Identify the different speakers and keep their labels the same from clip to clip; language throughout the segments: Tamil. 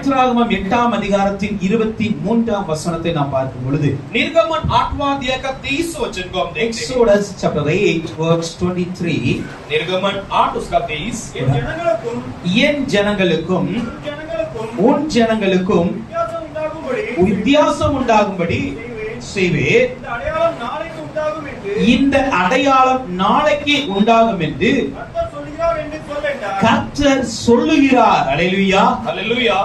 Speaker 1: யாத்ராகமம் 8ஆம் அதிகாரத்தின் 23ஆம் வசனத்தை நாம் பார்க்கும் பொழுது
Speaker 2: निर्गमन 8वां अध्याय का 23 वचन को हम देखते हैं।
Speaker 1: Exodus chapter 8 verse 23
Speaker 2: निर्गमन 8 उसका 23
Speaker 1: என் ஜனங்களுக்கும் உன் ஜனங்களுக்கும் வித்தியாசம் உண்டாகும்படி செய்வேன். இந்த அடையாளம் நாளைக்கு உண்டாகும் என்று கர்த்தர் சொல்லுகிறார். அல்லேலூயா
Speaker 2: हालेलुया।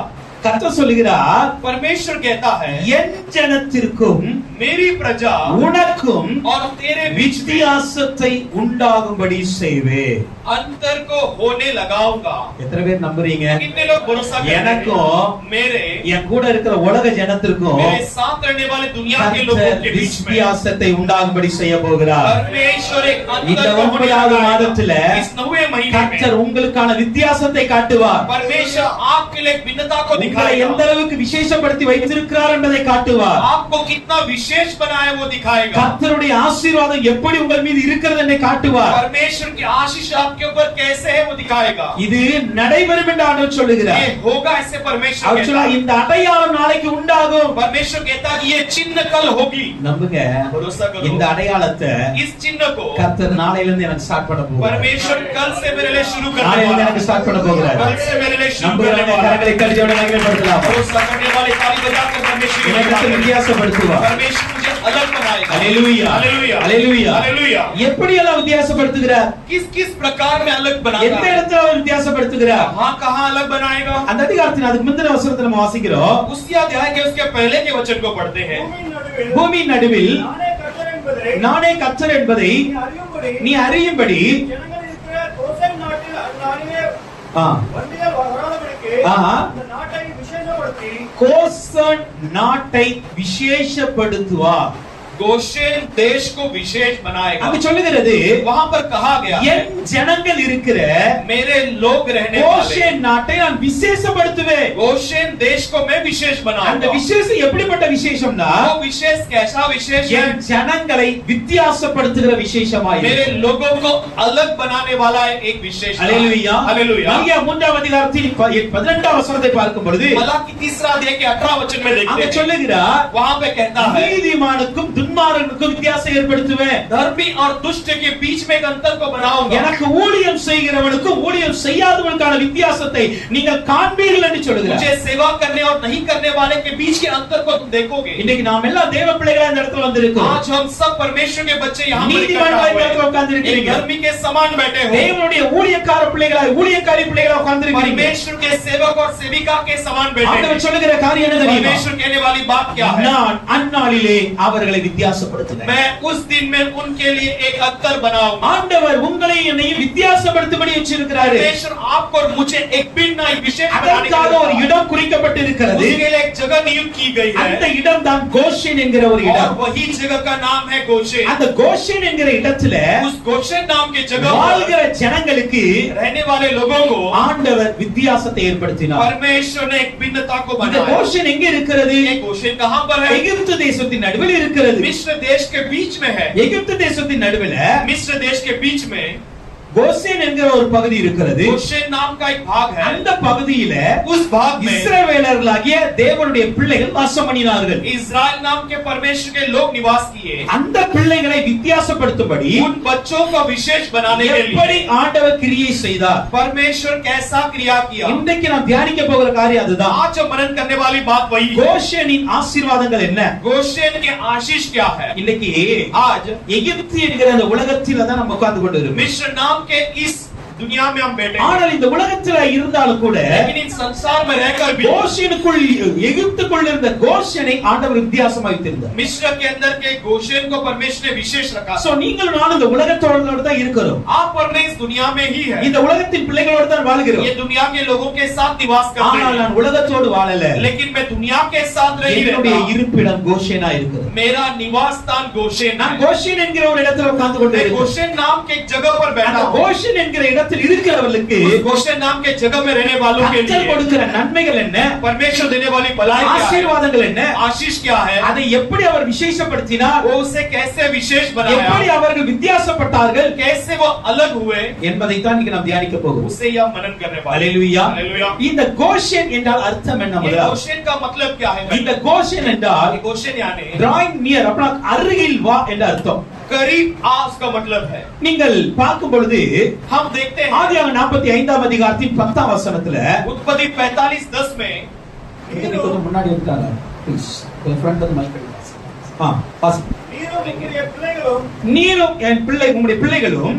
Speaker 1: கர்த்தர் சொல்லுகிறார்,
Speaker 2: परमेश्वर कहता है
Speaker 1: என் ஜனத்திற்கும்
Speaker 2: मेरी प्रजा
Speaker 1: உனக்கும்
Speaker 2: और तेरे बीच में
Speaker 1: வித்தியாசத்தை உண்டாகும்படி செய்வேன்.
Speaker 2: अंतर को होने लगाऊंगा।
Speaker 1: எத்தனை பேர் நம்புறீங்க?
Speaker 2: कितने लोग भरोसा करते हैं?
Speaker 1: எனக்கும்
Speaker 2: मेरे
Speaker 1: என் கூட இருக்கிற உலக ஜனத்திற்கும்
Speaker 2: मेरे साथ रहने वाले दुनिया के लोगों
Speaker 1: கர்த்தர்
Speaker 2: के बीच में
Speaker 1: வித்தியாசத்தை உண்டாகும்படி செய்ய போகிறார்.
Speaker 2: परमेश्वर एक
Speaker 1: இந்த
Speaker 2: अंतर को होने
Speaker 1: 9வது
Speaker 2: लगाएगा।
Speaker 1: மாதத்துல
Speaker 2: इस 9वें महीने
Speaker 1: கர்த்தர்
Speaker 2: में
Speaker 1: உங்களுக்கான வித்தியாசத்தை காட்டுவார்.
Speaker 2: परमेश्वर आपके लिए एक भिन्नता को
Speaker 1: உங்களை
Speaker 2: दिखाएगा।
Speaker 1: எந்த அளவுக்கு விசேஷப்படுத்தி வைத்திருக்கிறார் என்பதை காட்டுவார்.
Speaker 2: आपको कितना विशेष बनाया वो दिखाएगा।
Speaker 1: கர்த்தருடைய ஆசீர்வாதம் எப்படி உங்கள் மீது இருக்கிறது என்று காட்டுவார்.
Speaker 2: परमेश्वर की आशीष आपके ऊपर कैसे है वो दिखाएगा।
Speaker 1: இது நடைபெறும் என்று ஆண்டவர் சொல்லுகிறார்.
Speaker 2: ये होगा ऐसे परमेश्वर
Speaker 1: அவர்
Speaker 2: कहता
Speaker 1: சொல்றார்,
Speaker 2: है।
Speaker 1: இந்த அடையாளம் நாளைக்கு உண்டாகும்.
Speaker 2: परमेश्वर कहता है ये चिन्ह कल होगी।
Speaker 1: நம்புங்க,
Speaker 2: भरोसा करो।
Speaker 1: இந்த அடையாளத்தை
Speaker 2: इस चिन्ह को
Speaker 1: கர்த்தர் நாளையில இருந்து எனக்கு ஸ்டார்ட் பண்ண போகிறார்.
Speaker 2: परमेश्वर कल से मेरे लिए शुरू करने
Speaker 1: நாளையில இருந்து
Speaker 2: वाला
Speaker 1: எனக்கு ஸ்டார்ட் பண்ண போகிறார்.
Speaker 2: कल से मेरे लिए शुरू करने
Speaker 1: நம்புகிறவங்க
Speaker 2: वाला
Speaker 1: கரங்களை கடிதோட மகிமைப்படுத்தலாம்.
Speaker 2: भरोसा करने वाले ताली बजाकर परमेश्वर की
Speaker 1: எனக்கு
Speaker 2: महिमा
Speaker 1: வித்தியாசப்படுத்துவார்.
Speaker 2: परमेश्वर मुझे अलग बनाएगा।
Speaker 1: அல்லேலூயா
Speaker 2: हालेलुया
Speaker 1: அல்லேலூயா.
Speaker 2: हालेलुया।
Speaker 1: எப்படி எல்லாம் வித்தியாசப்படுத்துகிறார்?
Speaker 2: किस किस प्रकार में अलग
Speaker 1: எந்த
Speaker 2: बनाएगा?
Speaker 1: இடத்துல அவர் வித்தியாசப்படுத்துகிறார்?
Speaker 2: कहाँ अलग बनाएगा?
Speaker 1: அந்த அதிகாரத்தின் அதுக்கு முந்தின வசனத்தை நம்ம வாசிக்கிறோம்.
Speaker 2: उसी अध्याय के उसके पहले के वचन को पढ़ते हैं।
Speaker 1: பூமி நடுவில் நானே கர்த்தர் என்பதை நீ அறியும்படி ஆ ஆ கோசன் நாட்டை விசேஷப்படுத்துவார்.
Speaker 2: गोशेन देश को विशेष बनाएगा।
Speaker 1: அங்க சொல்லுகிறது,
Speaker 2: वहाँ पर कहा गया
Speaker 1: என் ஜனங்கள் இருக்கிற
Speaker 2: मेरे लोग रहने वाले
Speaker 1: கோஷேன் நாட்டை நான் விசேஷப்படுத்துவேன்.
Speaker 2: गोशेन देश को मैं विशेष
Speaker 1: அந்த
Speaker 2: बनाऊंगा।
Speaker 1: விசேஷம் எப்படிப்பட்ட விசேஷம்னா,
Speaker 2: वो विशेष कैसा विशेष है?
Speaker 1: என் ஜனங்களை வித்தியாசப்படுத்துகிற விசேஷமாய்
Speaker 2: मेरे लोगों को अलग बनाने वाला एक विशेष।
Speaker 1: அல்லேலூயா
Speaker 2: हालेलुया।
Speaker 1: மல்கியா 3ஆம் அதிகாரத்தில் 18ஆம் வசனத்தை பார்க்கும் பொழுது
Speaker 2: मलाकी 3 अध्याय के 18 वचन में देखते
Speaker 1: அங்க
Speaker 2: हैं।
Speaker 1: சொல்லுகிறார்,
Speaker 2: वहाँ पे कहता है
Speaker 1: நீதிமானுக்கும் துன்மார்க்கனுக்கும் வித்தியாசம் ஏற்படுத்துவேன்.
Speaker 2: धर्मी और दुष्ट के बीच में एक अंतर को बनाऊंगा।
Speaker 1: எனக்கு ஊழியம் செய்கிறவனுக்கும் ஊழியம் செய்யாதவனுக்கான வித்தியாசத்தை நீங்கள் காண்பீர்கள் என்று சொல்லுகிறார்.
Speaker 2: मुझे सेवा करने और नहीं करने वाले के बीच के अंतर को तुम देखोगे।
Speaker 1: இன்னைக்கு நாம் எல்லாம் தேவ பிள்ளைகளா இந்த இடத்துல வந்திருக்கோம்.
Speaker 2: आज हम सब परमेश्वर के बच्चे यहाँ पर
Speaker 1: நீதிமான்களாய் இந்த இடத்துல
Speaker 2: एक
Speaker 1: உட்கார்ந்திருக்கிறீங்க.
Speaker 2: धर्मी के समान बैठे हो।
Speaker 1: தேவனுடைய ஊழியக்கார பிள்ளைகளாய் ஊழியக்காரி பிள்ளைகளா உட்கார்ந்திருக்கிறீங்க.
Speaker 2: परमेश्वर के सेवक और सेविका के समान बैठे हैं।
Speaker 1: ஆண்டவர் சொல்லுகிற காரியம் என்ன தெரியுமா?
Speaker 2: परमेश्वर कहने वाली बात क्या है?
Speaker 1: நான் அந்நாளிலே அவர்களை வித்தியாசப்படுத்துவேன்.
Speaker 2: मैं उस दिन में उनके लिए एक अंतर बनाऊंगा।
Speaker 1: ஆண்டவர் உங்களை என்னையும் வித்தியாசப்படுத்தும்படி வச்சிருக்கிறாரு.
Speaker 2: परमेश्वर आपको और मुझे एक भिन्न विशेष बनाने के
Speaker 1: அதற்காக ஒரு
Speaker 2: लिए
Speaker 1: இடம் குறிக்கப்பட்டிருக்கிறது.
Speaker 2: उसके लिए एक जगह नियुक्त की गई है।
Speaker 1: அந்த இடம் தான் கோஷேன் என்கிற ஒரு
Speaker 2: और
Speaker 1: இடம்.
Speaker 2: वही जगह का नाम है गोशेन।
Speaker 1: அந்த கோஷேன் என்கிற இடத்துல
Speaker 2: उस गोशेन नाम के जगह
Speaker 1: வாழ்கிற
Speaker 2: पर
Speaker 1: ஜனங்களுக்கு
Speaker 2: रहने वाले लोगों को
Speaker 1: ஆண்டவர் வித்தியாசத்தை ஏற்படுத்தினார்.
Speaker 2: परमेश्वर ने एक भिन्नता को
Speaker 1: இந்த
Speaker 2: बनाया।
Speaker 1: கோஷேன் எங்க இருக்கிறது?
Speaker 2: ये गोशेन कहाँ पर है?
Speaker 1: எகிப்து தேசத்தின் நடுவில் இருக்கிறது.
Speaker 2: मिस्र देश के बीच में है।
Speaker 1: எகிப்து தேசத்தின் நடுவில்
Speaker 2: मिस्र देश के बीच में
Speaker 1: கோஷேன் என்கிற ஒரு பகுதி இருக்கிறது.
Speaker 2: गोशेन नाम का एक भाग है।
Speaker 1: அந்த பகுதியில
Speaker 2: उस भाग में
Speaker 1: இஸ்ரவேலர்களாகிய தேவனுடைய பிள்ளைகள் வாசம் பண்ணினார்கள்.
Speaker 2: इस्राएल नाम के परमेश्वर के लोग निवास किए।
Speaker 1: அந்த பிள்ளைகளை வித்தியாசப்படுத்தும்படி
Speaker 2: उन बच्चों को विशेष बनाने के
Speaker 1: எப்படி
Speaker 2: लिए
Speaker 1: ஆண்டவர் கிரியை செய்தார்?
Speaker 2: परमेश्वर कैसा क्रिया किया।
Speaker 1: இன்றைக்கு நாம் தியானிக்க போகிற காரியம் அதுதான்.
Speaker 2: आज हम मनन करने वाली बात वही है।
Speaker 1: கோஷேனின் ஆசீர்வாதங்கள் என்ன?
Speaker 2: गोशेन के आशीष क्या है?
Speaker 1: இன்னைக்கு
Speaker 2: आज
Speaker 1: எகிப்து என்கிற அந்த உலகத்தில தான் நம்ம உட்கார்ந்து கொண்டு இருக்கோம்.
Speaker 2: मिस्र नाम के इस दुनिया में हम बैठे हैं।
Speaker 1: ஆனால் இந்த உலகத்துல இருந்தாலும் கூட
Speaker 2: लेकिन इन संसार में रहकर भी
Speaker 1: கோஷேனுக்குள் எகிப்துக்குள் இருந்த கோஷேனை ஆண்டவர் வித்தியாசமா வைத்திருந்தார்.
Speaker 2: मिस्र के अंदर के गोशेन को परमेश्वर ने विशेष रखा।
Speaker 1: சோ நீங்கள் நானும் இந்த உலகத்தோட தான் இருக்கிறோம்.
Speaker 2: आप और मैं इस दुनिया में ही है।
Speaker 1: இந்த உலகத்தின் பிள்ளைகளோட தான் வாழ்கிறோம்.
Speaker 2: ये दुनिया के लोगों के साथ निवास करते
Speaker 1: ஆனால்
Speaker 2: हैं।
Speaker 1: நான் உலகத்தோடு வாழல.
Speaker 2: लेकिन मैं दुनिया के साथ नहीं
Speaker 1: என்னுடைய
Speaker 2: रहता।
Speaker 1: இருப்பிடம் கோஷேனா இருக்குது.
Speaker 2: मेरा निवास स्थान गोशेन
Speaker 1: நான்
Speaker 2: है।
Speaker 1: கோஷேன் என்கிற ஒரு இடத்துல உட்கார்ந்து கொண்டு
Speaker 2: मैं
Speaker 1: இருக்கேன்.
Speaker 2: गोशेन नाम के एक जगह पर बैठा
Speaker 1: அந்த
Speaker 2: हूँ।
Speaker 1: கோஷேன் என்கிற இடத்துல இடத்தில் இருக்கிறவர்களுக்கு
Speaker 2: उस गोशेन नाम के जगह में रहने वालों के
Speaker 1: கர்த்தர்
Speaker 2: लिए
Speaker 1: கொடுக்கிற நன்மைகள் என்ன,
Speaker 2: परमेश्वर देने वाली भलाई क्या है,
Speaker 1: ஆசீர்வாதங்கள் என்ன,
Speaker 2: आशीष क्या है,
Speaker 1: அதை எப்படி அவர் விசேஷப்படுத்தினார்,
Speaker 2: वो उसे कैसे विशेष बनाया,
Speaker 1: எப்படி அவர்கள் வித்தியாசப்பட்டார்கள்
Speaker 2: कैसे वो अलग हुए,
Speaker 1: என்பதை தான் இங்க நாம் தியானிக்க போகிறோம்.
Speaker 2: उसे यह मनन करने वाले।
Speaker 1: அல்லேலூயா.
Speaker 2: हालेलुया।
Speaker 1: இந்த கோஷேன் என்றால் அர்த்தம் என்ன
Speaker 2: ये
Speaker 1: முதல்ல?
Speaker 2: गोशेन का मतलब क्या है?
Speaker 1: இந்த கோஷேன் என்றால்
Speaker 2: ये गोशेन यानी
Speaker 1: drawing near, அப்படினா அருகில் வா என்ற அர்த்தம்.
Speaker 2: करीब आ उसका मतलब है।
Speaker 1: நீங்கள் பார்க்கும் பொழுது
Speaker 2: हम देखते हैं
Speaker 1: ஆதியாகமம் 45ஆம் அதிகாரத்தின் 10ஆம் வசனத்துல
Speaker 2: उत्पत्ति 45:10 में
Speaker 1: கொஞ்சம் முன்னாடி இருக்காங்க please in front of the mic. Boss.
Speaker 2: நீரும் என்கிற பிள்ளைகளும்
Speaker 1: நீரும் என் பிள்ளை உம்முடைய பிள்ளைகளும்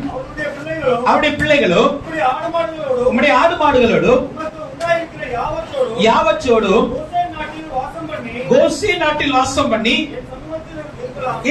Speaker 1: அவருடைய பிள்ளைகளும் உம்முடைய ஆடு மாடுகளோடும் யாவற்றோடும் கோசேன் நாட்டில் வாசம் பண்ணி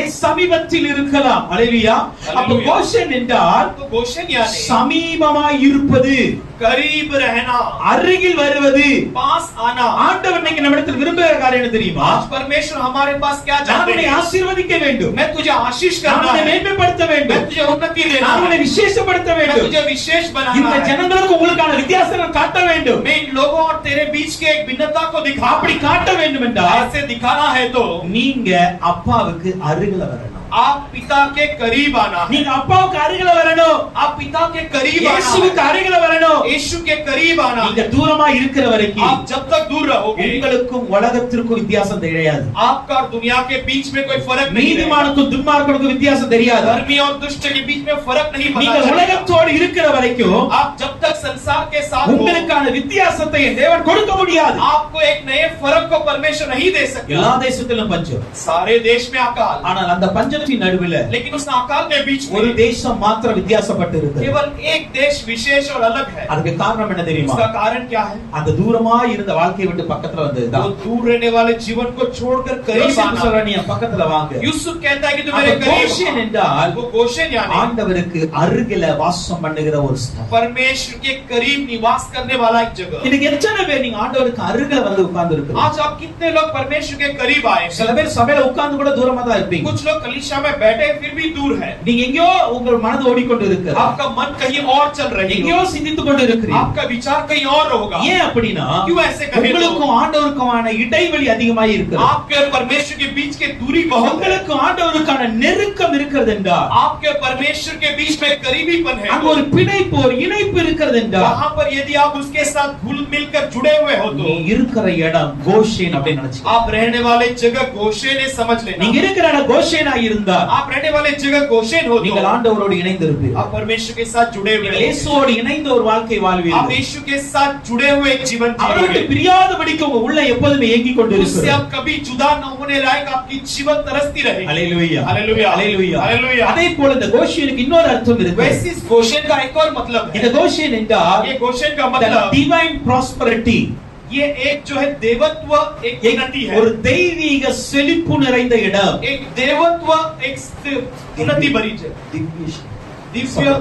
Speaker 1: என் சமீபத்தில் இருக்கலாம். அல்லேலூயா. அப்ப கோஷேன் என்றால்
Speaker 2: तो गोशेन यानी
Speaker 1: சமீபமாய் இருப்பது,
Speaker 2: करीब रहना,
Speaker 1: அருகில் வருவது.
Speaker 2: पास आना।
Speaker 1: ஆண்டவர் இன்னைக்கு நம்மிடத்தில் விரும்புகிற காரியம் என்ன தெரியுமா?
Speaker 2: आज परमेश्वर हमारे पास क्या
Speaker 1: நான்
Speaker 2: चाहते
Speaker 1: உன்னை
Speaker 2: हैं?
Speaker 1: ஆசீர்வதிக்க வேண்டும்,
Speaker 2: मैं तुझे आशीष
Speaker 1: நான்
Speaker 2: करना
Speaker 1: உன்னை
Speaker 2: है,
Speaker 1: மேன்மைப்படுத்த
Speaker 2: मैं
Speaker 1: வேண்டும்,
Speaker 2: तुझे उन्नति देना
Speaker 1: நான் உன்னை
Speaker 2: है,
Speaker 1: விசேஷப்படுத்த
Speaker 2: मैं
Speaker 1: வேண்டும்,
Speaker 2: तुझे विशेष
Speaker 1: இந்த
Speaker 2: बनाना है,
Speaker 1: ஜனங்களுக்கு உங்களுக்கான வித்தியாசத்தை காட்ட வேண்டும்.
Speaker 2: मैं इन लोगों और तेरे बीच के एक भिन्नता को दिखा।
Speaker 1: அப்படி காட்ட வேண்டும் என்றால்
Speaker 2: ऐसे दिखाना है तो
Speaker 1: நீங்க அப்பாவுக்கு அருகில வரணும்.
Speaker 2: आप पिता के करीब आना है।
Speaker 1: நீங்க அப்பாவுக்கு அருகில வரணும்,
Speaker 2: आप पिता के करीब आना
Speaker 1: இயேசுவுக்கு
Speaker 2: है,
Speaker 1: அருகில வரணும்.
Speaker 2: यीशु के करीब आना
Speaker 1: நீங்க
Speaker 2: है।
Speaker 1: தூரமா இருக்கிற வரைக்கும்
Speaker 2: आप जब तक दूर रहोगे
Speaker 1: உங்களுக்கும் உலகத்திற்கும் வித்தியாசம் தெரியாது.
Speaker 2: आपका और दुनिया के बीच में कोई फर्क नहीं रहेगा।
Speaker 1: நீதிமானுக்கும் துன்மார்க்கனுக்கும் வித்தியாசம் தெரியாது.
Speaker 2: धर्मी और दुष्ट के बीच में फर्क नहीं पता
Speaker 1: நீங்க
Speaker 2: चलेगा।
Speaker 1: உலகத்தோடு இருக்கிற வரைக்கும்
Speaker 2: आप जब तक संसार के साथ हो,
Speaker 1: உங்களுக்கான வித்தியாசத்தை தேவன் கொடுக்க முடியாது.
Speaker 2: आपको एक नए फर्क को परमेश्वर नहीं दे सकता।
Speaker 1: எல்லா தேசத்திலும் பஞ்சம்,
Speaker 2: सारे देश में अकाल,
Speaker 1: ஆனால் அந்த பஞ்சத்தின் நடுவில்
Speaker 2: लेकिन उस अकाल के बीच
Speaker 1: ஒரு
Speaker 2: में
Speaker 1: தேசம் மாத்திரம் வித்தியாசப்பட்டு இருக்கு.
Speaker 2: केवल एक देश विशेष और अलग है।
Speaker 1: அதுக்கு காரணம் என்ன தெரியுமா?
Speaker 2: उसका कारण क्या है?
Speaker 1: அந்த தூரமா இருந்த வாழ்க்கையை விட்டு பக்கத்துல
Speaker 2: वो
Speaker 1: வந்ததுதான்.
Speaker 2: दूर रहने वाले जीवन को छोड़कर करीब
Speaker 1: யோசேப்பு
Speaker 2: आना।
Speaker 1: சொல்றான், நீ என் பக்கத்துல வாங்க.
Speaker 2: यूसुफ कहता है कि तू
Speaker 1: அப்ப
Speaker 2: मेरे करीब
Speaker 1: கோஷேன்
Speaker 2: आ।
Speaker 1: என்றால்
Speaker 2: वो गोशेन यानी
Speaker 1: ஆண்டவருக்கு அருகில வாசம் பண்ணுகிற ஒரு ஸ்தலம்.
Speaker 2: परमेश्वर के करीब निवास करने वाला एक जगह।
Speaker 1: இன்னைக்கு எத்தனை பேர் நீங்க ஆண்டவருக்கு அருகில வந்து உட்கார்ந்து இருக்கீங்க?
Speaker 2: आज आप कितने लोग परमेश्वर के करीब आए?
Speaker 1: சில பேர் சபையில உட்கார்ந்து கூட தூரமா தான் இருப்பீங்க.
Speaker 2: कुछ लोग कलीसिया में बैठे फिर भी दूर है।
Speaker 1: நீங்க எங்கேயோ உங்கள் மனது ஓடிக்கொண்டு இருக்கிறது,
Speaker 2: आपका मन कहीं और चल रही
Speaker 1: எங்கேயோ
Speaker 2: है,
Speaker 1: சிந்தித்துக் கொண்டு இருக்கிறீங்க.
Speaker 2: आपका विचार कहीं और होगा।
Speaker 1: ஏன் அப்படின்னா
Speaker 2: क्यों ऐसे कहे तो?
Speaker 1: உங்களுக்கும் ஆண்டவருக்குமான இடைவெளி அதிகமாய் இருக்கிறது.
Speaker 2: आपके और परमेश्वर के बीच की दूरी बहुत है।
Speaker 1: உங்களுக்கு ஆண்டவருக்கான நெருக்கம் இருக்கிறது என்றால்,
Speaker 2: आपके और परमेश्वर के बीच में करीबीपन है।
Speaker 1: அங்க ஒரு பிணைப்பு, ஒரு இணைப்பு இருக்கிறது என்றால்,
Speaker 2: वहां पर यदि आप उसके साथ घुल मिलकर जुड़े हुए हो
Speaker 1: நீ
Speaker 2: तो
Speaker 1: இருக்கிற இடம் கோஷேன் அப்படின்னு நினைச்சுக்க.
Speaker 2: आप रहने वाले जगह गोशेन है, समझ लेना।
Speaker 1: நீங்க இருக்கிற இடம் கோஷேனா இருந்தா
Speaker 2: आप रहने वाले जगह गोशेन हो
Speaker 1: நீங்கள்
Speaker 2: तो
Speaker 1: ஆண்டவரோடு இணைந்து இருப்பீர்கள்.
Speaker 2: आप परमेश्वर के साथ जुड़े हुए
Speaker 1: நீங்கள்
Speaker 2: हो।
Speaker 1: இயேசுவோடு இணைந்த ஒரு வாழ்க்கை
Speaker 2: आप
Speaker 1: வாழ்வீர்கள்.
Speaker 2: यीशु के साथ जुड़े हुए एक जीवन
Speaker 1: அவரை விட்டு
Speaker 2: जियोगे।
Speaker 1: பிரியாதபடிக்கு உங்க உள்ள எப்போதுமே ஏங்கிக் கொண்டு
Speaker 2: उससे
Speaker 1: இருக்கிறது.
Speaker 2: आप कभी जुदा न होने लायक आपकी जीवन तरसती रहेगी।
Speaker 1: அல்லேலூயா,
Speaker 2: हालेलुया,
Speaker 1: அல்லேலूயா.
Speaker 2: हालेलुया।
Speaker 1: அதே போல இந்த கோஷேனுக்கு இன்னொரு அர்த்தம் இருக்கு.
Speaker 2: वैसे इस गोशेन का एक और मतलब
Speaker 1: இந்த
Speaker 2: है।
Speaker 1: கோஷேன் என்றால்
Speaker 2: ये गोशेन का मतलब
Speaker 1: டிவைன் ப்ராஸ்பரிட்டி,
Speaker 2: ये एक जो है देवत्व, एक उन्नति है।
Speaker 1: ஒரு தெய்வீக செழிப்பு நிறைந்த இடம்.
Speaker 2: एक देवत्व, एक उन्नति भरी है। दिव्य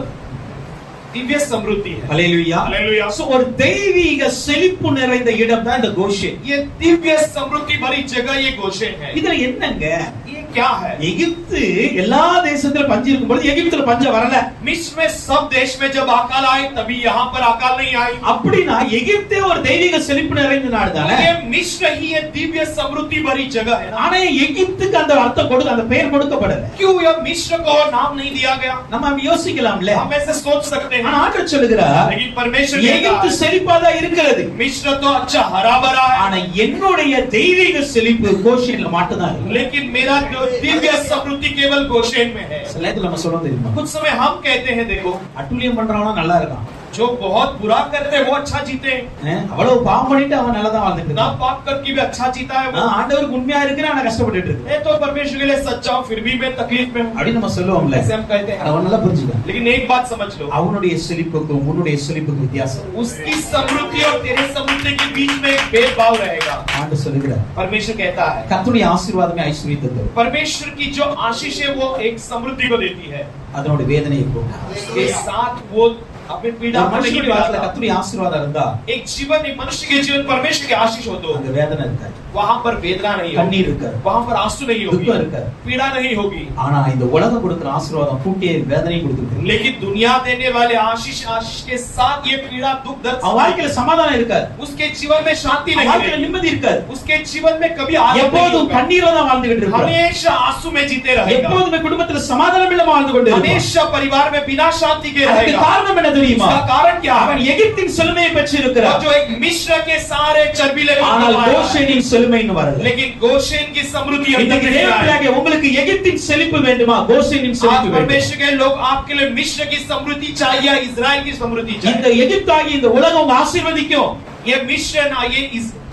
Speaker 2: दिव्य समृद्धि है।
Speaker 1: அல்லேலூயா.
Speaker 2: हालेलुया।
Speaker 1: சோ ஒரு தெய்வீக செழிப்பு நிறைந்த இடம் தான் இந்த கோஷேன்.
Speaker 2: ये दिव्य समृद्धि भरी जगह ये गोशेन है।
Speaker 1: இதுல என்னங்க?
Speaker 2: ये क्या है?
Speaker 1: எகிப்து எல்லா தேசத்துல பஞ்சம் இருக்கும்போது எகிப்துல பஞ்சம் வரல.
Speaker 2: मिस्र में सब देश में जब अकाल आए तभी यहाँ पर अकाल नहीं आई।
Speaker 1: அப்படினா எகிப்தே ஒரு தெய்வீக செழிப்பு நிறைந்த நாடு தானே.
Speaker 2: ये मिस्र ही ये दिव्य समृद्धि भरी जगह है।
Speaker 1: ஆனா எகிப்துக்கு அந்த அர்த்தம் கொடுக்க, அந்த பெயர் கொடுக்கப்படல.
Speaker 2: क्यों यह मिस्र को नाम नहीं दिया गया?
Speaker 1: நம்ம அப்படி யோசிக்கலாம்ல.
Speaker 2: हम ऐसे सोच सकते हैं।
Speaker 1: ஆனா ஆண்டவர் சொல்லுகிறார்,
Speaker 2: लेकिन परमेश्वर
Speaker 1: எகிப்து
Speaker 2: कहता है
Speaker 1: செழிப்பாதா இருக்கிறது,
Speaker 2: मिस्र तो अच्छा हरा भरा है,
Speaker 1: ஆனா என்னுடைய தெய்வீக செழிப்பு கோஷேன்ல மட்டும்தான் இருக்கு.
Speaker 2: लेकिन मेरा जो दिव्य समृद्धि केवल गोशेन में है।
Speaker 1: சில நேரத்துல நம்ம சொல்றோம் தெரியுமா,
Speaker 2: कुछ समय हम कहते हैं देखो
Speaker 1: அட்டுழியம் பண்றவனா நல்லா இருக்கான்,
Speaker 2: जो बहुत बुरा करते हैं वो अच्छा जीते हैं,
Speaker 1: அவ்வளவு பாவம் பண்ணிட்டு அவன் நல்லா தான் வாழ்ந்துட்டு
Speaker 2: ना
Speaker 1: இருக்கான்.
Speaker 2: पाप करके भी अच्छा जीता है वो।
Speaker 1: ஆண்டவருக்கு உண்மையா இருக்கிறேன், ஆனா கஷ்டப்பட்டுட்டு இருக்கு.
Speaker 2: मैं तो परमेश्वर के लिए सच्चा हूं फिर भी मैं तकलीफ में हूं,
Speaker 1: அப்படி நம்ம சொல்லுவோம்ல.
Speaker 2: ऐसे हम कहते हैं।
Speaker 1: அவன் நல்லா புரிஞ்சுக்க.
Speaker 2: लेकिन एक बात समझ लो,
Speaker 1: அவனுடைய செழிப்புக்கும் உன்னுடைய செழிப்புக்கும் வித்தியாசம்.
Speaker 2: उसकी समृद्धि और तेरे समृद्धि के बीच में एक भेदभाव रहेगा।
Speaker 1: ஆண்டவர் சொல்லுகிறார்,
Speaker 2: परमेश्वर कहता है
Speaker 1: கர்த்தருடைய ஆசீர்வாதமே ஐஸ்வரியத்தை தரும்,
Speaker 2: परमेश्वर की जो आशीष है वो एक समृद्धि को देती है,
Speaker 1: அதனோட வேதனையை போக்கும்.
Speaker 2: उसके साथ वो अपनी पीड़ा
Speaker 1: ஒரு
Speaker 2: को नहीं
Speaker 1: மனுஷனுடைய வாழ்க்கையில
Speaker 2: मिलाता।
Speaker 1: கர்த்தருடைய ஆசீர்வாதம் இருந்தா
Speaker 2: एक मनुष्य के जीवन परमेश्वर की आशीष हो तो
Speaker 1: அங்க வேதனை இருக்காது,
Speaker 2: वहां पर वेदना नहीं होगी,
Speaker 1: கண்ணீர் இருக்காது,
Speaker 2: वहां पर आंसू नहीं होगी,
Speaker 1: துக்கம் இருக்காது.
Speaker 2: पीड़ा नहीं होगी।
Speaker 1: ஆனா இந்த உலகம் கொடுக்கிற ஆசீர்வாதம் கூட்டிய வேதனையும் கொடுக்குது.
Speaker 2: लेकिन दुनिया देने वाले आशीष के साथ ये पीड़ा दुख दर्द
Speaker 1: அவன் வாழ்க்கையில சமாதானம் இருக்காது,
Speaker 2: उसके जीवन में शांति
Speaker 1: அவன்
Speaker 2: नहीं
Speaker 1: வாழ்க்கையில
Speaker 2: रहेगी,
Speaker 1: நிம்மதி இருக்காது,
Speaker 2: उसके जीवन में कभी आनंद नहीं
Speaker 1: எப்போதும்
Speaker 2: होगा,
Speaker 1: கண்ணீரோட தான் வாழ்ந்துகிட்டு இருப்பான்,
Speaker 2: हमेशा आंसू में जीते रहेगा,
Speaker 1: எப்போதுமே குடும்பத்துல சமாதானம் இல்லாம வாழ்ந்து கொண்டு இருப்பான்.
Speaker 2: हमेशा परिवार में बिना शांति के
Speaker 1: அதுக்கு
Speaker 2: रहेगा।
Speaker 1: காரணம் என்ன தெரியுமா?
Speaker 2: इसका कारण क्या है?
Speaker 1: அவன் எகிப்தின் செழுமையை பெற்று
Speaker 2: और
Speaker 1: இருக்கிறான்,
Speaker 2: जो एक मिस्र के सारे चर्बीले
Speaker 1: ஆனால் கோஷேனின் செழுமை இன்னும் வரல.
Speaker 2: लेकिन गोशेन की समृद्धि अंदर
Speaker 1: இன்னைக்கு
Speaker 2: नहीं आई।
Speaker 1: தேவப்பிள்ளையாகிய உங்களுக்கு எகிப்தின் செழிப்பு வேண்டுமா? கோஷேனின்
Speaker 2: आज
Speaker 1: செழிப்பு வேண்டும்.
Speaker 2: परमेश्वर के लोग आपके लिए मिस्र की समृद्धि चाहिए या इजराइल की समृद्धि
Speaker 1: இந்த
Speaker 2: चाहिए?
Speaker 1: எகிப்தாகிய இந்த உலகம் உங்க ஆசீர்வதிக்கும்,
Speaker 2: ये मिस्र ना ये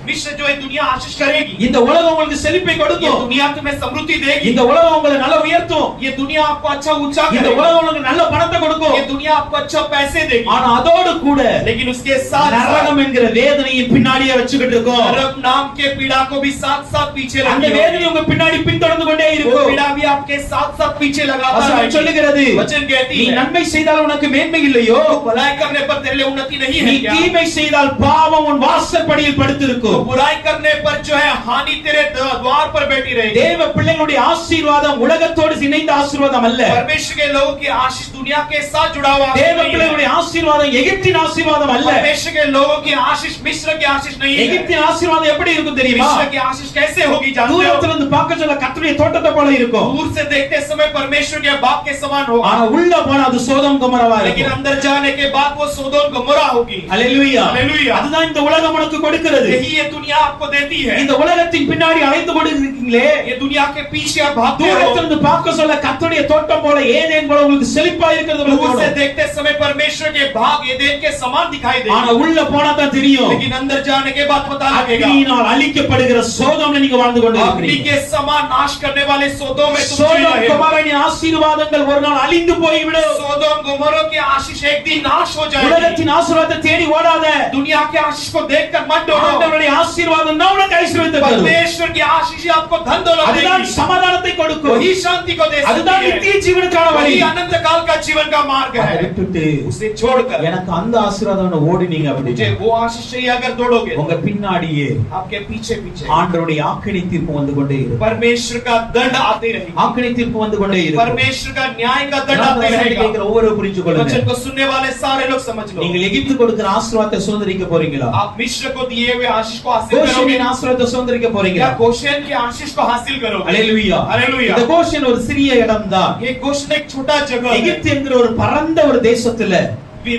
Speaker 2: मिस्र जो है दुनिया आशीष करेगी,
Speaker 1: இந்த உலகம் உங்களுக்கு செழிப்பை
Speaker 2: ये
Speaker 1: கொடுக்கும்,
Speaker 2: दुनिया तुम्हें समृद्धि देगी,
Speaker 1: இந்த உலகம் உங்களை நல்ல உயர்த்தும்,
Speaker 2: ये दुनिया आपको अच्छा ऊंचा
Speaker 1: இந்த
Speaker 2: करेगी,
Speaker 1: உலகம் உங்களுக்கு நல்ல பணத்தை கொடுக்கும்.
Speaker 2: ये दुनिया आपको अच्छा पैसे देगी,
Speaker 1: ஆனா அதோடு கூட
Speaker 2: लेकिन उसके साथ
Speaker 1: நரகம் என்கிற வேதனையின் பின்னாடியே வச்சுக்கிட்டு இருக்கோம்.
Speaker 2: नरक नाम के पीड़ा को भी साथ साथ पीछे
Speaker 1: அந்த
Speaker 2: लगी
Speaker 1: வேதனை உங்க பின்னாடி பின்தொடர்ந்து கொண்டே
Speaker 2: वो
Speaker 1: இருக்கும்.
Speaker 2: पीड़ा भी आपके साथ साथ पीछे लगाता
Speaker 1: வசனம்
Speaker 2: है।
Speaker 1: சொல்லுகிறது,
Speaker 2: वचन कहती
Speaker 1: நீ
Speaker 2: है
Speaker 1: நன்மை செய்தால் உனக்கு மேன்மை இல்லையோ,
Speaker 2: तो भलाई करने पर तेरे लिए उन्नति नहीं
Speaker 1: நீ
Speaker 2: है क्या?
Speaker 1: தீமை செய்தால் பாவம் உன் வாசற்படியில்
Speaker 2: तो
Speaker 1: படுத்திருக்கும்.
Speaker 2: बुराई करने पर जो है हानि तेरे द्वार पर बैठी रहेगी।
Speaker 1: தேவ பிள்ளைகளுடைய ஆசீர்வாதம் உலகத்தோடு இணைந்த ஆசீர்வாதம் அல்ல.
Speaker 2: परमेश्वर के लोगों की आशीष दुनिया के साथ जुड़ा हुआ
Speaker 1: தேவ
Speaker 2: नहीं है।
Speaker 1: பிள்ளைகளுடைய ஆசீர்வாதம் எகிப்தின் ஆசீர்வாதம் அல்ல.
Speaker 2: परमेश्वर के लोगों की आशीष मिस्र की आशीष नहीं है।
Speaker 1: எகிப்தின் ஆசீர்வாதம் எப்படி இருக்கும் தெரியுமா?
Speaker 2: मिस्र की आशीष कैसे होगी जानते हो?
Speaker 1: தூரத்துல இருந்து பார்க்க சொல்ல கர்த்தருடைய தோட்டத்தை போல இருக்கும்,
Speaker 2: दूर से देखते समय परमेश्वर के बाग के समान होगा,
Speaker 1: ஆனா உள்ள போனா அது சோதம் கொமோராவா
Speaker 2: लेकिन
Speaker 1: இருக்கும்.
Speaker 2: अंदर जाने के बाद वो सोदोम गमोरा होगी।
Speaker 1: அல்லேலூயா.
Speaker 2: அல்லேலூயா.
Speaker 1: அதுதான் இந்த உலகம் உனக்கு கொடுக்கிறது.
Speaker 2: यही ये दुनिया आपको देती है।
Speaker 1: இந்த உலகத்தின் பின்னாடி அலைந்து கொண்டிருக்கீங்களே,
Speaker 2: ये दुनिया के पीछे आप भागते
Speaker 1: தூரத்துல
Speaker 2: हो।
Speaker 1: இருந்து பார்க்க சொல்ல கர்த்தருடைய தோட்டம் போல ஏதேன் போல உங்களுக்கு செழிப்பா இருக்கிறது
Speaker 2: दूर से
Speaker 1: உங்களுக்கு.
Speaker 2: देखते समय परमेश्वर के बाग एदेन के समान दिखाई
Speaker 1: ஆனா
Speaker 2: देगा,
Speaker 1: உள்ள போனா தான் தெரியும்,
Speaker 2: लेकिन अंदर जाने के बाद पता लगेगा
Speaker 1: அக்னியினால் அழிக்கப்படுகிற சோதோம்ல நீங்க வாழ்ந்து
Speaker 2: अग्नि
Speaker 1: கொண்டிருக்கிறீங்க.
Speaker 2: के समान नाश करने वाले सोदोम में तुम जी
Speaker 1: சோதோம்
Speaker 2: रहे हो।
Speaker 1: கொமோராவின் ஆசீர்வாதங்கள் ஒரு நாள் அழிந்து போய்விடும்.
Speaker 2: सोदोम गोमोरा की आशीष एक दिन नाश हो जाएगी।
Speaker 1: உலகத்தின் ஆசீர்வாதத்தை தேடி ஓடாத,
Speaker 2: दुनिया के आशीष को देखकर मत डरो।
Speaker 1: ஆண்டவருடைய ஆசீர்வாதம் தான் உனக்கு ஐஸ்வரியத்தை தரும்.
Speaker 2: परमेश्वर की आशीष ही आपको धन दौलत
Speaker 1: அதுதான்
Speaker 2: देगी,
Speaker 1: சமாதானத்தை கொடுக்கும்,
Speaker 2: वही शांति को दे
Speaker 1: அதுதான்
Speaker 2: सकती
Speaker 1: நித்திய
Speaker 2: है,
Speaker 1: ஜீவனுக்கான வழி.
Speaker 2: वही अनंत काल का जीवन का मार्ग
Speaker 1: அதை
Speaker 2: है।
Speaker 1: விட்டுட்டு
Speaker 2: उसे छोड़कर
Speaker 1: எனக்கு அந்த ஆசீர்வாதம் ஓடினீங்க
Speaker 2: मुझे
Speaker 1: அப்படின்னா
Speaker 2: वो आशीष चाहिए अगर दौड़ोगे
Speaker 1: உங்க பின்னாடியே
Speaker 2: आपके पीछे पीछे
Speaker 1: ஆண்டவருடைய ஆக்கினை தீர்ப்பு வந்து கொண்டே இருக்கும்.
Speaker 2: परमेश्वर का दंड आते रहेगा,
Speaker 1: ஆக்கினை தீர்ப்பு வந்து கொண்டே இருக்கும்.
Speaker 2: परमेश्वर का न्याय का दंड
Speaker 1: நான்
Speaker 2: आते
Speaker 1: வசனத்தை
Speaker 2: रहेगा।
Speaker 1: கேட்கிற ஒவ்வொரு புரிஞ்சு கொள்ளுங்க.
Speaker 2: वचन को सुनने वाले सारे लोग समझ लो,
Speaker 1: நீங்கள் எகிப்து கொடுக்கிற ஆசீர்வாதத்தை சுதந்திரிக்க போறீங்களா?
Speaker 2: आप मिस्र को दिए हुए आशीष को हासिल करोगे
Speaker 1: கோஷேனின் ஆசீர்வாதத்தை சுதந்திரிக்க
Speaker 2: या
Speaker 1: போறீங்களா?
Speaker 2: गोशेन की आशीष को हासिल करोगे?
Speaker 1: அல்லேலூயா.
Speaker 2: हालेलुया।
Speaker 1: இந்த கோஷேன் ஒரு சிறிய இடம்தான்.
Speaker 2: ये गोशेन एक छोटा जगह है।
Speaker 1: எகிப்து என்கிற ஒரு பரந்த ஒரு தேசத்துல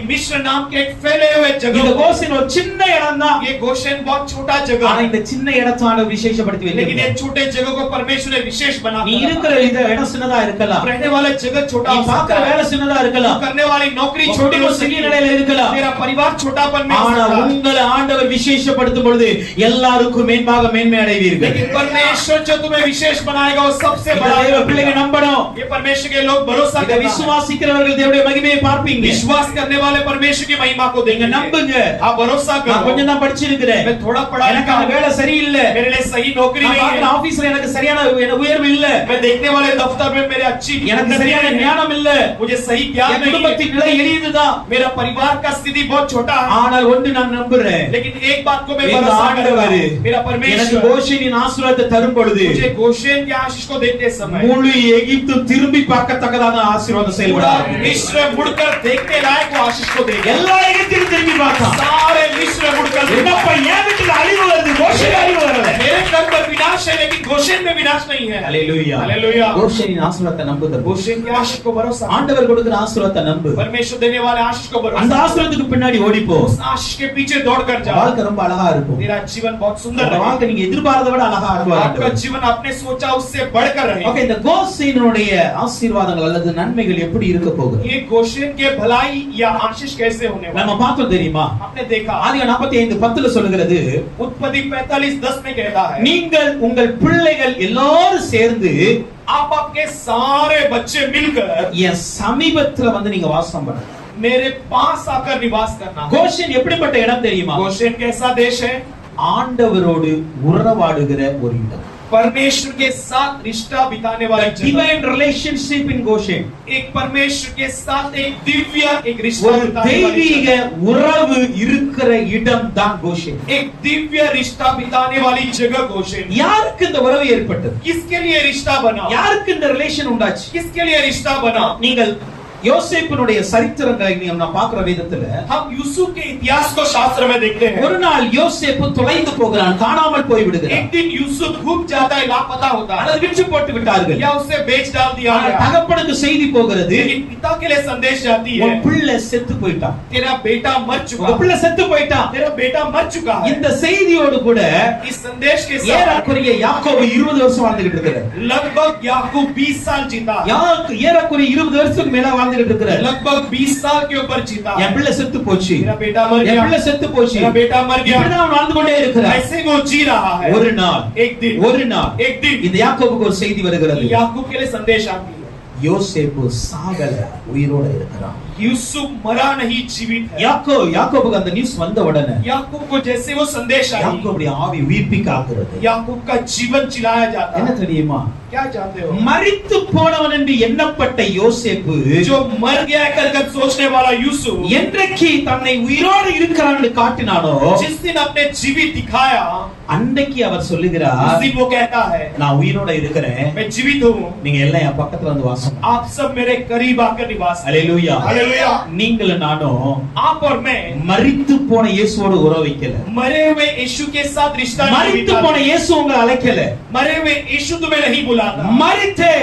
Speaker 2: मिस्र नाम के एक फैले हुए
Speaker 1: இந்த
Speaker 2: जगह,
Speaker 1: கோஷேன் ஒரு சின்ன இடம்தான்.
Speaker 2: ये गोशेन बहुत छोटा जगह
Speaker 1: ஆனா
Speaker 2: है,
Speaker 1: இந்த சின்ன இடத்தான விசேஷப்படுத்தி
Speaker 2: लेकिन ये
Speaker 1: வைக்கிறார்.
Speaker 2: छोटे जगह को परमेश्वर ने विशेष बना
Speaker 1: நீ இருக்கிற இந்த இடம் சின்னதா இருக்கலாம்,
Speaker 2: रहने वाले जगह छोटा
Speaker 1: நீ
Speaker 2: हो सकता
Speaker 1: பார்க்கிற
Speaker 2: है,
Speaker 1: வேலை சின்னதா இருக்கலாம்,
Speaker 2: करने वाली नौकरी
Speaker 1: உன்
Speaker 2: छोटी हो
Speaker 1: குடும்பம்
Speaker 2: सकती
Speaker 1: சிறிய
Speaker 2: है,
Speaker 1: நிலையில இருக்கலாம்.
Speaker 2: तेरा परिवार छोटापन में हो
Speaker 1: ஆனா
Speaker 2: सकता है,
Speaker 1: உங்களை ஆண்டவர் விசேஷப்படுத்தும் பொழுது எல்லாருக்கும் மேன்பாக மேன்மை அடைவீர்கள்.
Speaker 2: लेकिन परमेश्वर जो तुम्हें विशेष बनाएगा वो सबसे
Speaker 1: இந்த
Speaker 2: बड़ा
Speaker 1: தேவ
Speaker 2: है।
Speaker 1: பிள்ளைங்க நம்பணும்.
Speaker 2: ये परमेश्वर के लोग भरोसा
Speaker 1: இதை
Speaker 2: करना है।
Speaker 1: விசுவாசிக்கிறவர்கள் தேவனுடைய மகிமையை பார்ப்பீங்க.
Speaker 2: विश्वास करने वाले परमेश्वर की महिमा को
Speaker 1: நீங்க
Speaker 2: देखेंगे।
Speaker 1: நம்புங்க.
Speaker 2: आप भरोसा
Speaker 1: நான்
Speaker 2: करो,
Speaker 1: கொஞ்சம் தான் படிச்சிருக்கிறேன்,
Speaker 2: मैं थोड़ा पढ़ा
Speaker 1: எனக்கு
Speaker 2: लिखा
Speaker 1: அந்த
Speaker 2: हूं,
Speaker 1: வேலை சரியில்லை,
Speaker 2: मेरे लिए सही नौकरी
Speaker 1: நான்
Speaker 2: नहीं
Speaker 1: பார்க்கிற
Speaker 2: है,
Speaker 1: ஆபீஸ்ல எனக்கு சரியான உயர்வு இல்ல,
Speaker 2: मैं देखने वाले दफ्तर में मेरे अच्छी
Speaker 1: எனக்கு
Speaker 2: उन्नति
Speaker 1: சரியான
Speaker 2: नहीं है,
Speaker 1: ஞானம் இல்ல,
Speaker 2: मुझे सही ज्ञान
Speaker 1: என்
Speaker 2: नहीं है,
Speaker 1: குடும்பத்தின் நிலை எளியதுதான்.
Speaker 2: मेरा परिवार का स्थिति बहुत छोटा है,
Speaker 1: ஆனால் ஒன்று நான் நம்புறேன்,
Speaker 2: लेकिन एक बात को मैं
Speaker 1: எங்க
Speaker 2: भरोसा करता
Speaker 1: ஆண்டவர்
Speaker 2: हूं, मेरा
Speaker 1: எனக்கு
Speaker 2: परमेश्वर
Speaker 1: கோஷேனின் ஆசீர்வாதத்தை தரும் பொழுது
Speaker 2: मुझे गोशेन के आशीष को देते समय
Speaker 1: முழு எகிப்து திரும்பி பார்க்கத்தக்கதான ஆசீர்வாதம்
Speaker 2: पूरा
Speaker 1: செயல்படாது.
Speaker 2: मिस्र मुड़कर देखने लायक वो आशीष को देगा।
Speaker 1: எல்லா எகிப்திலும் திரும்பி பார்த்தான்.
Speaker 2: सारे मिस्र मुड़कर
Speaker 1: என்னப்பா என் வீட்டுல அழிவு வருது, கோஷேன் அழிவு வரல.
Speaker 2: मेरे घर पर विनाश है, लेकिन गोशेन में विनाश नहीं है।
Speaker 1: அல்லேலூயா.
Speaker 2: हालेलुया।
Speaker 1: கோஷேனின் ஆசீர்வாதத்தை நம்புதல்.
Speaker 2: गोशेन के आशीष को भरोसा,
Speaker 1: ஆண்டவர் கொடுக்கிற ஆசீர்வாதத்தை நம்பு.
Speaker 2: परमेश्वर देने वाले आशीष को
Speaker 1: அந்த
Speaker 2: भरोसा,
Speaker 1: ஆசீர்வாதத்துக்கு பின்னாடி ஓடிப்போ.
Speaker 2: उस आशीष के पीछे दौड़ कर जाओ।
Speaker 1: வாழ்க்கை ரொம்ப அழகா இருக்கும்.
Speaker 2: तेरा जीवन बहुत सुंदर
Speaker 1: உங்க
Speaker 2: रहेगा,
Speaker 1: வாழ்க்கை நீங்க எதிர்பார்த்ததை விட அழகா இருக்கும்.
Speaker 2: आपका जीवन आपने सोचा उससे बढ़कर रहेगा।
Speaker 1: ஓகே, இந்த கோஷேனுடைய ஆசீர்வாதங்கள் அல்லது நன்மைகள் எப்படி இருக்க போகுது?
Speaker 2: ये गोशेन के भलाई या आशीष कैसे होने
Speaker 1: நம்ம
Speaker 2: वाला
Speaker 1: பார்த்தோம் தெரியுமா?
Speaker 2: आपने देखा,
Speaker 1: ஆதியாகமம் 45:10 சொல்லுகிறது,
Speaker 2: उत्पत्ति 45:10 में कहता है,
Speaker 1: நீங்கள் உங்கள் பிள்ளைகள் எல்லாரும் சேர்ந்து
Speaker 2: आप आपके सारे बच्चे मिलकर
Speaker 1: என் சமீபத்துல வந்து நீங்க வாசம் பண்ணுங்க.
Speaker 2: मेरे पास आकर निवास करना।
Speaker 1: கோஷேன் எப்படிப்பட்ட இடம் தெரியுமா?
Speaker 2: गोशेन कैसा देश है?
Speaker 1: ஆண்டவரோடு உறவாடுகிற ஒரு இடம்.
Speaker 2: परमेश्वर के साथ रिश्ता बिताने वाली जगह,
Speaker 1: divine relationship in Goshen.
Speaker 2: एक परमेश्वर के साथ एक दिव्य एक रिश्ता
Speaker 1: ஒரு
Speaker 2: बिताने वाली
Speaker 1: தெய்வீக
Speaker 2: जगह,
Speaker 1: உறவு இருக்கிற இடம் தான் கோஷேன்.
Speaker 2: एक दिव्य रिश्ता बिताने वाली जगह गोशेन।
Speaker 1: யாருக்கு இந்த உறவு ஏற்பட்டது?
Speaker 2: किसके लिए रिश्ता बना?
Speaker 1: யாருக்கு இந்த ரிலேஷன் உண்டாச்சு?
Speaker 2: किसके लिए रिश्ता बना?
Speaker 1: நீங்கள் யோசேப்பினுடைய சரித்திரங்களை நாம் பார்க்கிற விதத்துல
Speaker 2: हम यूसुफ के इतिहास को शास्त्र में देखते हैं।
Speaker 1: ஒரு நாள் யோசேப்பு தொலைந்து போகிறான், காணாமல் போய் விடுகிறான்.
Speaker 2: एक दिन यूसुफ घूम जाता है, लापता होता है,
Speaker 1: அதை விற்று போட்டு விட்டார்கள்.
Speaker 2: या उसे बेच डाल दिया
Speaker 1: ஆனால்
Speaker 2: गया।
Speaker 1: தகப்பனுக்கு செய்தி போகிறது,
Speaker 2: लेकिन पिता के लिए संदेश जाती है,
Speaker 1: உன் பிள்ளை செத்து போயிட்டான்,
Speaker 2: तेरा बेटा मर
Speaker 1: உங்க
Speaker 2: चुका,
Speaker 1: பிள்ளை செத்து போயிட்டான்.
Speaker 2: तेरा बेटा मर चुका है।
Speaker 1: இந்த செய்தியோடு கூட
Speaker 2: इस संदेश के साथ
Speaker 1: ஏறக்குறைய யாக்கோபு 20 வருஷம் வாழ்ந்துகிட்டு இருக்கிறார்.
Speaker 2: लगभग याकूब 20 साल जीता,
Speaker 1: ஏறக்குறைய 20 வருஷத்துக்கு மேல வாழ்ந்துகிட்டு இருக்கிறார்.
Speaker 2: लगभग 20 साल के ऊपर जीता।
Speaker 1: என் பிள்ளை செத்து போச்சு,
Speaker 2: मेरा बेटा मर
Speaker 1: என்
Speaker 2: गया,
Speaker 1: பிள்ளை செத்து போச்சு,
Speaker 2: मेरा बेटा मर गया,
Speaker 1: இப்படிதான் அவன் வாழ்ந்து கொண்டே இருக்கிறார்.
Speaker 2: ऐसे वो जी रहा है।
Speaker 1: ஒரு நாள்
Speaker 2: एक दिन
Speaker 1: एक दिन இந்த யாக்கோபுக்கு ஒரு செய்தி வருகிறது.
Speaker 2: याकूब के लिए संदेश आती है,
Speaker 1: யோசேப்பு சாகல, உயிரோட இருக்கிறான்.
Speaker 2: यूसुफ मरा नहीं, जीवित है।
Speaker 1: யாக்கோபுக்கு அந்த நியூஸ் வந்த உடனே
Speaker 2: याकूब को जैसे वो संदेश आई,
Speaker 1: யாக்கோபுடைய ஆவி உயிர்ப்பிக்க ஆகிறது.
Speaker 2: याकूब का जीवन चिलाया जाता
Speaker 1: என்ன
Speaker 2: है।
Speaker 1: தெரியுமா?
Speaker 2: क्या जानते हो?
Speaker 1: மரித்து போனவன் என்று எண்ணப்பட்ட யோசேப்பு
Speaker 2: जो मर गया कर सोचने वाला यूसुफ,
Speaker 1: என்றைக்கு தன்னை உயிரோடு இருக்கிறான் என்று காட்டினானோ
Speaker 2: जिस दिन अपने जीवित दिखाया,
Speaker 1: அன்னைக்கு அவர் சொல்லுகிறார்,
Speaker 2: उस दिन वो कहता है,
Speaker 1: நான் உயிரோட இருக்கிறேன்,
Speaker 2: मैं जीवित हूँ,
Speaker 1: நீங்க எல்லாம் என் பக்கத்துல வந்து வாசம் பண்ணுங்க.
Speaker 2: आप सब मेरे करीब आकर निवास करें।
Speaker 1: அல்லேலூயா.
Speaker 2: हालेलुया।
Speaker 1: நீங்களும் நானும்
Speaker 2: आप और मैं
Speaker 1: மரித்து போன இயேசுவோடு உறவு வைக்கல.
Speaker 2: मरे हुए यीशु के साथ रिश्ता नहीं
Speaker 1: மரித்து
Speaker 2: बिताते।
Speaker 1: போன இயேசு உங்களை அழைக்கல.
Speaker 2: मरे हुए यीशु तुम्हें नहीं बुलाता।
Speaker 1: மரித்தே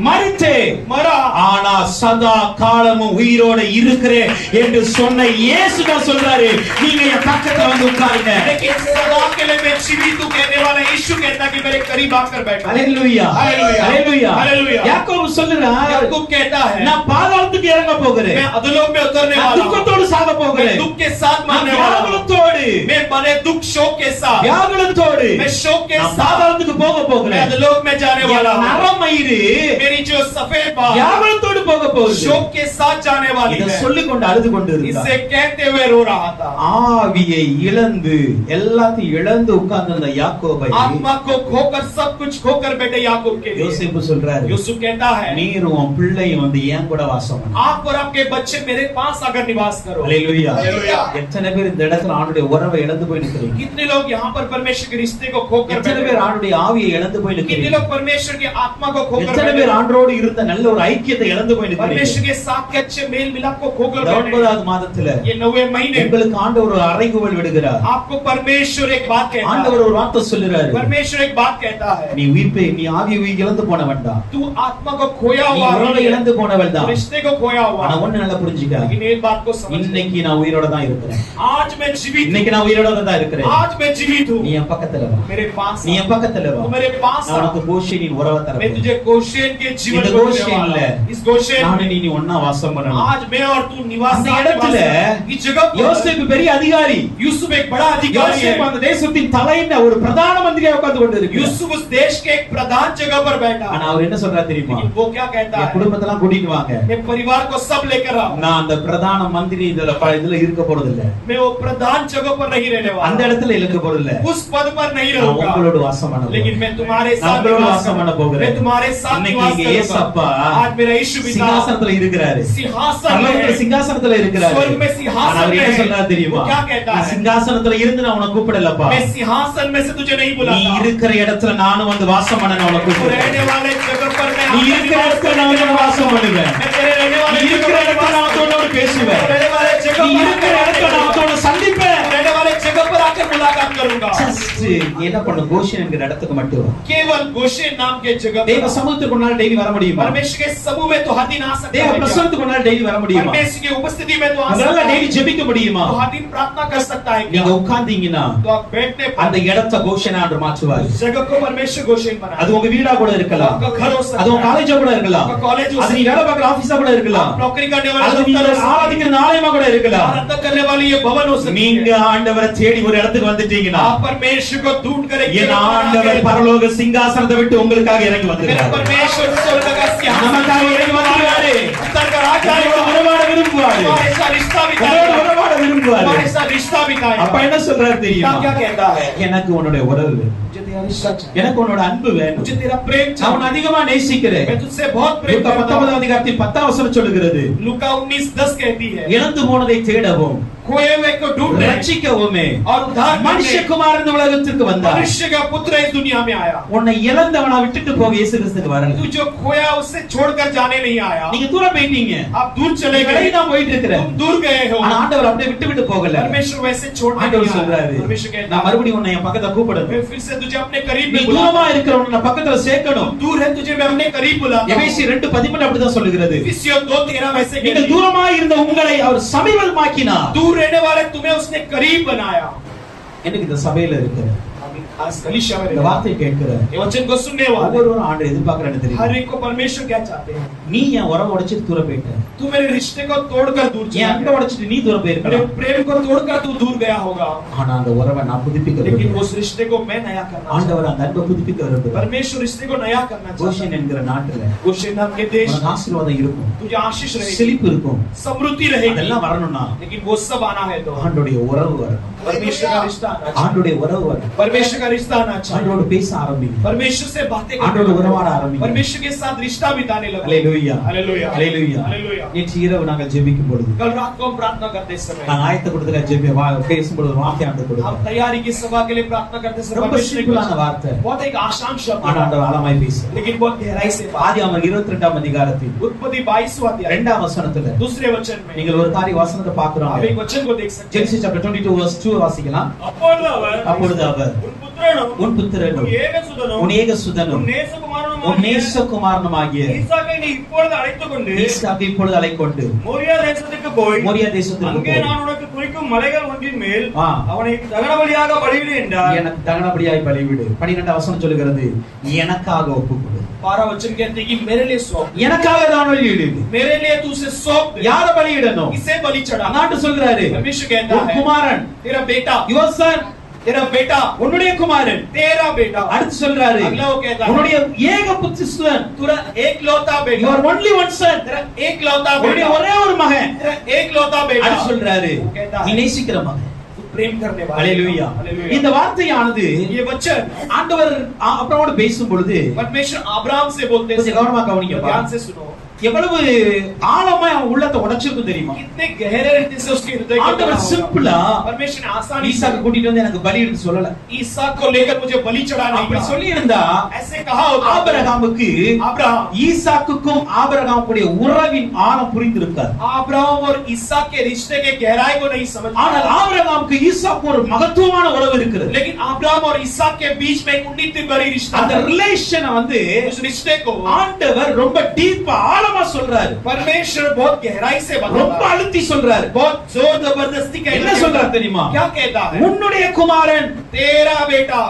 Speaker 1: மரித்தே
Speaker 2: मरा
Speaker 1: ஆனா சதா காலமும் உயிரோட இருக்கிறேன் என்று சொன்ன இயேசு தான் சொல்றாரு, நீங்க என் பக்கத்துல வந்து உட்காருங்க.
Speaker 2: लेकिन सदा के लिए मैं जीवित हूं कहने वाला यीशु कहता कि मेरे करीब आकर बैठो।
Speaker 1: அல்லேலூயா,
Speaker 2: हालेलुया,
Speaker 1: அல்லேலூயா.
Speaker 2: हालेलुया।
Speaker 1: யாக்கோபு சொல்றார்,
Speaker 2: याकूब कहता है,
Speaker 1: நான் பாதாளத்துக்கு இறங்க போகிறேன்,
Speaker 2: मैं अधोलोक में उतरने
Speaker 1: நான்
Speaker 2: वाला हूं,
Speaker 1: துக்கத்தோடு சாக
Speaker 2: मैं
Speaker 1: போகிறேன்,
Speaker 2: दुख के साथ
Speaker 1: நான்
Speaker 2: मरने वाला हूं,
Speaker 1: வியாகுலத்தோடு
Speaker 2: मैं बने दुख शोक के साथ,
Speaker 1: வியாகுலத்தோடு
Speaker 2: मैं शोक के
Speaker 1: நான்
Speaker 2: साथ
Speaker 1: பாதாளத்துக்கு போக
Speaker 2: मैं
Speaker 1: போகிறேன்.
Speaker 2: अधोलोक में जाने वाला हूं,
Speaker 1: நரமயிறு
Speaker 2: मेरी जो सफेद बाल
Speaker 1: வியாகுலத்தோடு போக போகுது.
Speaker 2: शोक के साथ जाने वाली
Speaker 1: இதை
Speaker 2: है।
Speaker 1: சொல்லிக் கொண்டு அழுது கொண்டு இருந்தார்.
Speaker 2: इसे कहते हुए रो रहा था।
Speaker 1: ஆவியை இழந்து எல்லாத்தையும் இழந்து உட்கார்ந்து அந்த யாக்கோபை
Speaker 2: आत्मा को खोकर सब कुछ खोकर बैठे याकूब के लिए
Speaker 1: யோசேப்பு சொல்றாரு,
Speaker 2: यूसुफ कहता है,
Speaker 1: நீர் உன் பிள்ளையும் வந்து என் கூட வாசம் பண்ணு.
Speaker 2: आप और आपके बच्चे मेरे पास आकर निवास करो।
Speaker 1: அல்லேலூயா.
Speaker 2: हालेलुया।
Speaker 1: எத்தனை பேர் இந்த இடத்துல ஆண்டுடைய உறவை இழந்து போய் நிக்கிறீங்க?
Speaker 2: कितने लोग यहाँ पर परमेश्वर के रिश्ते को खोकर
Speaker 1: எத்தனை
Speaker 2: बैठे
Speaker 1: பேர்
Speaker 2: हैं?
Speaker 1: ஆண்டுடைய ஆவியை இழந்து போய்
Speaker 2: कितने
Speaker 1: நிக்கிறீங்க?
Speaker 2: लोग परमेश्वर की आत्मा को खोकर
Speaker 1: எத்தனை
Speaker 2: बैठे
Speaker 1: பேர்
Speaker 2: हैं?
Speaker 1: ஆண்டோடு இருந்த நல்ல ஒரு ஐக்கியத்தை இழந்து போய்
Speaker 2: परमेश्वर
Speaker 1: நிக்கிறீங்க?
Speaker 2: के साथ के अच्छे मेल मिलाप को खोकर
Speaker 1: இந்த
Speaker 2: बैठे हैं।
Speaker 1: 9வது மாதத்துல
Speaker 2: ये 9वें महीने
Speaker 1: எங்களுக்கு ஆண்டவர் ஒரு அறைகூவல் விடுகிறார்.
Speaker 2: आपको परमेश्वर एक बात कहता
Speaker 1: ஆண்டவர்
Speaker 2: है,
Speaker 1: ஒரு வார்த்தை சொல்லுறாரு,
Speaker 2: परमेश्वर एक बात कहता है,
Speaker 1: நீ நீ ஆவியை இழந்து போன வேண்டாம்,
Speaker 2: तू आत्मा को खोया
Speaker 1: நீ
Speaker 2: हुआ
Speaker 1: உறவை
Speaker 2: नहीं है,
Speaker 1: இழந்து போன
Speaker 2: तू
Speaker 1: வேண்டாம்.
Speaker 2: रिश्ते को खोया हुआ
Speaker 1: ஆனா
Speaker 2: है।
Speaker 1: ஒண்ணு நல்லா புரிஞ்சுக்க,
Speaker 2: लेकिन एक बात को समझ ले,
Speaker 1: இன்னைக்கு நான் உயிரோட தான் இருக்கிறேன்,
Speaker 2: आज मैं जीवित हूँ,
Speaker 1: இன்னைக்கு நான் உயிரோட தான் இருக்கிறேன்.
Speaker 2: आज मैं जीवित हूँ,
Speaker 1: நீ என் பக்கத்துல வா,
Speaker 2: मेरे पास
Speaker 1: நீ
Speaker 2: आ,
Speaker 1: என் பக்கத்துல வா,
Speaker 2: तू मेरे पास
Speaker 1: நான்
Speaker 2: आ,
Speaker 1: உனக்கு கோஷேனின் உறவை
Speaker 2: मैं
Speaker 1: தரேன்.
Speaker 2: तुझे गोशेन के जीवन
Speaker 1: இந்த
Speaker 2: को देने
Speaker 1: गोशेन
Speaker 2: वाला
Speaker 1: ले,
Speaker 2: हूं। इस गोशेन
Speaker 1: நானு
Speaker 2: में
Speaker 1: நீ ஒண்ணா வாசம் பண்ணணும்.
Speaker 2: आज मैं और तू निवास
Speaker 1: அந்த இடத்துல
Speaker 2: इस जगह पर
Speaker 1: யோசேப்பு பெரிய அதிகாரி,
Speaker 2: यूसुफ एक बड़ा अधिकारी
Speaker 1: யோசேப்பு
Speaker 2: है।
Speaker 1: அந்த தேசத்தின் தலையில ஒரு பிரதான மந்திரியா உட்கார்ந்து கொண்டு இருக்கிறார்.
Speaker 2: यूसुफ उस देश के एक प्रधान जगह पर बैठा,
Speaker 1: ஆனா அவர் என்ன சொல்றாரு தெரியுமா?
Speaker 2: लेकिन वो क्या कहता
Speaker 1: என்
Speaker 2: है,
Speaker 1: குடும்பத்தெல்லாம் கூட்டிட்டு வாங்க,
Speaker 2: मैं परिवार को सब लेकर आऊं,
Speaker 1: நான் அந்த பிரதான மந்திரி இதுல இருக்க போறது இல்ல,
Speaker 2: मैं वो प्रधान जगह पर नहीं रहने
Speaker 1: அந்த
Speaker 2: वाला,
Speaker 1: இடத்துல இருக்க போறது இல்ல,
Speaker 2: उस पद पर नहीं
Speaker 1: நான்
Speaker 2: रहूंगा,
Speaker 1: உங்களோட வாசம் பண்ண
Speaker 2: लेकिन
Speaker 1: போறேன்.
Speaker 2: मैं तुम्हारे
Speaker 1: நான்
Speaker 2: साथ
Speaker 1: உங்களோட
Speaker 2: निवास
Speaker 1: வாசம் பண்ண
Speaker 2: करूंगा,
Speaker 1: போகிறேன்.
Speaker 2: मैं तुम्हारे साथ
Speaker 1: இன்னைக்கு
Speaker 2: निवास
Speaker 1: இங்க
Speaker 2: करूंगा।
Speaker 1: ஏசப்பா
Speaker 2: आज मेरा यीशु पिता
Speaker 1: சிங்காசனத்துல இருக்கிறாரு,
Speaker 2: सिंहासन
Speaker 1: பரலோகத்துல
Speaker 2: में
Speaker 1: சிங்காசனத்துல இருக்கிறாரு.
Speaker 2: स्वर्ग में
Speaker 1: ஆனா
Speaker 2: सिंहासन
Speaker 1: அவர் என்ன
Speaker 2: में
Speaker 1: சொல்றாரு தெரியுமா?
Speaker 2: वो क्या कहता
Speaker 1: நான்
Speaker 2: है,
Speaker 1: சிங்காசனத்துல இருந்து நான் உன்னை கூப்பிடலப்பா,
Speaker 2: मैं सिंहासन में से तुझे नहीं
Speaker 1: நீ
Speaker 2: बुलाता,
Speaker 1: இருக்கிற இடத்துல நானும் வந்து வாசம் பண்ண நான் உன்னை
Speaker 2: तू
Speaker 1: கூப்பிடுறேன்.
Speaker 2: रहने वाले जगह पर मैं
Speaker 1: நீ
Speaker 2: आकर
Speaker 1: இருக்கிற
Speaker 2: निवास
Speaker 1: இடத்துல நான் வந்து வாசம் பண்ணுவேன்,
Speaker 2: मैं तेरे रहने
Speaker 1: நீ
Speaker 2: वाले
Speaker 1: இருக்கிற
Speaker 2: जगह पर
Speaker 1: இடத்துல நான்
Speaker 2: निवास
Speaker 1: உன்னோட பேசுவேன்,
Speaker 2: रहने वाले जगह
Speaker 1: நீ இருக்கிற இடத்துல நான்
Speaker 2: पर
Speaker 1: உன்னோட சந்திப்பேன்.
Speaker 2: रहने वाले जगह पर आकर मुलाकात करूंगा।
Speaker 1: Just என்ன பண்ணு, கோஷன் என்கிற இடத்துக்கு மட்டும் வா.
Speaker 2: केवल गोशेन नाम के जगह
Speaker 1: தேவ
Speaker 2: पर
Speaker 1: சமூகத்துக்கு உன்னால டெய்லி வர முடியுமா?
Speaker 2: परमेश्वर के समूह में तो हर दिन आ सकता
Speaker 1: தேவ
Speaker 2: है क्या?
Speaker 1: பிரசன்னத்துக்கு உன்னால டெய்லி வர முடியுமா?
Speaker 2: परमेश्वर की उपस्थिति में तो आ
Speaker 1: உங்களால
Speaker 2: सकता है,
Speaker 1: டெய்லி ஜெபிக்க முடியுமா?
Speaker 2: तो हर दिन प्रार्थना कर सकता है क्या?
Speaker 1: நீங்க உட்கார்ந்தீங்கன்னா
Speaker 2: तो आप बैठने
Speaker 1: அந்த
Speaker 2: पर
Speaker 1: இடத்தை கோஷனா என்று மாற்றுவார்.
Speaker 2: उस जगह को परमेश्वर गोशेन बना,
Speaker 1: அது உங்க வீடா கூட இருக்கலாம்,
Speaker 2: आपका घर हो
Speaker 1: அது உங்க
Speaker 2: सकता है,
Speaker 1: காலேஜா கூட இருக்கலாம்,
Speaker 2: आपका कॉलेज हो
Speaker 1: அது நீ
Speaker 2: सकता
Speaker 1: வேலை பார்க்குற ஆபீஸா கூட
Speaker 2: है,
Speaker 1: இருக்கலாம்,
Speaker 2: आप नौकरी करने वाला
Speaker 1: அது நீங்க
Speaker 2: दफ्तर हो सकता है,
Speaker 1: ஆராதிக்கிற ஆலயமா கூட இருக்கலாம்.
Speaker 2: आराधना करने वाली ये भवन हो सकती
Speaker 1: நீங்க
Speaker 2: है।
Speaker 1: ஆண்டவரை தேடி ஒரு இடத்துக்கு இடத்துக்கு வந்துட்டீங்கன்னா
Speaker 2: आप परमेश्वर को ढूंढ कर एक
Speaker 1: என்
Speaker 2: जगह पर
Speaker 1: ஆண்டவர்
Speaker 2: आके
Speaker 1: பரலோக சிங்காசனத்தை விட்டு உங்களுக்காக இறங்கி
Speaker 2: मेरा
Speaker 1: வந்திருக்காரு.
Speaker 2: परमेश्वर स्वर्ग का सिंहासन
Speaker 1: நமக்காக இறங்கி வந்திருக்காரு.
Speaker 2: उतर कर आ
Speaker 1: உங்களோட
Speaker 2: जाएगा,
Speaker 1: உறவாட விரும்புவாரு.
Speaker 2: हमारे साथ रिश्ता
Speaker 1: உங்களோட
Speaker 2: बिताएगा,
Speaker 1: உறவாட விரும்புவாரு.
Speaker 2: हमारे साथ रिश्ता
Speaker 1: அப்ப
Speaker 2: बिताएगा।
Speaker 1: என்ன சொல்றாரு தெரியுமா?
Speaker 2: क्या कहता है?
Speaker 1: எனக்கு உன்னுடைய உறவு வேணும்.
Speaker 2: मुझे तेरा रिश्ता चाहिए,
Speaker 1: எனக்கு உன்னோட அன்பு வேணும்.
Speaker 2: मुझे तेरा प्रेम
Speaker 1: நான் உன்னை
Speaker 2: चाहिए,
Speaker 1: அதிகமா நேசிக்கிறேன்.
Speaker 2: मैं तुझसे बहुत प्रेम
Speaker 1: லூக்கா
Speaker 2: करता
Speaker 1: 19
Speaker 2: हूं।
Speaker 1: அதிகாரத்தில் 10 வசனம் சொல்லுகிறது,
Speaker 2: लूका 19:10 कहती है,
Speaker 1: இழந்து போனதை தேடவும்
Speaker 2: खोए हुए को ढूंढने
Speaker 1: ரட்சிக்கவுமே
Speaker 2: और उद्धार करने
Speaker 1: மனுஷகுமாரன் இந்த உலகத்திற்கு வந்தார்.
Speaker 2: मनुष्य का पुत्र इस दुनिया में आया।
Speaker 1: உன்னை இழந்தவனா விட்டுட்டு போக இயேசு கிறிஸ்துக்கு வரல.
Speaker 2: तू जो खोया उससे छोड़कर जाने नहीं आया।
Speaker 1: நீங்க தூரம் போயிட்டீங்க.
Speaker 2: आप दूर चले
Speaker 1: விலகி
Speaker 2: गए,
Speaker 1: தான் போயிட்டு இருக்கிற.
Speaker 2: तुम दूर गए हो।
Speaker 1: ஆனா ஆண்டவர் அப்படியே விட்டு போகல.
Speaker 2: परमेश्वर वैसे छोड़ने
Speaker 1: ஆண்டவர்
Speaker 2: नहीं आया।
Speaker 1: சொல்றாரு,
Speaker 2: परमेश्वर कहता
Speaker 1: நான்
Speaker 2: है,
Speaker 1: மறுபடியும் உன்னை என் பக்கத்துல கூப்பிடணும்.
Speaker 2: मैं फिर से तुझे अपने करीब
Speaker 1: நீ
Speaker 2: में
Speaker 1: தூரமா
Speaker 2: बुलाऊंगा।
Speaker 1: இருக்கிறவன நான் பக்கத்துல சேர்க்கணும்.
Speaker 2: तुम दूर है, तुझे मैं अपने करीब बुलाता हूं।
Speaker 1: எபேசியர் 2:13 அப்படிதான் சொல்லுகிறது.
Speaker 2: इफिसियों 2:13 वैसे
Speaker 1: நீங்கள்
Speaker 2: कहती है,
Speaker 1: தூரமா இருந்த உங்களை அவர் சமீபமாக்கினார்.
Speaker 2: दूर रहने वाले तुम्हें उसने करीब बनाया।
Speaker 1: எனக்கு இந்த சபையில இருக்கிற
Speaker 2: अभी खास कलीसिया में
Speaker 1: இந்த வார்த்தையை கேட்கிற
Speaker 2: ये वचन को सुनने वाले
Speaker 1: ஒவ்வொருவரும் ஆண்டவர் எதிர்பார்க்கறான்னு தெரியும்.
Speaker 2: हर एक को परमेश्वर क्या चाहते हैं?
Speaker 1: நீ என் உறவை உடைச்சிட்டு தூரம் போயிட்ட.
Speaker 2: तू मेरे रिश्ते को तोड़कर दूर
Speaker 1: என்
Speaker 2: चला
Speaker 1: அன்பை
Speaker 2: गया।
Speaker 1: உடைச்சிட்டு நீ தூரம்
Speaker 2: मेरे
Speaker 1: போயிருக்கலாம்.
Speaker 2: प्रेम को तोड़कर तू दूर गया होगा,
Speaker 1: ஆனா அந்த உறவை நான் புதுப்பிக்க
Speaker 2: लेकिन
Speaker 1: விரும்புகிறேன்.
Speaker 2: उस रिश्ते को मैं नया करना चाहता
Speaker 1: ஆண்டவர் அந்த அன்பை புதுப்பிக்க
Speaker 2: हूं।
Speaker 1: விரும்புகிறார்.
Speaker 2: परमेश्वर रिश्ते को नया करना चाहता
Speaker 1: கோஷன்
Speaker 2: है।
Speaker 1: என்கிற நாட்டுல
Speaker 2: गोशेन नाम के देश
Speaker 1: உனக்கு ஆசீர்வாதம் இருக்கும்,
Speaker 2: तुझे आशीष रहेगी,
Speaker 1: செழிப்பு இருக்கும்.
Speaker 2: समृद्धि रहेगी,
Speaker 1: அதெல்லாம் வரணும்னா
Speaker 2: लेकिन वो सब आना है तो
Speaker 1: ஆண்டோடைய உறவு வரணும்.
Speaker 2: परमेश्वर का रिश्ता आना चाहिए।
Speaker 1: ஆண்டோடைய உறவு வரணும்.
Speaker 2: परमेश्वर का रिश्ता आना चाहिए।
Speaker 1: ஆண்டோட பேச ஆரம்பிங்க.
Speaker 2: परमेश्वर से बातें
Speaker 1: आंडोड़
Speaker 2: करने
Speaker 1: उरवाड़
Speaker 2: लगो।
Speaker 1: आरंभिங்க.
Speaker 2: परमेश्वर के साथ रिश्ता बिताने लगो।
Speaker 1: ஹalleluya
Speaker 2: हालेलुया
Speaker 1: ஹalleluya.
Speaker 2: हालेलुया।
Speaker 1: நேற்று இரவு நாங்கள் ஜெபிக்கும் பொழுது
Speaker 2: कल रात को हम प्रार्थना करते समय
Speaker 1: நான் ஆயத்த கொடுத்துக்க பேசும்போது ஒரு வார்த்தை ஆண்டு
Speaker 2: हम
Speaker 1: கொடுத்தேன்.
Speaker 2: तैयारी की सभा के लिए प्रार्थना करते समय
Speaker 1: ரொம்ப
Speaker 2: परमेश्वर ने
Speaker 1: சிம்பிளான
Speaker 2: कुछ-
Speaker 1: வார்த்தை.
Speaker 2: बहुत एक आसान शब्द
Speaker 1: ஆனா
Speaker 2: था,
Speaker 1: ஆண்டவர் ஆழமாய் பேசு.
Speaker 2: लेकिन बहुत गहराई से बात।
Speaker 1: ஆதியாகமம் 22ஆம் அதிகாரத்தில்
Speaker 2: उत्पत्ति 22वां अध्याय
Speaker 1: 2ஆம் வசனத்துல
Speaker 2: दूसरे वचन में
Speaker 1: நீங்கள் ஒரு காரிய வசனத்தை பார்க்கிறோம்.
Speaker 2: आप एक वचन को देख सकते हैं।
Speaker 1: ஜெனசிஸ் சாப்டர் 22 verse 2 வாசிக்கலாம்.
Speaker 3: அப்பொழுது அவர்
Speaker 1: அப்பொழுது அவர்
Speaker 3: உன் புத்திரனும்
Speaker 1: உன் புத்திரனும்
Speaker 3: உன் ஏகசுதனும்
Speaker 1: உன் ஏகசுதனும்
Speaker 3: உன் நேசகுமாரனுமாகிய
Speaker 1: உன் நேசகுமாரனுமாகிய
Speaker 3: ஈசாக்கை நீ இப்பொழுது அழைத்துக்கொண்டு
Speaker 1: ஈசாக்கை இப்பொழுது அழைக்கொண்டு
Speaker 3: மோரியா தேசத்துக்கு போய்
Speaker 1: மோரியா தேசத்திற்கு
Speaker 3: அங்கே
Speaker 1: போய்
Speaker 3: நான் உனக்கு குறிக்கும் மலைகள் ஒன்றின் மேல்
Speaker 1: ஆ.
Speaker 3: அவனை தகனபலியாக பலியிடு என்றார்.
Speaker 1: எனக்கு தகனபலியாய் பலிவிடு. 12ஆம் வசனம் சொல்லுகிறது, எனக்காக ஒப்புக்கொடு.
Speaker 2: 12 वचन कहते हैं कि मेरे लिए सौंप,
Speaker 1: எனக்காக தான் பலியிடு.
Speaker 2: मेरे लिए तू उसे सौंप दे।
Speaker 1: யார பலியிடணும்?
Speaker 2: इसे बलि चढ़ा।
Speaker 1: அநாட்டு சொல்றாரு,
Speaker 2: परमेश्वर कहता
Speaker 1: உன்
Speaker 2: है
Speaker 1: குமாரன்,
Speaker 2: तेरा बेटा,
Speaker 1: your son,
Speaker 2: तेरा बेटा,
Speaker 1: உன்னுடைய குமாரன்.
Speaker 2: तेरा बेटा।
Speaker 1: அடுத்து சொல்றாரு,
Speaker 2: अगला वो कहता है
Speaker 1: உன்னுடைய ஏகபுத்திரன்,
Speaker 2: तेरा एकलौता
Speaker 1: your
Speaker 2: बेटा,
Speaker 1: only one son,
Speaker 2: तेरा एकलौता
Speaker 1: உன்னுடைய
Speaker 2: बेटा,
Speaker 1: ஒரே ஒரு மகன்.
Speaker 2: तेरा एकलौता बेटा।
Speaker 1: அடுத்து சொல்றாரு,
Speaker 2: वो कहता
Speaker 1: நீ
Speaker 2: है
Speaker 1: நேசிக்கிற மகன்.
Speaker 2: तू प्रेम करने वाला।
Speaker 1: ஹalleluya.
Speaker 2: हालेलुया।
Speaker 1: இந்த வார்த்தையானது
Speaker 2: ये वचन
Speaker 1: ஆண்டவர் அப்ரஹாமோடு பேசும் பொழுது
Speaker 2: परमेश्वर अब्राहम से बोलते हैं,
Speaker 1: கொஞ்சம் கவனமா கவனிங்கப்பா.
Speaker 2: ध्यान से सुनो,
Speaker 1: எவ்வளவு ஆழமா அவன் உள்ளத்தை உடைச்சிருக்கும் தெரியுமா?
Speaker 2: कितने गहरे रीति से उसके हृदय को
Speaker 1: ஆண்டவர்
Speaker 2: बना होगा।
Speaker 1: சிம்பிளா
Speaker 2: परमेश्वर ने आसानी
Speaker 1: ஈசாக்கு
Speaker 2: से
Speaker 1: கூட்டிட்டு வந்து எனக்கு பலி எடுத்து சொல்லல.
Speaker 2: ईसाक को लेकर मुझे बलि चढ़ाने
Speaker 1: அப்படி
Speaker 2: का
Speaker 1: சொல்லி இருந்தா
Speaker 2: ऐसे कहा होता
Speaker 1: ஆபிரகாமுக்கு
Speaker 2: अब्राहम
Speaker 1: ஈசாக்குக்கும் ஆபிரகாமுடைய உறவின் ஆழம் புரிந்திருக்காது.
Speaker 2: अब्राहम और ईसाक के रिश्ते के गहराई को नहीं समझ
Speaker 1: ஆனால்
Speaker 2: पाया।
Speaker 1: ஆபிரகாமுக்கு ஈசாக்கு ஒரு மகத்துவமான உறவு இருக்கிறது.
Speaker 2: लेकिन अब्राहम और ईसाक के बीच में एक उन्नति भरी रिश्ता
Speaker 1: அந்த
Speaker 2: था।
Speaker 1: ரிலேஷனை வந்து
Speaker 2: उस रिश्ते को
Speaker 1: ஆண்டவர் ரொம்ப டீப்பா ஆழமா சொல்றாரு.
Speaker 2: परमेश्वर बहुत गहराई से
Speaker 1: ரொம்ப
Speaker 2: बताता है,
Speaker 1: அழுத்தி சொல்றாரு.
Speaker 2: बहुत जोर जबरदस्ती
Speaker 1: என்ன
Speaker 2: कहता
Speaker 1: சொல்றாரு
Speaker 2: है।
Speaker 1: தெரியுமா?
Speaker 2: क्या कहता है?
Speaker 1: உன்னுடைய குமாரன்
Speaker 2: तेरा बेटा।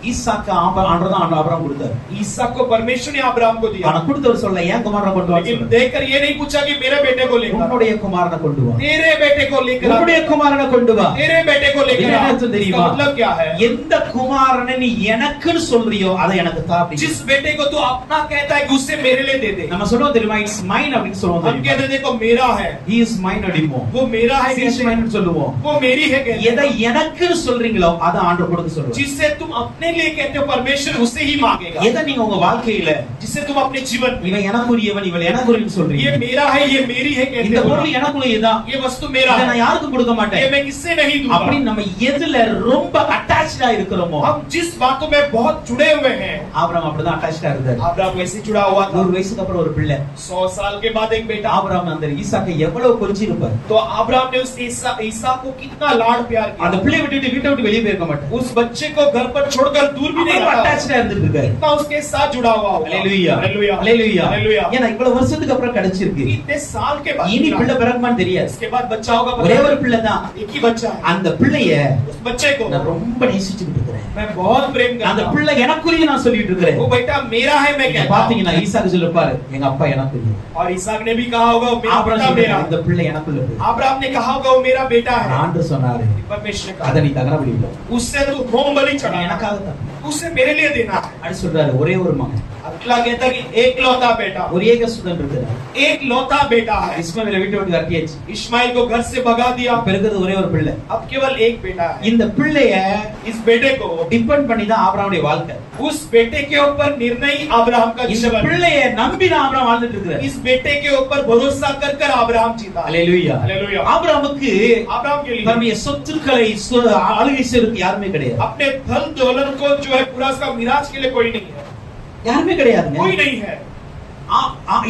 Speaker 1: ஈசாக்கு ஆண்டவர் தான் ஆபிரகாம் கொடுத்தாரு.
Speaker 2: ईसाक को परमेश्वर ने अब्राहम को दिया,
Speaker 1: ஆனா கொடுத்தவர் சொல்ல ஏன் குமாரனை கொண்டு வா
Speaker 2: लेकिन
Speaker 1: சொல்றாரு.
Speaker 2: देखकर ये नहीं पूछा कि मेरे बेटे को लेकर,
Speaker 1: உன்னுடைய குமாரனை கொண்டு வா.
Speaker 2: तेरे बेटे को लेकर,
Speaker 1: உன்னுடைய குமாரனை கொண்டு வா.
Speaker 2: तेरे बेटे को लेकर
Speaker 1: என்ன
Speaker 2: आ।
Speaker 1: அர்த்தம் தெரியுமா?
Speaker 2: इसका मतलब क्या है?
Speaker 1: எந்த குமாரனை நீ எனக்குன்னு சொல்றியோ அதை எனக்கு தா அப்படி.
Speaker 2: जिस बेटे को तू अपना कहता है कि उसे मेरे लिए दे दे।
Speaker 1: நம்ம சொல்றோம் தெரியுமா, இட்ஸ் மைன் அப்படின்னு சொல்றோம்
Speaker 2: हम
Speaker 1: தெரியுமா?
Speaker 2: कहते देखो मेरा है,
Speaker 1: he is mine அப்படிமோ.
Speaker 2: वो मेरा है
Speaker 1: he is
Speaker 2: कहते
Speaker 1: mine
Speaker 2: हैं,
Speaker 1: ன்னு சொல்லுவோம்.
Speaker 2: वो मेरी है कहते
Speaker 1: எதை
Speaker 2: हैं।
Speaker 1: எனக்குன்னு சொல்றீங்களோ அதை ஆண்டவர் கொடுக்க சொல்றாரு.
Speaker 2: जिससे तुम अपने लिए कहते हो परमेश्वर उसे ही मांगेगा।
Speaker 1: எதை நீங்க உங்க வாழ்க்கையில
Speaker 2: जिससे तुम अपने जीवन में
Speaker 1: இவன் எனக்குரியவன் இவள் எனக்குரியவன்
Speaker 2: ये
Speaker 1: சொல்றீங்க.
Speaker 2: मेरा है, ये मेरी है कहते
Speaker 1: இந்த
Speaker 2: हो,
Speaker 1: பொருள் எனக்குரியதான்,
Speaker 2: ये वस्तु मेरा
Speaker 1: இதை
Speaker 2: है,
Speaker 1: நான் யாருக்கும் கொடுக்க
Speaker 2: ये
Speaker 1: மாட்டேன்
Speaker 2: मैं किससे नहीं दूंगा।
Speaker 1: அப்படின்னு நம்ம எதுல ரொம்ப அட்டாச்சா இருக்கிறோமோ,
Speaker 2: हम जिस बातों में बहुत जुड़े हुए हैं,
Speaker 1: ஆபிரகாம் அப்படிதான் அட்டாச்சா இருந்தாரு.
Speaker 2: अब्राहम वैसे जुड़ा हुआ था।
Speaker 1: 100 வயசுக்கு அப்புறம் ஒரு பிள்ளை.
Speaker 2: 100 साल के बाद एक बेटा।
Speaker 1: ஆபிரகாம் அந்த ஈசாக்கை எவ்வளவு கொஞ்சிருப்பார்.
Speaker 2: तो अब्राहम ने उस ईसा को कितना लाड प्यार
Speaker 1: அந்த
Speaker 2: किया।
Speaker 1: பிள்ளையை விட்டுட்டு வீட்டை விட்டு வெளியே போயிருக்க மாட்டார்.
Speaker 2: उस बच्चे को घर पर छोड़कर दूर भी नहीं रखा,
Speaker 1: அட்டாச்சா இருந்துட்டு இருக்காரு.
Speaker 2: इतना उसके साथ जुड़ा हुआ होगा।
Speaker 1: ஹalleluya
Speaker 2: हालेलुया
Speaker 1: ஹalleluya.
Speaker 2: हालेलुया।
Speaker 1: ஏன்னா இவ்வளவு வருஷத்துக்கு அப்புறம் கிடைச்சிருக்கு.
Speaker 2: इतने साल के बाद
Speaker 1: இனி பிள்ளை பிறகுமான்னு தெரியாது.
Speaker 2: इसके बाद बच्चा होगा,
Speaker 1: ஒரே ஒரு பிள்ளை தான்.
Speaker 2: एक ही बच्चा है।
Speaker 1: அந்த பிள்ளைய
Speaker 2: उस बच्चे को
Speaker 1: நான் ரொம்ப நேசிச்சுட்டு இருக்கிறேன். இருக்கிறேன்.
Speaker 2: मैं बहुत प्रेम करता
Speaker 1: அந்த
Speaker 2: हूं।
Speaker 1: பிள்ளை எனக்குரிய நான் சொல்லிட்டு இருக்கிறேன்.
Speaker 2: वो बेटा मेरा है मैं कहता हूं।
Speaker 1: பாத்தீங்கன்னா ஈசாக்கு சொல்லிருப்பாரு எங்க அப்பா எனக்குரிய.
Speaker 2: और इसहाक ने भी कहा होगा मेरा
Speaker 1: ஆபிரகாம்
Speaker 2: बेटा मेरा।
Speaker 1: இந்த பிள்ளை எனக்குள்ளது.
Speaker 2: अब्राहम ने कहा होगा वो मेरा बेटा है।
Speaker 1: ஆண்டவர் சொன்னாரு
Speaker 2: परमेश्वर ने
Speaker 1: அத
Speaker 2: कहा
Speaker 1: நீ தகன முடியல.
Speaker 2: उससे तू होम बलि चढ़ाना,
Speaker 1: எனக்காக தான்.
Speaker 2: उससे मेरे लिए देना है।
Speaker 1: அப்படி சொல்றாரு. ஒரே ஒரு மகன்.
Speaker 2: अगला कहता कि एक लौता बेटा,
Speaker 1: ஒரு ஏக சுதன் இருக்கிறார்.
Speaker 2: एक लौता बेटा है।
Speaker 1: இஸ்மாயிலை வீட்டை விட்டு விரட்டியாச்சு.
Speaker 2: इस्माइल को घर से भगा दिया,
Speaker 1: இப்ப இருக்கிறது ஒரே ஒரு பிள்ளை.
Speaker 2: अब केवल एक बेटा है।
Speaker 1: இந்த பிள்ளைய
Speaker 2: इस बेटे को
Speaker 1: டிபெண்ட் பண்ணி தான் ஆபிரகாமுடைய வாழ்க்கை.
Speaker 2: उस बेटे के ऊपर निर्णय अब्राहम का
Speaker 1: இந்த
Speaker 2: जीवन,
Speaker 1: பிள்ளைய நம்பி தான் ஆபிரகாம் வாழ்ந்துட்டு இருக்கிறார்.
Speaker 2: इस बेटे के ऊपर भरोसा कर कर अब्राहम जीता।
Speaker 1: அல்லேலூயா.
Speaker 2: हालेलुया।
Speaker 1: ஆபிரகாமுக்கு
Speaker 2: अब्राहम के लिए
Speaker 1: தன்னுடைய சொத்துக்களை ஆளுகை செய்யறதுக்கு யாருமே கிடையாது.
Speaker 2: अपने धन दौलत को जो है पूरा उसका मिराज के लिए कोई नहीं है,
Speaker 1: யாருமே கிடையாதுங்க.
Speaker 2: कोई नहीं है।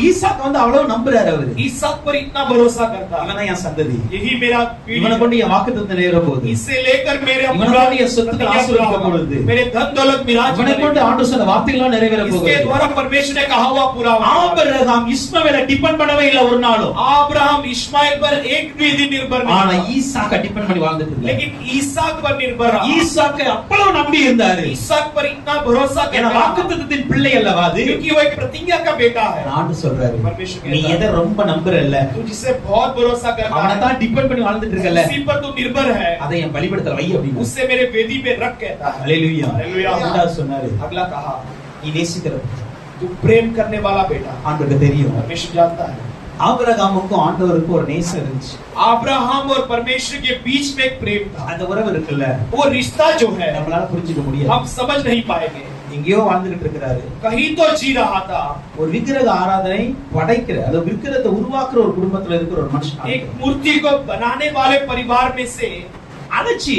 Speaker 1: ஈசாக்கு வந்து அவ்வளவு நம்புறாரு அவரு.
Speaker 2: इसहाक पर इतना भरोसा करता है,
Speaker 1: இவன் தான் என் சந்ததி.
Speaker 2: यही मेरा पीढ़ी
Speaker 1: இவனை
Speaker 2: है।
Speaker 1: கொண்டு என் வாக்குத்தத்தம் நிறைவேற போகுது.
Speaker 2: इससे लेकर मेरे
Speaker 1: இவனுடைய சொத்துக்கள் ஆசீர்வதிக்கப்படுது.
Speaker 2: मेरे धन दौलत मिराज
Speaker 1: இவனை கொண்டு ஆண்டவர் சொன்ன வார்த்தைகள் நிறைவேற
Speaker 2: इसके
Speaker 1: போகுது.
Speaker 2: द्वारा परमेश्वर ने कहा हुआ पूरा होगा।
Speaker 1: ஆபிரகாம் இஸ்மவேலை டிபெண்ட் பண்ணவே இல்ல ஒரு நாளும்.
Speaker 2: अब्राहम इस्माइल पर एक भी दिन निर्भर
Speaker 1: ஆனா
Speaker 2: नहीं था,
Speaker 1: ஈசாக்க டிபெண்ட் பண்ணி வாழ்ந்துட்டு இருந்தார்.
Speaker 2: लेकिन इसहाक पर निर्भर रहा।
Speaker 1: ஈசாக்கை அவ்வளவு நம்பி இருந்தாரு.
Speaker 2: इसहाक पर इतना भरोसा
Speaker 1: ஏன்னா
Speaker 2: करता
Speaker 1: வாக்குத்தத்தத்தின் பிள்ளை அல்லவா அது.
Speaker 2: क्योंकि वो एक प्रतिज्ञा का बेटा है।
Speaker 1: ஆண்டவர் சொல்றாரு
Speaker 2: परमेश्वर
Speaker 1: நீ
Speaker 2: कहता
Speaker 1: எதை
Speaker 2: है
Speaker 1: ரொம்ப நம்புறல்ல
Speaker 2: तू जिससे बहुत भरोसा करता
Speaker 1: அவனை
Speaker 2: है,
Speaker 1: தான் டிபெண்ட் பண்ணி வாழ்ந்துட்டு இருக்கல
Speaker 2: उसी पर तू निर्भर है,
Speaker 1: அதை என் பலிபீடத்துல வை அப்படின்னு.
Speaker 2: उससे मेरे वेदी पे रख कहता है।
Speaker 1: அல்லேலூயா.
Speaker 2: हालेलुया।
Speaker 1: ஆண்டவர் சொன்னாரு
Speaker 2: अगला कहा
Speaker 1: நீ நேசிக்கிற
Speaker 2: तू प्रेम करने वाला बेटा।
Speaker 1: ஆண்டவருக்கு தெரியும்.
Speaker 2: परमेश्वर जानता है।
Speaker 1: ஆபிரகாமுக்கும் ஆண்டவருக்கும் ஒரு நேசம் இருந்துச்சு.
Speaker 2: अब्राहम और परमेश्वर के बीच में एक प्रेम था।
Speaker 1: அந்த உறவு இருக்குல்ல
Speaker 2: वो रिश्ता जो है
Speaker 1: நம்மளால புரிஞ்சுக்க முடியாது.
Speaker 2: हम समझ नहीं पाएंगे।
Speaker 1: எங்கேயோ வாழ்ந்துகிட்டு இருக்கிறாரு.
Speaker 2: कहीं तो जी रहा था,
Speaker 1: ஒரு விக்கிரக ஆராதனை படைக்கிற அது விக்கிரகத்தை உருவாக்குற ஒரு குடும்பத்துல இருக்கிற ஒரு மனுஷன்
Speaker 2: एक मूर्ति को बनाने वाले परिवार में से
Speaker 1: அழைச்சி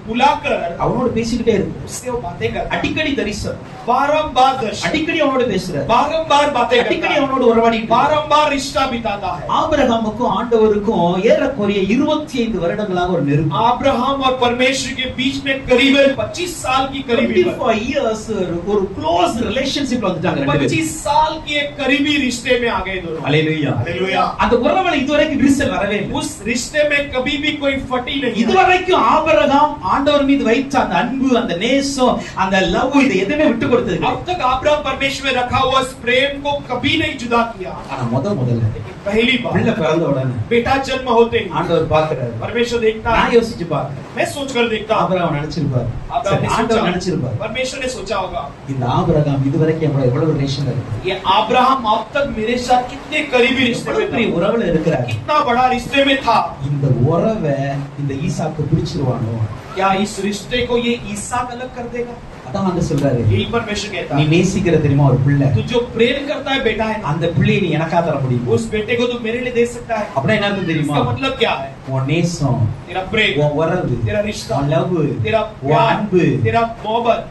Speaker 2: बुलाकर
Speaker 1: அவனோட பேசிக்கிட்டே இருக்கு.
Speaker 2: उससे वो बातें करता,
Speaker 1: அடிக்கடி தரிசனம்,
Speaker 2: बारंबार दर्शन,
Speaker 1: அடிக்கடி அவனோட பேசுறாரு,
Speaker 2: बारंबार बातें
Speaker 1: அடிக்கடி
Speaker 2: करता है,
Speaker 1: அவனோட உறவாடிட்டு
Speaker 2: बारंबार रिश्ता बिताता है।
Speaker 1: ஆபிரகாமுக்கும் ஆண்டவருக்கும் ஏறக்குறைய 25 வருடங்களாக ஒரு நெருக்கம்.
Speaker 2: अब्राहम और परमेश्वर के बीच में करीबन 25 साल की करीबी
Speaker 1: 25 years ஒரு க்ளோஸ் ரிலேஷன்ஷிப் வந்துட்டாங்க ரெண்டு பேரும்.
Speaker 2: 25 साल की एक करीबी रिश्ते में आ गए दोनों।
Speaker 1: அல்லேலூயா.
Speaker 2: हालेलुया।
Speaker 1: அந்த உறவுல இதுவரைக்கும் விரிசல் வரவே இல்லை.
Speaker 2: उस रिश्ते में कभी भी कोई फटी नहीं है।
Speaker 1: இதுவரைக்கும் ஆபிரகாம் ஆண்டவர் மீது வைத்த அந்த அன்பு, அந்த நேசம், அந்த லவ் இது எதுவுமே விட்டு கொடுத்தது
Speaker 2: अब तक अब्राहम परमेश्वर में रखा हुआ इस प्रेम को कभी नहीं जुदा किया।
Speaker 1: ஆனா முதல்ல
Speaker 2: पहली बार
Speaker 1: பிள்ளை பிறந்த உடனே
Speaker 2: बेटा जन्म होते ही
Speaker 1: ஆண்டவர் பார்க்கிறாரு.
Speaker 2: परमेश्वर देखता
Speaker 1: நான்
Speaker 2: है,
Speaker 1: யோசிச்சு பார்க்கிறேன்.
Speaker 2: मैं सोचकर देखता हूं।
Speaker 1: ஆபிரகாம் நினைச்சிருப்பாரு.
Speaker 2: अब्राहम ने
Speaker 1: ஆண்டவர்
Speaker 2: सोचा,
Speaker 1: நினைச்சிருப்பாரு.
Speaker 2: परमेश्वर ने सोचा होगा
Speaker 1: இந்த ஆபிரகாம் இதுவரைக்கும் எவ்வளவு ரிலேஷன் இருக்கு.
Speaker 2: ये अब्राहम अब तक मेरे साथ कितने करीबी रिश्ते में
Speaker 1: எவ்வளவு பெரிய
Speaker 2: था,
Speaker 1: உறவுல இருக்கிறார்.
Speaker 2: कितना बड़ा रिश्ते में था।
Speaker 1: இந்த உறவை இந்த ஈசாக்கு பிடிச்சிருவானோ?
Speaker 2: क्या इस रिश्ते को ये ईसाक अलग कर देगा?
Speaker 1: அதான் வந்து சொல்றாரு
Speaker 2: यही परमेश्वर कहता
Speaker 1: நீ
Speaker 2: है,
Speaker 1: நேசிக்கிற தெரியுமா ஒரு பிள்ளை,
Speaker 2: तू जो प्रेम करता है बेटा है ना,
Speaker 1: அந்த பிள்ளையை நீ எனக்கா தர முடியும்.
Speaker 2: उस बेटे को तू मेरे लिए दे सकता है।
Speaker 1: அப்படின்னா என்ன தெரியுமா?
Speaker 2: इसका मतलब क्या है?
Speaker 1: உன் நேசம்,
Speaker 2: तेरा प्रेम,
Speaker 1: உன் உறவு,
Speaker 2: तेरा रिश्ता,
Speaker 1: உன் லவ்,
Speaker 2: तेरा
Speaker 1: உன்
Speaker 2: प्यार,
Speaker 1: அன்பு
Speaker 2: तेरा मोहब्बत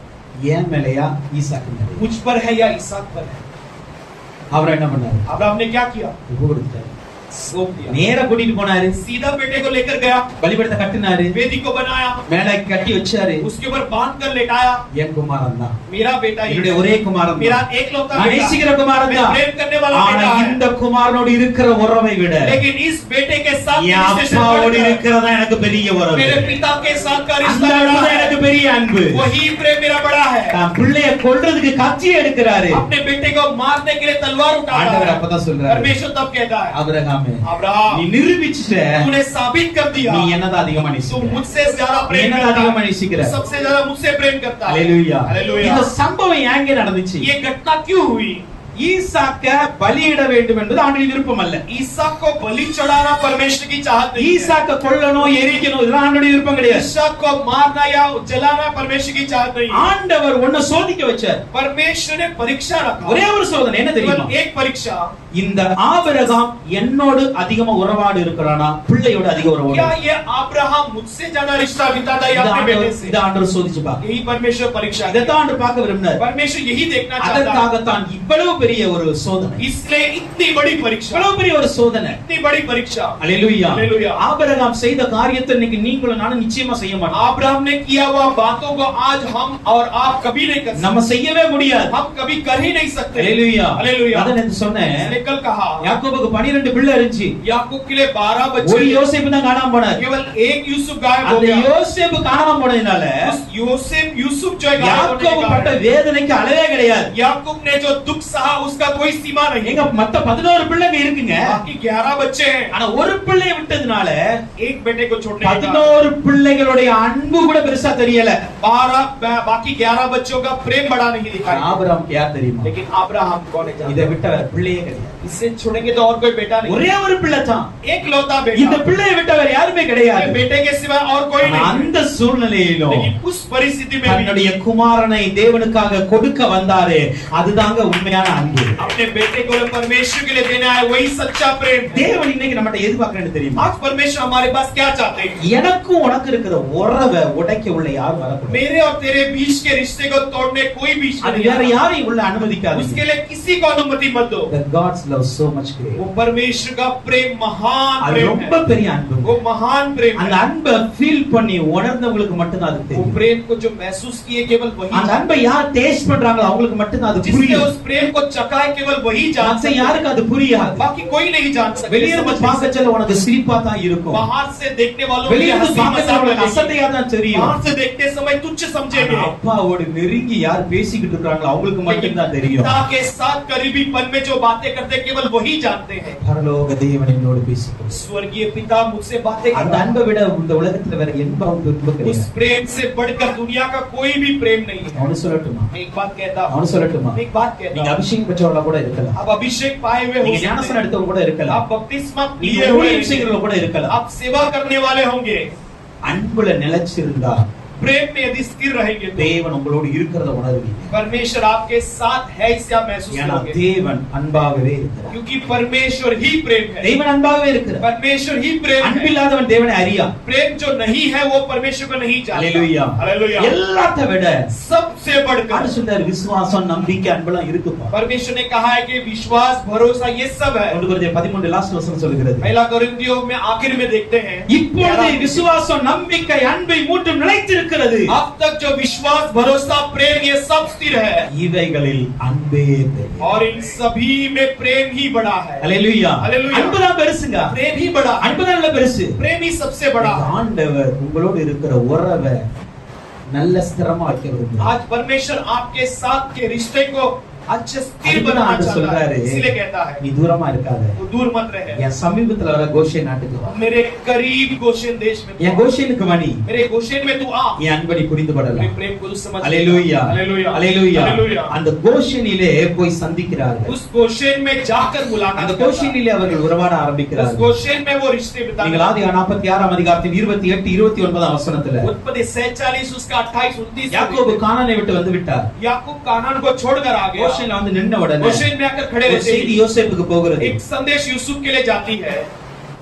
Speaker 1: ஏன் மேலையா ஈசாக்கு மேலையா?
Speaker 2: मुझ पर है या ईसाक पर है?
Speaker 1: அவர் என்ன பண்ணாரு?
Speaker 2: अब्राहम ने क्या किया?
Speaker 1: ஒப்பு கொடுத்தாரு.
Speaker 2: सौंप दिया,
Speaker 1: நேரா கூட்டிட்டு போனாரு.
Speaker 2: सीधा बेटे को लेकर गया,
Speaker 1: பலிபீடத்தை கட்டினாரு,
Speaker 2: वेदी को बनाया,
Speaker 1: மேல கட்டி வச்சாரு.
Speaker 2: उसके ऊपर बांध कर लेटाया।
Speaker 1: என் குமாரன் தான்,
Speaker 2: मेरा बेटा ही
Speaker 1: என்னுடைய
Speaker 2: है,
Speaker 1: ஒரே குமாரன்
Speaker 2: मेरा
Speaker 1: தான்,
Speaker 2: एकलौता
Speaker 1: நான்
Speaker 2: बेटा,
Speaker 1: நேசிக்கிற குமாரன்
Speaker 2: मैं
Speaker 1: தான்.
Speaker 2: प्रेम करने वाला
Speaker 1: ஆனா
Speaker 2: बेटा है।
Speaker 1: இந்த குமாரனோடு இருக்கிற உறவை விட
Speaker 2: लेकिन इस बेटे के साथ
Speaker 1: என்
Speaker 2: रिश्ते से
Speaker 1: அப்பாவோடு
Speaker 2: बढ़कर
Speaker 1: இருக்கிறதா எனக்கு பெரிய உறவு.
Speaker 2: मेरे पिता के साथ का
Speaker 1: அந்த
Speaker 2: रिश्ता
Speaker 1: அன்பு
Speaker 2: बड़ा
Speaker 1: தான் எனக்கு
Speaker 2: है,
Speaker 1: பெரிய அன்பு.
Speaker 2: वही प्रेम मेरा बड़ा है।
Speaker 1: தான் பிள்ளைய கொல்றதுக்கு கத்தி எடுக்கிறாரு.
Speaker 2: अपने बेटे को मारने के लिए तलवार उठाता
Speaker 1: ஆண்டவர்
Speaker 2: है।
Speaker 1: அப்பதான் சொல்றாரு,
Speaker 2: परमेश्वर तब कहता है,
Speaker 1: ஆபிரகாமே
Speaker 2: अब्राहम
Speaker 1: நீ நிரூபிச்சிட்ட,
Speaker 2: तूने साबित कर दिया,
Speaker 1: நீ என்னதான் அதிகமா
Speaker 2: तू
Speaker 1: நேசிக்கிற.
Speaker 2: मुझसे ज्यादा
Speaker 1: நீ
Speaker 2: प्रेम
Speaker 1: என்னதான்
Speaker 2: करता
Speaker 1: அதிகமா
Speaker 2: है,
Speaker 1: நேசிக்கிற.
Speaker 2: तू सबसे ज्यादा मुझसे प्रेम करता है।
Speaker 1: அல்லேலூயா.
Speaker 2: हालेलुया।
Speaker 1: இந்த சம்பவம் எங்க நடந்துச்சு?
Speaker 2: ये घटना क्यों हुई?
Speaker 1: ஈசாக்க பலியிட வேண்டும் என்பது ஆண்டவரின் விருப்பம் அல்ல.
Speaker 2: ईसाक को बलि चढ़ाना परमेश्वर की चाहत नहीं है।
Speaker 1: ஈசாக்க கொல்லணும், எரிக்கணும், இதெல்லாம் ஆண்டவருடைய விருப்பம் கிடையாது.
Speaker 2: ईसाक को मारना या जलाना परमेश्वर की चाहत नहीं है।
Speaker 1: ஆண்டவர் உன்னை சோதிக்க வச்சார்.
Speaker 2: परमेश्वर ने परीक्षा रखा,
Speaker 1: ஒரே ஒரு சோதனை என்ன தெரியுமா?
Speaker 2: केवल एक परीक्षा।
Speaker 1: இந்த ஆபிரகாம் என்னோடு அதிகமா உறவாடு இருக்கிறானா, பிள்ளையோட அதிக உறவாடு?
Speaker 2: क्या ये अब्राहम मुझसे ज्यादा रिश्ता बिताता है या अपने बेटे से?
Speaker 1: இத ஆண்டவர் சோதிச்சு பாக்க.
Speaker 2: यही परमेश्वर परीक्षा है।
Speaker 1: இதைத்தான் ஆண்டவர் பார்க்க விரும்பினார்.
Speaker 2: परमेश्वर यही देखना चाहता है,
Speaker 1: அதற்காகத்தான் இவ்வளவு பெரிய ஒரு சோதனை,
Speaker 2: इसलिए इतनी बड़ी परीक्षा,
Speaker 1: இவ்வளவு பெரிய ஒரு சோதனை.
Speaker 2: इतनी बड़ी परीक्षा।
Speaker 1: அல்லேலூயா.
Speaker 2: அல்லேலூயா.
Speaker 1: ஆபிரகாம் செய்த காரியத்தை இன்னைக்கு நீங்களும் நானும் நிச்சயமா செய்ய மாட்டோம்.
Speaker 2: अब्राहम ने किया हुआ बातों को आज हम और आप कभी नहीं कर सकते,
Speaker 1: நம்ம செய்யவே முடியாது.
Speaker 2: हम कभी कर ही नहीं सकते।
Speaker 1: அல்லேலூயா.
Speaker 2: அல்லேலூயா।
Speaker 1: அத நான் சொன்னேன்,
Speaker 2: इसलिए कल कहा
Speaker 1: யாக்கோபுக்கு 12 பிள்ளை இருந்துச்சு.
Speaker 2: याकूब के लिए 12
Speaker 1: ஒரு
Speaker 2: बच्चे
Speaker 1: யோசேப்பு தான் காணாம போனார்.
Speaker 2: केवल एक यूसुफ गायब हो
Speaker 1: அந்த
Speaker 2: गया
Speaker 1: யோசேப்பு காணாம போனதுனால
Speaker 2: यूसुफ जो है गायब होने
Speaker 1: யாக்கோபு
Speaker 2: के
Speaker 1: பட்ட
Speaker 2: कारण
Speaker 1: வேதனைக்கு அளவே கிடையாது.
Speaker 2: याकूब ने जो दुख सहा उसका कोई सीमा नहीं
Speaker 1: எங்க மத்த 11 பிள்ளைங்க இருக்குங்க.
Speaker 2: बाकी 11 बच्चे हैं
Speaker 1: ஆனா ஒரு பிள்ளையை விட்டதுனால
Speaker 2: एक बेटे को छोड़ने के कारण
Speaker 1: 11 பிள்ளைகளுடைய அன்பு கூட பெருசா தெரியல.
Speaker 2: 12 बाकी 11 बच्चों का प्रेम बड़ा नहीं दिखाई
Speaker 1: ஆபிரகாமுக்கு யார் தெரியுமா?
Speaker 2: लेकिन अब्राहम कौन है
Speaker 1: இதை விட்ட வேற பிள்ளையே கிடையாது.
Speaker 2: इससे छोड़ेंगे तो और कोई बेटा नहीं
Speaker 1: ஒரே ஒரு பிள்ளை தான்.
Speaker 2: एक लौता
Speaker 1: இந்த
Speaker 2: बेटा
Speaker 1: பிள்ளையை விட்ட வேற யாருமே கிடையாது.
Speaker 2: बेटे के सिवा और कोई
Speaker 1: ஆனா
Speaker 2: नहीं
Speaker 1: அந்த சூழ்நிலையிலும்
Speaker 2: लेकिन उस परिस्थिति में भी
Speaker 1: தன்னுடைய குமாரனை தேவனுக்காக கொடுக்க வந்தாரே அதுதாங்க உண்மையான அன்பு.
Speaker 2: अपने बेटे को परमेश्वर के लिए देना है वही सच्चा प्रेम है।
Speaker 1: தேவன் இன்னைக்கு நம்மட்ட எதிர்பார்க்கறது தெரியுமா?
Speaker 2: आज परमेश्वर हमारे पास क्या चाहते हैं
Speaker 1: எனக்கும் உனக்கு இருக்கிற உறவை உடைக்க உள்ள யாரும் வரக்கூடாது.
Speaker 2: मेरे और तेरे बीच के रिश्ते को तोड़ने कोई बीच में
Speaker 1: அது
Speaker 2: नहीं
Speaker 1: வேற
Speaker 2: आना।
Speaker 1: யாரையும் உள்ள அனுமதிக்காதீங்க.
Speaker 2: उसके लिए किसी को अनुमति मत दो
Speaker 1: The God's love so much great.
Speaker 2: वो परमेश्वर का प्रेम महान
Speaker 1: அது
Speaker 2: प्रेम
Speaker 1: ரொம்ப
Speaker 2: है
Speaker 1: பெரிய அன்பு.
Speaker 2: वो महान प्रेम
Speaker 1: அந்த
Speaker 2: है
Speaker 1: அன்பை ஃபீல் பண்ணி உணர்ந்தவங்களுக்கு மட்டும் தான் அது
Speaker 2: वो
Speaker 1: தெரியும்.
Speaker 2: प्रेम को जो महसूस किए केवल वही
Speaker 1: அந்த அன்பை யார் டேஸ்ட் பண்றாங்களோ அவங்களுக்கு மட்டும் தான் அது
Speaker 2: जिसने
Speaker 1: புரியும்.
Speaker 2: उस प्रेम को चखाए केवल वही जान
Speaker 1: மத்த
Speaker 2: सकता
Speaker 1: யாருக்கு அது புரியாது.
Speaker 2: बाकी कोई नहीं जान सकता
Speaker 1: வெளியில
Speaker 2: समझ नहीं
Speaker 1: பார்க்க சொல்ல உனக்கு சிரிப்பா தான்
Speaker 2: सकता।
Speaker 1: இருக்கும்.
Speaker 2: बाहर से देखने वालों को
Speaker 1: வெளியில
Speaker 2: हंसी
Speaker 1: பார்க்க சொல்ல
Speaker 2: मजाक
Speaker 1: உனக்கு
Speaker 2: लगेगी।
Speaker 1: அசட்டையா தான் தெரியும்.
Speaker 2: बाहर से देखते समय तुच्छ समझेंगे
Speaker 1: ஆனா அப்பாவோட நெருங்கி யார் பேசிக்கிட்டு இருக்காங்களோ அவங்களுக்கு மட்டும் தான் தெரியும்.
Speaker 2: पिता के साथ करीबी पन में जो बातें करते केवल वही जानते हैं।
Speaker 1: பரலோக தேவன் என்னோடு பேசிக்கிறார்.
Speaker 2: स्वर्गीय पिता मुझसे बातें
Speaker 1: அந்த
Speaker 2: करता है।
Speaker 1: அன்பை விட இந்த உலகத்துல வேற இன்பம் துன்பம்
Speaker 2: उस
Speaker 1: கிடையாது.
Speaker 2: प्रेम से बढ़कर दुनिया का कोई भी प्रेम नहीं है।
Speaker 1: அவனு சொல்லட்டுமா?
Speaker 2: मैं एक बात कहता हूँ
Speaker 1: அவனு சொல்லட்டுமா?
Speaker 2: मैं एक बात कहता
Speaker 1: நீங்க
Speaker 2: हूँ
Speaker 1: அபிஷேகம் பெற்றவங்களா கூட இருக்கலாம்.
Speaker 2: आप अभिषेक पाए हुए
Speaker 1: நீங்க
Speaker 2: हो सकते
Speaker 1: ஞானஸ்நானம்
Speaker 2: हैं।
Speaker 1: எடுத்தவங்க கூட இருக்கலாம்.
Speaker 2: आप बपतिस्मा
Speaker 1: நீங்க
Speaker 2: लिए हुए
Speaker 1: ஊழியம் செய்கிறவங்க கூட இருக்கலாம்.
Speaker 2: आप सेवा करने वाले होंगे।
Speaker 1: அன்புல நிலைச்சிருந்தா
Speaker 2: प्रेम में यदि स्थिर रहेंगे तो
Speaker 1: தேவன் உங்களோடு இருக்கிறத உணர்வீங்க.
Speaker 2: परमेश्वर आपके साथ है इसे आप महसूस
Speaker 1: ஏன்னா
Speaker 2: करोगे
Speaker 1: தேவன் அன்பாகவே இருக்கிறார்.
Speaker 2: क्योंकि परमेश्वर ही प्रेम है।
Speaker 1: தேவன் அன்பாகவே இருக்கிறார்.
Speaker 2: परमेश्वर ही प्रेम है।
Speaker 1: அன்பில்லாதவன் தேவனை அறியான்.
Speaker 2: प्रेम जो नहीं है वो परमेश्वर को नहीं जानता।
Speaker 1: ஹalleluya.
Speaker 2: हालेलुया।
Speaker 1: எல்லாத்த விட
Speaker 2: सबसे बढ़कर
Speaker 1: ஆண்டு சொல்றாரு விசுவாசம் நம்பிக்கை அன்பெல்லாம் இருக்குப்பா.
Speaker 2: परमेश्वर ने कहा है कि विश्वास भरोसा ये सब है।
Speaker 1: 1 கொரிந்தியர் 13 லாஸ்ட் வசனம் சொல்கிறது.
Speaker 2: पहला कोरिन्थियों में आखिर में देखते हैं
Speaker 1: இப்பொழுது விசுவாசம் நம்பிக்கை அன்பை மூன்று நிலைத்திருக்கிறது.
Speaker 2: अब तक जो विश्वास भरोसा प्रेम ये सब स्थिर है
Speaker 1: இவைகளில் அன்பே பெரியது.
Speaker 2: और इन सभी में प्रेम ही बड़ा है।
Speaker 1: ஹalleluya.
Speaker 2: हालेलुया।
Speaker 1: அன்புதான் பெருசுங்க.
Speaker 2: प्रेम ही बड़ा है।
Speaker 1: அன்புதான் நல்ல பெருசு.
Speaker 2: प्रेम ही सबसे बड़ा है।
Speaker 1: ஆண்டவர் உங்களோடு இருக்கிற உறவை நல்ல ஸ்திரமா வைக்க விரும்புகிறார்.
Speaker 2: आज परमेश्वर आपके साथ के रिश्ते को अच्छे स्थिर
Speaker 1: அதுதான்
Speaker 2: बनाना
Speaker 1: ஆண்டு
Speaker 2: चाहता
Speaker 1: சொல்றாரு.
Speaker 2: है। इसलिए कहता है
Speaker 1: நீ தூரமா இருக்காத.
Speaker 2: वो दूर मत रहे।
Speaker 1: என் சமீபத்துல வர கோஷே நாட்டுக்கு வா.
Speaker 2: मेरे करीब गोशेन देश में तू
Speaker 1: என்
Speaker 2: आ।
Speaker 1: கோஷேனுக்கு வா நீ.
Speaker 2: मेरे गोशेन में तू आ।
Speaker 1: என் அன்பை புரிந்து
Speaker 2: मेरे
Speaker 1: கொள்ளலாம்.
Speaker 2: प्रेम को तू समझ।
Speaker 1: ஹalleluya.
Speaker 2: हालेलुया।
Speaker 1: ஹalleluya.
Speaker 2: हालेलुया।
Speaker 1: அந்த கோஷேனிலே போய் சந்திக்கிறார்கள்.
Speaker 2: उस गोशेन में जाकर मुलाकात
Speaker 1: அந்த
Speaker 2: करता है।
Speaker 1: கோஷேனிலே அவர்கள் உறவாட
Speaker 2: उस
Speaker 1: ஆரம்பிக்கிறார்கள்.
Speaker 2: गोशेन में वो रिश्ते बिताते
Speaker 1: நீங்கள் ஆதியாகமம் 46 அதிகாரத்தின் 28 29 வசனத்துல
Speaker 2: उत्पत्ति 47 उसका 28 29
Speaker 1: யாக்கோபு கானானை விட்டு வந்து விட்டார்.
Speaker 2: याकूब कानान को छोड़कर आ गया।
Speaker 1: கோஷேன்ல வந்து நின்ன உடனே
Speaker 2: गोशेन में आकर खड़े
Speaker 1: ஒரு
Speaker 2: रहते
Speaker 1: செய்தி
Speaker 2: ही
Speaker 1: யோசேப்புக்கு போகிறது.
Speaker 2: एक संदेश यूसुफ के लिए जाती है।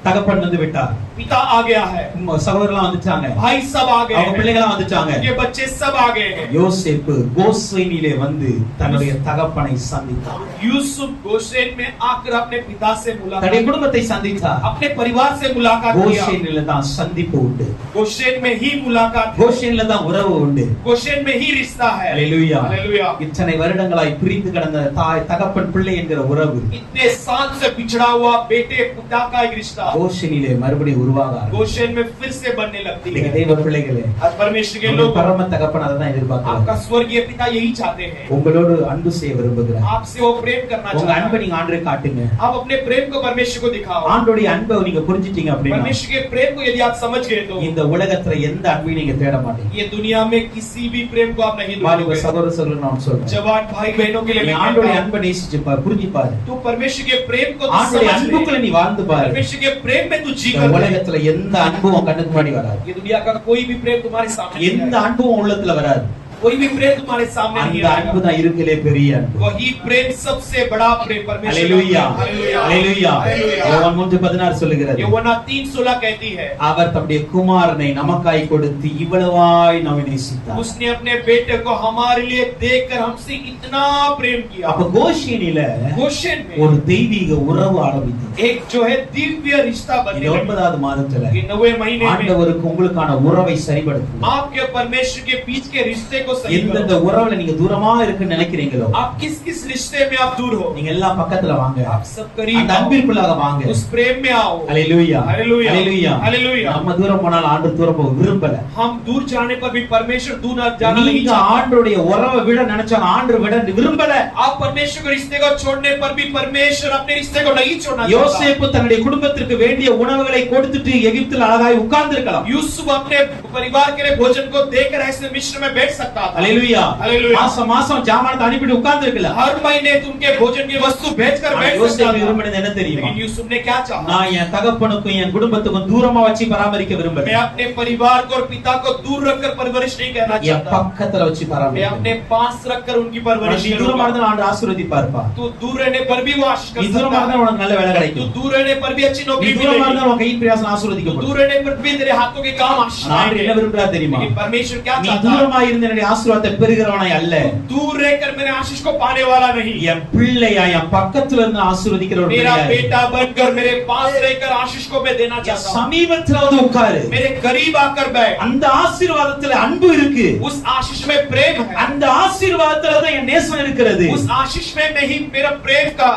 Speaker 1: தகப்பன் வந்து விட்டார்.
Speaker 2: पिता आ गया है।
Speaker 1: சகோதரலாம் வந்துட்டாங்க.
Speaker 2: भाई सब आ गए
Speaker 1: அவங்க
Speaker 2: हैं।
Speaker 1: பிள்ளைகளா வந்துட்டாங்க.
Speaker 2: ये बच्चे सब आ गए हैं।
Speaker 1: யோசேப்பு கோசேனிலே வந்து தன்னுடைய தகப்பனை சந்தித்தார்.
Speaker 2: यूसुफ गोशेन में आकर अपने पिता से
Speaker 1: தன்னுடைய
Speaker 2: मुलाकात
Speaker 1: குடும்பத்தை சந்தித்தார்.
Speaker 2: अपने परिवार से मुलाकात किया।
Speaker 1: கோஷேனில தான் சந்திப்பு உண்டு.
Speaker 2: गोशेन में ही मुलाकात है।
Speaker 1: கோஷேனில தான் உறவு உண்டு.
Speaker 2: गोशेन में ही रिश्ता है।
Speaker 1: ஹalleluya.
Speaker 2: हालेलुया।
Speaker 1: இத்தனை வருடங்களாய் பிரிந்து கிடந்த தாய் தகப்பன் பிள்ளை என்கிற உறவு
Speaker 2: इतने साल से बिछड़ा हुआ बेटे पिता का एक रिश्ता
Speaker 1: கோஷேனிலே மறுபடியும் உருவாக
Speaker 2: गोशेन में फिर से बनने लगती
Speaker 1: இன்னைக்கு
Speaker 2: है।
Speaker 1: தேவ பிள்ளைகளே
Speaker 2: आज परमेश्वर के
Speaker 1: உங்கள்
Speaker 2: लोग
Speaker 1: பரம தகப்பன் அதான் எதிர்பார்க்கிறார்.
Speaker 2: आपका स्वर्गीय पिता यही चाहते हैं।
Speaker 1: உங்களோடு அன்பு செய்ய விரும்புகிறார்.
Speaker 2: आपसे वो प्रेम करना
Speaker 1: உங்க
Speaker 2: चाहते
Speaker 1: அன்பை
Speaker 2: हैं।
Speaker 1: நீங்க ஆண்டவருக்கு காட்டுங்க.
Speaker 2: आप अपने प्रेम को परमेश्वर को दिखाओ।
Speaker 1: ஆண்டோடைய அன்பை நீங்க புரிஞ்சிட்டீங்க அப்படின்னா
Speaker 2: परमेश्वर के प्रेम को यदि आप समझ गए तो
Speaker 1: இந்த உலகத்துல எந்த அன்பையும் நீங்க தேட மாட்டீங்க.
Speaker 2: ये दुनिया में किसी भी प्रेम को आप नहीं
Speaker 1: வாலிப
Speaker 2: ढूंढोगे।
Speaker 1: சகோதர சகோதரன் நான் சொல்றேன்.
Speaker 2: जवान भाई बहनों के लिए
Speaker 1: நீ
Speaker 2: मैं
Speaker 1: ஆண்டோடைய
Speaker 2: कहता हूं,
Speaker 1: அன்பை நேசிச்சு பாரு, புரிஞ்சு பாரு.
Speaker 2: तू परमेश्वर के प्रेम को तू
Speaker 1: ஆண்டோடைய
Speaker 2: समझ
Speaker 1: அன்புக்குள்ள
Speaker 2: ले।
Speaker 1: நீ வாழ்ந்து பாரு.
Speaker 2: परमेश्वर के प्रेम में तू जी
Speaker 1: இந்த
Speaker 2: कर ले।
Speaker 1: உலகத்துல எந்த அன்பும் உன் கண்ணுக்கு முன்னாடி வராது.
Speaker 2: ये दुनिया का कोई भी प्रेम तुम्हारे सामने नहीं
Speaker 1: எந்த
Speaker 2: आएगा।
Speaker 1: அன்பும் உன் உள்ளத்துல வராது.
Speaker 2: कोई भी प्रेम तुम्हारे सामने नहीं
Speaker 1: அந்த
Speaker 2: आएगा।
Speaker 1: அன்பு தான் இருக்கலே பெரிய அன்பு.
Speaker 2: वही प्रेम सबसे बड़ा प्रेम परमेश्वर का
Speaker 1: ஹalleluya.
Speaker 2: प्रेम। हालेलुया।
Speaker 1: ஹalleluya.
Speaker 2: हालेलुया।
Speaker 1: யோவான் 3:16 சொல்லுகிறது.
Speaker 2: யோவானா 3:16 कहती है
Speaker 1: அவர் தம்முடைய குமாரனை நமக்காய் கொடுத்து இவ்வளவாய் நம்மை நேசித்தார்.
Speaker 2: उसने अपने बेटे को हमारे लिए देकर हमसे इतना प्रेम किया।
Speaker 1: அப்ப கோஷேனில
Speaker 2: गोशेन में
Speaker 1: ஒரு தெய்வீக உறவு ஆரம்பித்தது.
Speaker 2: एक जो है दिव्य रिश्ता बनने
Speaker 1: இந்த
Speaker 2: लगा।
Speaker 1: 9வது மாதத்துல
Speaker 2: ये 9वें महीने में
Speaker 1: ஆண்டவருக்கு உங்களுக்கான உறவை சரிபடுத்துங்க.
Speaker 2: आपके परमेश्वर के बीच के रिश्ते को को सही
Speaker 1: எந்தெந்த
Speaker 2: करो।
Speaker 1: உறவுல நீங்க தூரமா இருக்குன்னு நினைக்கிறீங்களோ
Speaker 2: आप किस किस रिश्ते में आप दूर हो,
Speaker 1: நீங்க எல்லாம் பக்கத்துல வாங்க,
Speaker 2: आप सब करीब
Speaker 1: அந்த
Speaker 2: आओ,
Speaker 1: அன்பிற்குள்ளாக வாங்க.
Speaker 2: उस प्रेम में आओ।
Speaker 1: ஹalleluya
Speaker 2: हालेलुया,
Speaker 1: ஹalleluya.
Speaker 2: हालेलुया।
Speaker 1: நம்ம தூரம் போனாலும் ஆண்டவர் தூரம் போக விரும்பல.
Speaker 2: हम दूर जाने पर भी परमेश्वर दूर जाना नहीं
Speaker 1: நீங்க
Speaker 2: चाहता।
Speaker 1: ஆண்டவருடைய உறவை விட நினைச்சாங்க ஆண்டவர் விட விரும்பல.
Speaker 2: आप परमेश्वर के रिश्ते को छोड़ने पर भी परमेश्वर अपने रिश्ते को नहीं छोड़ना चाहता।
Speaker 1: யோசேப்பு தன்னுடைய குடும்பத்திற்கு வேண்டிய உணவுகளை கொடுத்துட்டு எகிப்தில் அழகாய் உட்கார்ந்து இருக்கலாம்.
Speaker 2: यूसुफ अपने परिवार के लिए भोजन को देकर ऐसे मिस्र में बैठ सकता था।
Speaker 1: ஹalleluya.
Speaker 2: हालेलुया।
Speaker 1: மாசம் மாசம் ஜாமானத்தை அனுப்பிட்டு உட்கார்ந்து இருக்கலாம்.
Speaker 2: हर महीने तुमके भोजन की वस्तु भेजकर बैठ सकता
Speaker 1: யோசேப்பு
Speaker 2: था।
Speaker 1: விரும்பினது என்ன தெரியுமா?
Speaker 2: लेकिन यूसुफ ने क्या चाहा?
Speaker 1: நான் என் தகப்பனுக்கும் என் குடும்பத்துக்கும் தூரமா வச்சு பராமரிக்க
Speaker 2: मैं
Speaker 1: விரும்பல.
Speaker 2: अपने परिवार को और पिता को दूर रखकर परवरिश नहीं करना
Speaker 1: என்
Speaker 2: चाहता।
Speaker 1: பக்கத்துல வச்சு
Speaker 2: मैं
Speaker 1: பராமரிக்க.
Speaker 2: अपने पास रखकर उनकी परवरिश
Speaker 1: நீ தூரமா
Speaker 2: करूंगा।
Speaker 1: இருந்தா ஆண்டவர் ஆசீர்வதிப்பார்ப்பா.
Speaker 2: तू दूर रहने पर भी वो आशीष
Speaker 1: நீ
Speaker 2: कर
Speaker 1: தூரமா
Speaker 2: सकता
Speaker 1: இருந்தா
Speaker 2: है।
Speaker 1: உனக்கு நல்ல வேலை
Speaker 2: तू
Speaker 1: கிடைக்கும்.
Speaker 2: दूर रहने पर भी अच्छी
Speaker 1: நீ
Speaker 2: नौकरी
Speaker 1: தூரமா
Speaker 2: मिलेगी।
Speaker 1: இருந்தா உன் கையின் பிரயாசம்
Speaker 2: तू
Speaker 1: ஆசீர்வதிக்கப்படும்.
Speaker 2: दूर रहने पर भी तेरे हाथों के काम आशीष
Speaker 1: ஆனா ஆண்டவர் என்ன
Speaker 2: पाएंगे।
Speaker 1: விரும்புறார் தெரியுமா?
Speaker 2: लेकिन परमेश्वर क्या
Speaker 1: நீ
Speaker 2: चाहता है?
Speaker 1: தூரமா இருந்து என்னுடைய ஆசீர்வாதத்தை பெறுகிறவனாய் அல்ல,
Speaker 2: दूर रहकर मेरे आशीष को पाने वाला नहीं,
Speaker 1: என் பிள்ளையா என் பக்கத்துல இருந்து ஆசீர்வதிக்கிற ஒரு
Speaker 2: मेरा
Speaker 1: பிள்ளையா.
Speaker 2: बेटा बनकर मेरे पास रहकर आशीष को मैं देना
Speaker 1: என்
Speaker 2: चाहता हूँ।
Speaker 1: சமீபத்துல வந்து உட்காரு.
Speaker 2: मेरे करीब आकर बैठ।
Speaker 1: அந்த ஆசீர்வாதத்துல அன்பு இருக்கு.
Speaker 2: उस आशीष में प्रेम है।
Speaker 1: அந்த ஆசீர்வாதத்துல தான் என் நேசம் இருக்கிறது.
Speaker 2: उस आशीष में नहीं मेरा प्रेम का।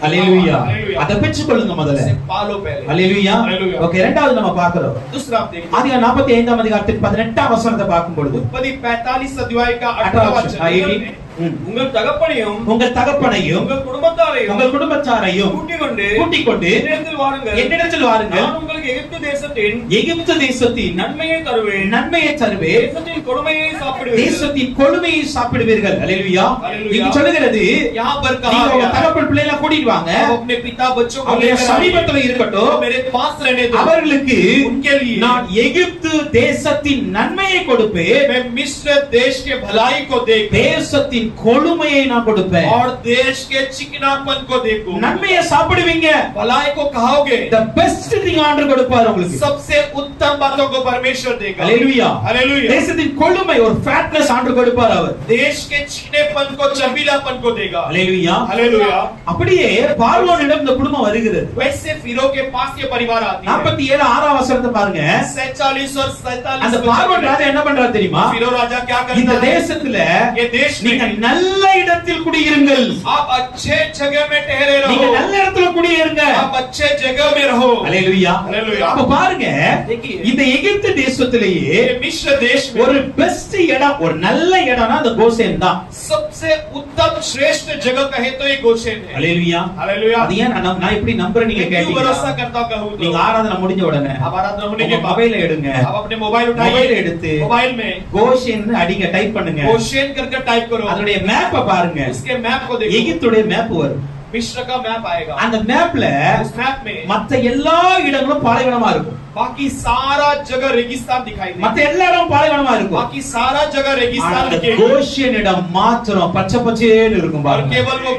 Speaker 1: ஹalleluya.
Speaker 2: हालेलुया।
Speaker 1: அத பெற்றுக்கொள்ளுங்க முதல்ல.
Speaker 2: इसे पालो पहले।
Speaker 1: ஹalleluya.
Speaker 2: हालेलुया।
Speaker 1: ஓகே, இரண்டாவது நம்ம பார்க்கிறோம்.
Speaker 2: दूसरा आप देखिए,
Speaker 1: ஆதியாகமம் 45ஆம் அதிகாரத்தின் 18ஆம் வசனத்தை பார்க்கும் பொழுது
Speaker 2: उत्पत्ति 45 अध्याय का
Speaker 1: 18
Speaker 2: 18वां
Speaker 1: வசனம்.
Speaker 2: वचन।
Speaker 3: உங்கள் தகப்பனையும்
Speaker 1: உங்கள் தகப்பனையும்
Speaker 3: உங்கள் குடும்பத்தாரையும்
Speaker 1: உங்கள் குடும்பத்தாரையும்
Speaker 3: கூட்டிக் கொண்டு
Speaker 1: என்னிடத்தில் வாருங்கள்.
Speaker 3: நான் உங்களுக்கு எகிப்து தேசத்தின்
Speaker 1: எகிப்து தேசத்தின்
Speaker 3: நன்மையை தருவேன்,
Speaker 1: நன்மையை தருவேன்,
Speaker 3: தேசத்தின் கொடுமையை சாப்பிடுவேன்,
Speaker 1: தேசத்தின் கொழுமையை சாப்பிடுவீர்கள். ஹalleluya.
Speaker 2: ஹalleluya.
Speaker 1: இது சொல்லுகிறது,
Speaker 2: यहाँ पर
Speaker 1: நீங்க
Speaker 2: कहा
Speaker 1: உங்க
Speaker 2: गया है,
Speaker 1: தகப்பன் பிள்ளைகளை கூட்டிட்டு வாங்க,
Speaker 2: आप अपने पिता बच्चों को
Speaker 1: அவங்க
Speaker 2: लेकर
Speaker 1: சமீபத்துல
Speaker 2: आइए,
Speaker 1: இருக்கட்டும்,
Speaker 2: वो मेरे पास रहने दो।
Speaker 1: அவர்களுக்கு
Speaker 2: उनके लिए
Speaker 1: நான் எகிப்து தேசத்தின் நன்மையை கொடுப்பேன்,
Speaker 2: मैं मिस्र देश के भलाई को देखूं
Speaker 1: தேசத்தின் கொழுமையை நான் கொடுப்பேன்.
Speaker 2: और देश के चिकनापन को देखूं।
Speaker 1: நன்மையை சாப்பிடுவீங்க.
Speaker 2: भलाई को खाओगे,
Speaker 1: the best thing ஆண்டவர் கொடுப்பார் உங்களுக்கு.
Speaker 2: सबसे उत्तम बातों को परमेश्वर देगा।
Speaker 1: ஹalleluya.
Speaker 2: हालेलुया।
Speaker 1: தேசத்தின் கொழுமை ஒரு fatness ஆண்டவர் கொடுப்பார் அவர்.
Speaker 2: देश के चिकनेपन को, चर्बीलापन को देगा।
Speaker 1: ஹalleluya.
Speaker 2: हालेलुया।
Speaker 1: அப்படியே பார்வோனிடம் இந்த குடும்பம் வருகிறது.
Speaker 2: वैसे फिरो के पास ये परिवार आती है।
Speaker 1: 47 6ஆம் வசனத்தை பாருங்க.
Speaker 2: 46 और 47
Speaker 1: அந்த பார்வோன் ராஜா என்ன பண்றாரு தெரியுமா?
Speaker 2: फिरो राजा क्या
Speaker 1: இந்த
Speaker 2: करता है?
Speaker 1: தேசத்துல
Speaker 2: ये देश
Speaker 1: நீங்க
Speaker 2: में
Speaker 1: நல்ல இடத்தில் குடியிருங்கள்.
Speaker 2: आप अच्छे जगह में ठहरे
Speaker 1: நீங்க
Speaker 2: रहो,
Speaker 1: நல்ல இடத்துல குடியிருங்க.
Speaker 2: आप अच्छे जगह में रहो।
Speaker 1: ஹalleluya.
Speaker 2: हालेलुया।
Speaker 1: அப்ப பாருங்க,
Speaker 2: देखिए,
Speaker 1: இந்த எகிப்து தேசத்திலேயே
Speaker 2: ये मिस्र देश में
Speaker 1: ஒரு பெஸ்ட் இடம், ஒரு நல்ல இடம்னா அந்த கோசேன் தான்.
Speaker 2: सबसे उत्तम श्रेष्ठ जगह कहे तो ये गोशेन है।
Speaker 1: ஹalleluya.
Speaker 2: हालेलुया।
Speaker 1: அது ஏன் நான் எப்படி நம்புறேன் நீங்க
Speaker 2: मैं क्यों
Speaker 1: கேட்டீங்க?
Speaker 2: भरोसा करता हूं कहूं
Speaker 1: நீங்க
Speaker 2: तो
Speaker 1: ஆராதனை முடிஞ்ச உடனே
Speaker 2: अब आराधना होने के
Speaker 1: உங்க
Speaker 2: बाद
Speaker 1: மொபைலை எடுங்க.
Speaker 2: आप अपने मोबाइल
Speaker 1: மொபைல்
Speaker 2: उठाइए,
Speaker 1: எடுத்து
Speaker 2: मोबाइल में
Speaker 1: கோஷேன் அடிங்க, டைப் பண்ணுங்க.
Speaker 2: गोशेन करके टाइप करो,
Speaker 1: அதனுடைய மேப்பை பாருங்க.
Speaker 2: उसके मैप को देखो,
Speaker 1: எகிப்துடைய மேப் வரும்.
Speaker 2: मिस्र का मैप आएगा।
Speaker 1: அந்த மேப்ல
Speaker 2: उस मैप में
Speaker 1: மத்த எல்லா இடங்களும் பாலைவனமா இருக்கும்.
Speaker 2: बाकी सारा जगह रेगिस्तान दिखाई
Speaker 1: மத்த
Speaker 2: देगा,
Speaker 1: எல்லா இடமும் பாலைவனமா இருக்கும்.
Speaker 2: बाकी सारा जगह
Speaker 1: ஆனா
Speaker 2: रेगिस्तान
Speaker 1: அந்த
Speaker 2: दिखेगा
Speaker 1: கோஷேன் இடம் மாத்திரம் பச்சை பச்சேன்னு இருக்கும்
Speaker 2: और
Speaker 1: பாருங்க.
Speaker 2: केवल वो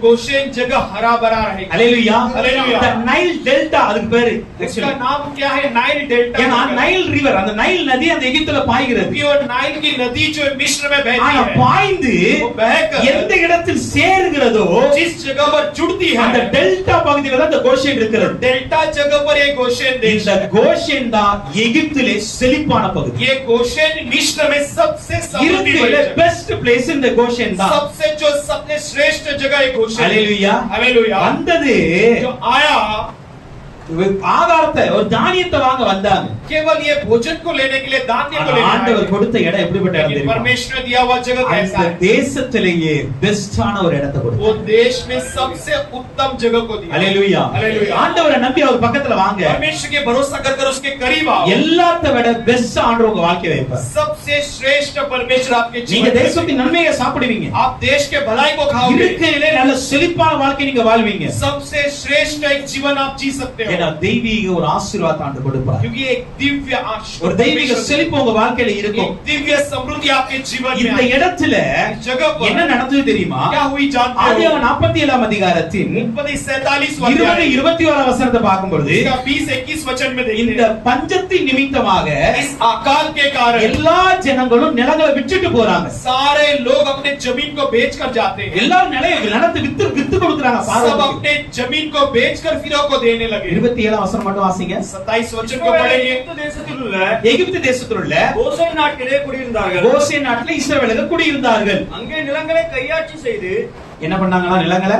Speaker 2: गोशेन जगह हरा भरा रहेगा।
Speaker 1: ஹalleluya.
Speaker 2: ஹalleluya.
Speaker 1: the நைல் டெல்டா அதுக்கு பேரு.
Speaker 2: उसका नाम क्या है? Nile delta.
Speaker 1: ஏன்னா நைல் ரிவர், அந்த நைல் நதி அந்த எகிப்துல பாய்கிறது.
Speaker 2: क्योंकि वो नाइल की नदी जो मिस्र में बहती
Speaker 1: ஆனா
Speaker 2: है,
Speaker 1: பாய்ந்து
Speaker 2: वो बहकर
Speaker 1: எந்த இடத்தில் சேருகிறதோ
Speaker 2: जिस जगह पर जुड़ती
Speaker 1: அந்த
Speaker 2: है,
Speaker 1: டெல்டா பகுதியில தான் இந்த கோஷேன் இருக்கிறது.
Speaker 2: डेल्टा जगह पर ये गोशेन देश
Speaker 1: இந்த
Speaker 2: है।
Speaker 1: கோஷேன் தான் எகிப்திலே செழிப்பான பகுதி.
Speaker 2: ये गोशेन मिस्र में सबसे समृद्धि वाली
Speaker 1: இருக்கிற
Speaker 2: जगह,
Speaker 1: பெஸ்ட் பிளேஸ் இந்த கோஷேன் தான்.
Speaker 2: सबसे जो सबसे श्रेष्ठ जगह है गोशेन।
Speaker 1: ஹalleluya.
Speaker 2: हालेलुया।
Speaker 1: வந்தது
Speaker 2: जो आया
Speaker 1: ஆகாரத்தை, ஒரு தானியத்தை வாங்க வந்தாங்க.
Speaker 2: केवल ये भोजन को लेने के लिए, धान्य को लेने
Speaker 1: ஆண்டவர்
Speaker 2: आए।
Speaker 1: கொடுத்த இடம் எப்படிப்பட்ட இடம்
Speaker 2: लेकिन
Speaker 1: தெரியுமா?
Speaker 2: परमेश्वर दिया हुआ जगह कैसा
Speaker 1: அந்த
Speaker 2: है?
Speaker 1: தேசத்திலேயே பெஸ்டான ஒரு இடத்தை
Speaker 2: वो
Speaker 1: கொடுத்தார்.
Speaker 2: देश में सबसे उत्तम जगह को दिया।
Speaker 1: ஹalleluya.
Speaker 2: हालेलुया।
Speaker 1: ஆண்டவரை நம்பி அவர் பக்கத்துல வாங்க.
Speaker 2: परमेश्वर के भरोसा कर उसके करीब आओ।
Speaker 1: எல்லாத்த விட பெஸ்ட் ஆண்டவர் உங்க வாழ்க்கைய வைப்பார்.
Speaker 2: सबसे श्रेष्ठ परमेश्वर आपके
Speaker 1: நீங்க
Speaker 2: जीवन में,
Speaker 1: தேசத்தின் நன்மையை சாப்பிடுவீங்க.
Speaker 2: आप देश के भलाई को खाओगे,
Speaker 1: இருக்கையிலே நல்ல செழிப்பான வாழ்க்கை நீங்க வாழ்வீங்க.
Speaker 2: सबसे श्रेष्ठ एक जीवन आप जी सकते
Speaker 1: ஏன்னா
Speaker 2: हो,
Speaker 1: தெய்வீக ஒரு ஆசீர்வாதத்தை ஆண்டவர் கொடுப்பார்.
Speaker 2: क्योंकि एक दिव्य
Speaker 1: ஒரு தெய்வீக செழிப்பு உங்க வாழ்க்கையில இருக்கும்.
Speaker 2: एक दिव्य समृद्धि आपके जीवन में
Speaker 1: இந்த
Speaker 2: आई।
Speaker 1: இடத்துல
Speaker 2: इस जगह पर
Speaker 1: என்ன நடந்தது தெரியுமா?
Speaker 2: क्या हुई जानते हो?
Speaker 1: ஆதியாகமம் 47ஆம் அதிகாரத்தின்
Speaker 2: 47
Speaker 1: 20 21 வசனத்தை பார்க்கும் பொழுது
Speaker 2: इसका 20-21 वचन में देखते
Speaker 1: இந்த
Speaker 2: हैं,
Speaker 1: பஞ்சத்தின் நிமித்தமாக
Speaker 2: इस अकाल के कारण
Speaker 1: எல்லா ஜனங்களும் நிலங்களை விட்டுட்டு போறாங்க.
Speaker 2: सारे लोग अपने जमीन को बेचकर जाते हैं।
Speaker 1: எல்லாரும் நிலத்தை வித்து கொடுக்கறாங்க.
Speaker 2: सब अपने जमीन को बेचकर फिरौ को देने लगे।
Speaker 1: 27 வசனம் மட்டும் வாசிங்க.
Speaker 2: 27 वचन को पढ़ेंगे.
Speaker 3: எகிப்து தேசத்தில் உள்ள
Speaker 1: எகிப்து தேசத்தில் உள்ள
Speaker 3: கோசேன் நாட்டிலே குடியிருந்தார்கள்.
Speaker 1: கோசேன் நாட்டில் இஸ்ரவேலர்கள் குடியிருந்தார்கள்.
Speaker 3: அங்கே நிலங்களை கையாட்சி செய்து
Speaker 1: என்ன பண்ணாங்களா? நிலங்களை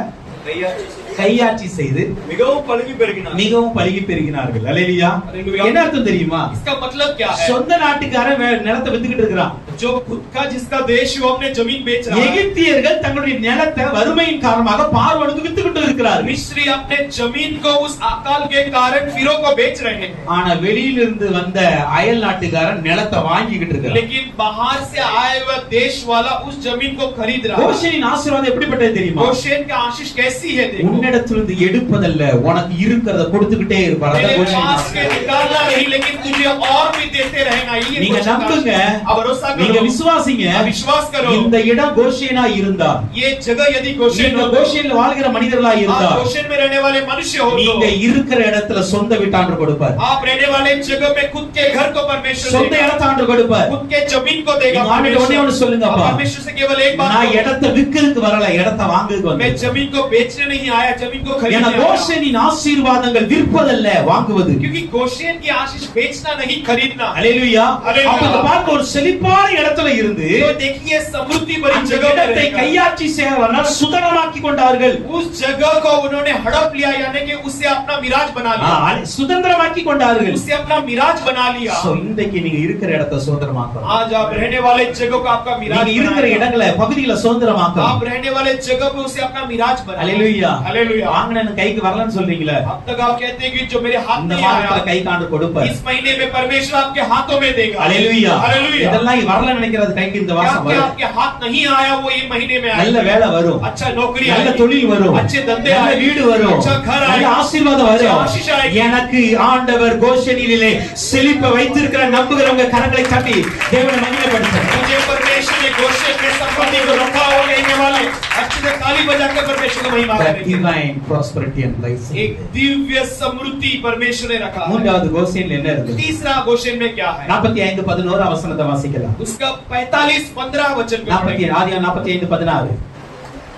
Speaker 1: கையாட்சி செய்து
Speaker 3: மிகவும் பழுகி பெருகினார்கள்.
Speaker 1: மிகவும் பலுகி பெருகினார்கள். அல்லேலூயா.
Speaker 2: அல்லேலூயா.
Speaker 1: என்ன அர்த்தம் தெரியுமா?
Speaker 2: इसका मतलब क्या है?
Speaker 1: சொந்த நாட்டுக்காரன் நிலத்தை வித்துக்கிட்டு இருக்கிறான்.
Speaker 2: जो खुद का जिसका देश वो अपने जमीन बेच रहा है.
Speaker 1: எகிப்தியர்கள் தங்களுடைய நிலத்தை வறுமையின் காரணமாக பார்வோனுக்கு வித்துக்கிட்டு இருக்கிறார்கள்.
Speaker 2: मिस्री अपने जमीन को उस अकाल के कारण फिरो को बेच रहे हैं.
Speaker 1: ஆனா வெளியிலிருந்து வந்த அயல் நாட்டுக்காரன் நிலத்தை வாங்கிக்கிட்டு இருக்கிறான்.
Speaker 2: लेकिन बाहर से आए हुआ देश वाला उस जमीन को खरीद रहा है.
Speaker 1: கோசேனின் ஆசீர்வாதம் எப்படிப்பட்டது தெரியுமா?
Speaker 2: गोशेन का आशीष कैसी है देखो.
Speaker 1: உன்னிடத்திலிருந்து எடுப்பதல்ல, உனக்கு இருக்கிறத கொடுத்துக்கிட்டே இருப்பார். அதான்
Speaker 2: तेरे
Speaker 1: கோசேனின்
Speaker 2: पास के
Speaker 1: ஆசீர்வாதம்.
Speaker 2: निकालना नहीं लेकिन तुझे और भी देते रहेगा. ये
Speaker 1: நீங்க
Speaker 2: गोशेन का
Speaker 1: நம்புங்க,
Speaker 2: आशीष. अब भरोसा
Speaker 1: நீங்க
Speaker 2: करो,
Speaker 1: விசுவாசிங்க.
Speaker 2: विश्वास करो.
Speaker 1: இந்த இடம் கோஷேனா இருந்தா,
Speaker 2: ये जगह यदि गोशेन
Speaker 1: நீங்க
Speaker 2: हो,
Speaker 1: கோஷேன்ல வாழ்கிற மனிதர்களா இருந்தா,
Speaker 2: आप गोशेन में रहने वाले मनुष्य हो
Speaker 1: நீங்க
Speaker 2: तो
Speaker 1: இருக்கிற இடத்துல சொந்த வீட்டாண்டு கொடுப்பார்.
Speaker 2: आप रहने वाले जगह में खुद के घर को परमेश्वर
Speaker 1: சொந்த
Speaker 2: देगा.
Speaker 1: இடத்தாண்டு கொடுப்பார்.
Speaker 2: खुद के जमीन को देगा
Speaker 1: நீங்க ஆண்டவர்ட்ட ஒண்ணே ஒண்ணு சொல்லுங்க,
Speaker 2: आप
Speaker 1: அப்பா.
Speaker 2: परमेश्वर से केवल एक बात
Speaker 1: நான்
Speaker 2: कहो,
Speaker 1: இடத்தை விக்கிறதுக்கு வரல, இடத்தை வாங்குறதுக்கு
Speaker 2: मैं
Speaker 1: வந்தேன்.
Speaker 2: जमीन को बेचने नहीं आया, जमीन को खरीदने
Speaker 1: ஏன்னா
Speaker 2: आया.
Speaker 1: கோஷேனின் ஆசீர்வாதங்கள் விற்பதல்ல, வாங்குவது.
Speaker 2: क्योंकि गोशेन की आशीष बेचना नहीं खरीदना.
Speaker 1: அல்லேலூயா.
Speaker 2: அல்லேலூயா.
Speaker 1: அப்ப இந்த பார்க்க ஒரு செழிப்பான இடத்துல இருந்து
Speaker 2: तो देखिए समृद्धि भरी
Speaker 1: அந்த
Speaker 2: जगह में
Speaker 1: இடத்தை
Speaker 2: रहेगा.
Speaker 1: கையாட்சி செய்வதனால் சுதந்திரமாக்கி கொண்டார்கள்.
Speaker 2: उस जगह को उन्होंने हड़प लिया, यानी कि उससे अपना मिराज बना लिया.
Speaker 1: சுதந்திரமாக்கி கொண்டார்கள்.
Speaker 2: उससे अपना मिराज बना लिया.
Speaker 1: சோ இன்றைக்கு நீங்க இருக்கிற இடத்தை சுதந்திரமாக்கணும்.
Speaker 2: आज आप रहने वाले जगह को आपका मिराज
Speaker 1: நீங்க இருக்கிற
Speaker 2: बनाना.
Speaker 1: இடங்களை பகுதிகளை சுதந்திரமாக்கணும்.
Speaker 2: आप रहने वाले जगह पे उसे अपना मिराज बना.
Speaker 1: அல்லேலூயா.
Speaker 2: हालेलुया.
Speaker 1: வாங்குன கைக்கு வரலன்னு சொல்றீங்களே,
Speaker 2: अब तक आप कहते हैं कि जो मेरे हाथ
Speaker 1: இந்த
Speaker 2: नहीं
Speaker 1: மாதத்துல
Speaker 2: आया,
Speaker 1: கை காண்டு கொடுப்பார்.
Speaker 2: इस महीने में परमेश्वर आपके हाथों में देगा.
Speaker 1: அல்லேலூயா.
Speaker 2: हालेलुया.
Speaker 1: இதெல்லாம் வரல நினைக்கிறது கைக்கு இந்த
Speaker 2: क्या
Speaker 1: வாசம்
Speaker 2: क्या
Speaker 1: வரும்.
Speaker 2: आपके हाथ नहीं आया वो ये महीने में
Speaker 1: நல்ல
Speaker 2: आएगा.
Speaker 1: வேலை வரும்,
Speaker 2: अच्छा नौकरी
Speaker 1: நல்ல
Speaker 2: आएगी,
Speaker 1: தொழில் வரும்,
Speaker 2: अच्छे धंधे
Speaker 1: நல்ல
Speaker 2: आएंगे,
Speaker 1: வீடு வரும்,
Speaker 2: अच्छा घर
Speaker 1: நல்ல
Speaker 2: आएगा,
Speaker 1: ஆசீர்வாதம்
Speaker 2: अच्छा
Speaker 1: வரும்.
Speaker 2: आशीष आएगी.
Speaker 1: எனக்கு ஆண்டவர் கோஷேனிலே செழிப்பை வைத்திருக்கிற நம்புகிறவங்க கரங்களை தட்டி தேவனை மகிமைப்படுத்துங்க.
Speaker 2: मुझे परमेश्वर ने गोशेन में समृद्धि को रखा हो कहने वाले अच्छे से ताली बजाकर परमेश्वर को महिमा
Speaker 1: The
Speaker 2: करेंगे.
Speaker 1: divine prosperity and blessing.
Speaker 2: एक दिव्य समृद्धि परमेश्वर ने रखा है.
Speaker 1: மூன்றாவது கோஷேன்ல என்ன இருக்கு?
Speaker 2: तीसरा गोशेन में क्या है?
Speaker 1: 45:11 வசனத்தை வாசிக்கலாம்.
Speaker 2: उसका 45-15 वचन को
Speaker 1: 40
Speaker 2: पढ़ेंगे.
Speaker 1: ஆதியாகமம் 45:16.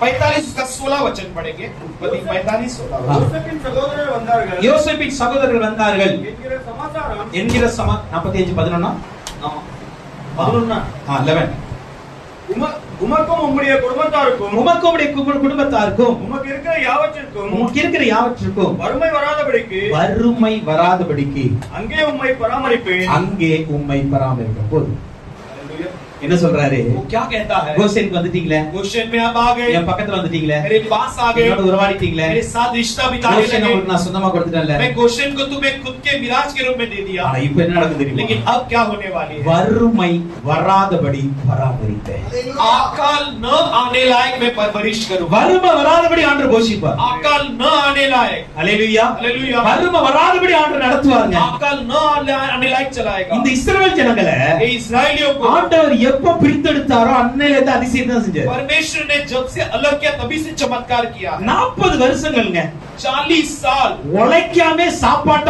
Speaker 2: 45 उसका 16 वचन पढ़ेंगे. 45-16
Speaker 3: யோசேப்பின் சகோதரர் வந்தார்கள்.
Speaker 1: யோசேப்பின் சகோதரர்கள் வந்தார்கள்
Speaker 3: என்கிற சமாச்சாரம்
Speaker 1: என்கிற 45:11.
Speaker 3: ஆமா 11
Speaker 1: 11.
Speaker 3: உமக்கும் உம்முடைய குடும்பத்தாருக்கும்
Speaker 1: உமக்கும் உம்முடைய குடும்பத்தாருக்கும்
Speaker 3: உமக்கு இருக்கிற யாவற்றிற்கும்
Speaker 1: உமக்கு இருக்கிற யாவற்றுக்கும்
Speaker 3: வறுமை வராதபடிக்கு
Speaker 1: வறுமை வராதபடிக்கு
Speaker 3: அங்கே உம்மை பராமரிப்பேன்.
Speaker 1: அங்கே உம்மை பராமரிப்பேன். போதும். என்ன சொல்றாரு?
Speaker 2: वो क्या कहता है?
Speaker 1: கோசேனுக்கு வந்துட்டீங்களே,
Speaker 2: गोशेन में आप आ गए,
Speaker 1: என் பக்கத்துல வந்துட்டீங்களே,
Speaker 2: मेरे पास आ गए,
Speaker 1: என்னோட உறவாடிட்டீங்களே,
Speaker 2: मेरे साथ रिश्ता बिताने
Speaker 1: கோசேனை
Speaker 2: लगे.
Speaker 1: உங்களுக்கு நான் சொந்தமா கொடுத்துட்டேன்ல.
Speaker 2: मैं गोशेन को तुम्हें खुद के मिराज के रूप में दे दिया.
Speaker 1: ஆனா இப்ப என்ன நடக்குது தெரியுமா?
Speaker 2: लेकिन अब क्या होने वाली है?
Speaker 1: வறுமை வராதபடி பராமரிப்பேன்.
Speaker 2: अकाल न आने लायक मैं परवरिश करूं.
Speaker 1: வறுமை வராதபடி ஆண்டவர் போஷிப்பார்.
Speaker 2: अकाल न आने लायक,
Speaker 1: அல்லேலூயா.
Speaker 2: हालेलुया.
Speaker 1: வறுமை வராதபடி ஆண்டவர் நடத்துவாருங்க.
Speaker 2: अकाल न आने लायक चलाएगा.
Speaker 1: இந்த இஸ்ரவேல் ஜனங்களை
Speaker 2: ये इस्राएलियों को
Speaker 1: ஆண்டவர் எப்ப பிரித்தெடுத்தாரோ அன்னையில இருந்து அதிசயம் தான் செஞ்சார்.
Speaker 2: परमेश्वर ने जब से अलग किया तभी से चमत्कार किया.
Speaker 1: 40 வருஷங்கள்ங்க
Speaker 2: 40 साल
Speaker 1: உழைக்காம சாப்பிட்ட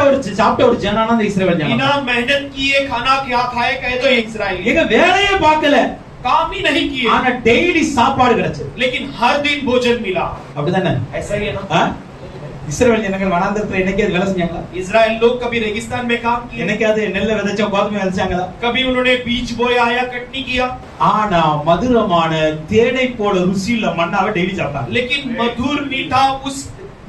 Speaker 1: ஒரு ஜனான இந்த இஸ்ரவேல் ஜனம்.
Speaker 2: बिना मेहनत किए खाना क्या खाए कहे तो ये इस्राएली
Speaker 1: எங்க வேலையே பார்க்கல,
Speaker 2: काम ही नहीं किए,
Speaker 1: ஆனா டெய்லி சாப்பாடு கிடைச்சது.
Speaker 2: लेकिन हर दिन भोजन मिला.
Speaker 1: அப்படிதானே?
Speaker 2: ऐसा ही है ना?
Speaker 1: ஆ? இஸ்ரவேல் ஜனங்கள் வனாந்தரத்துல என்னைக்காவது வேலை செஞ்சாங்களா?
Speaker 2: इस्राएल लोग कभी रेगिस्तान में काम किए,
Speaker 1: என்னைக்காவது நெல்லை விதைச்சோம், கோதுமை விதைச்சாங்களா?
Speaker 2: कभी उन्होंने बीज बोया या कटनी किया,
Speaker 1: ஆனா மதுரமான தேனை போல ருசியுள்ள மன்னாவை டெய்லி சாப்பிட்டாங்க.
Speaker 2: लेकिन मधुर मीठा उस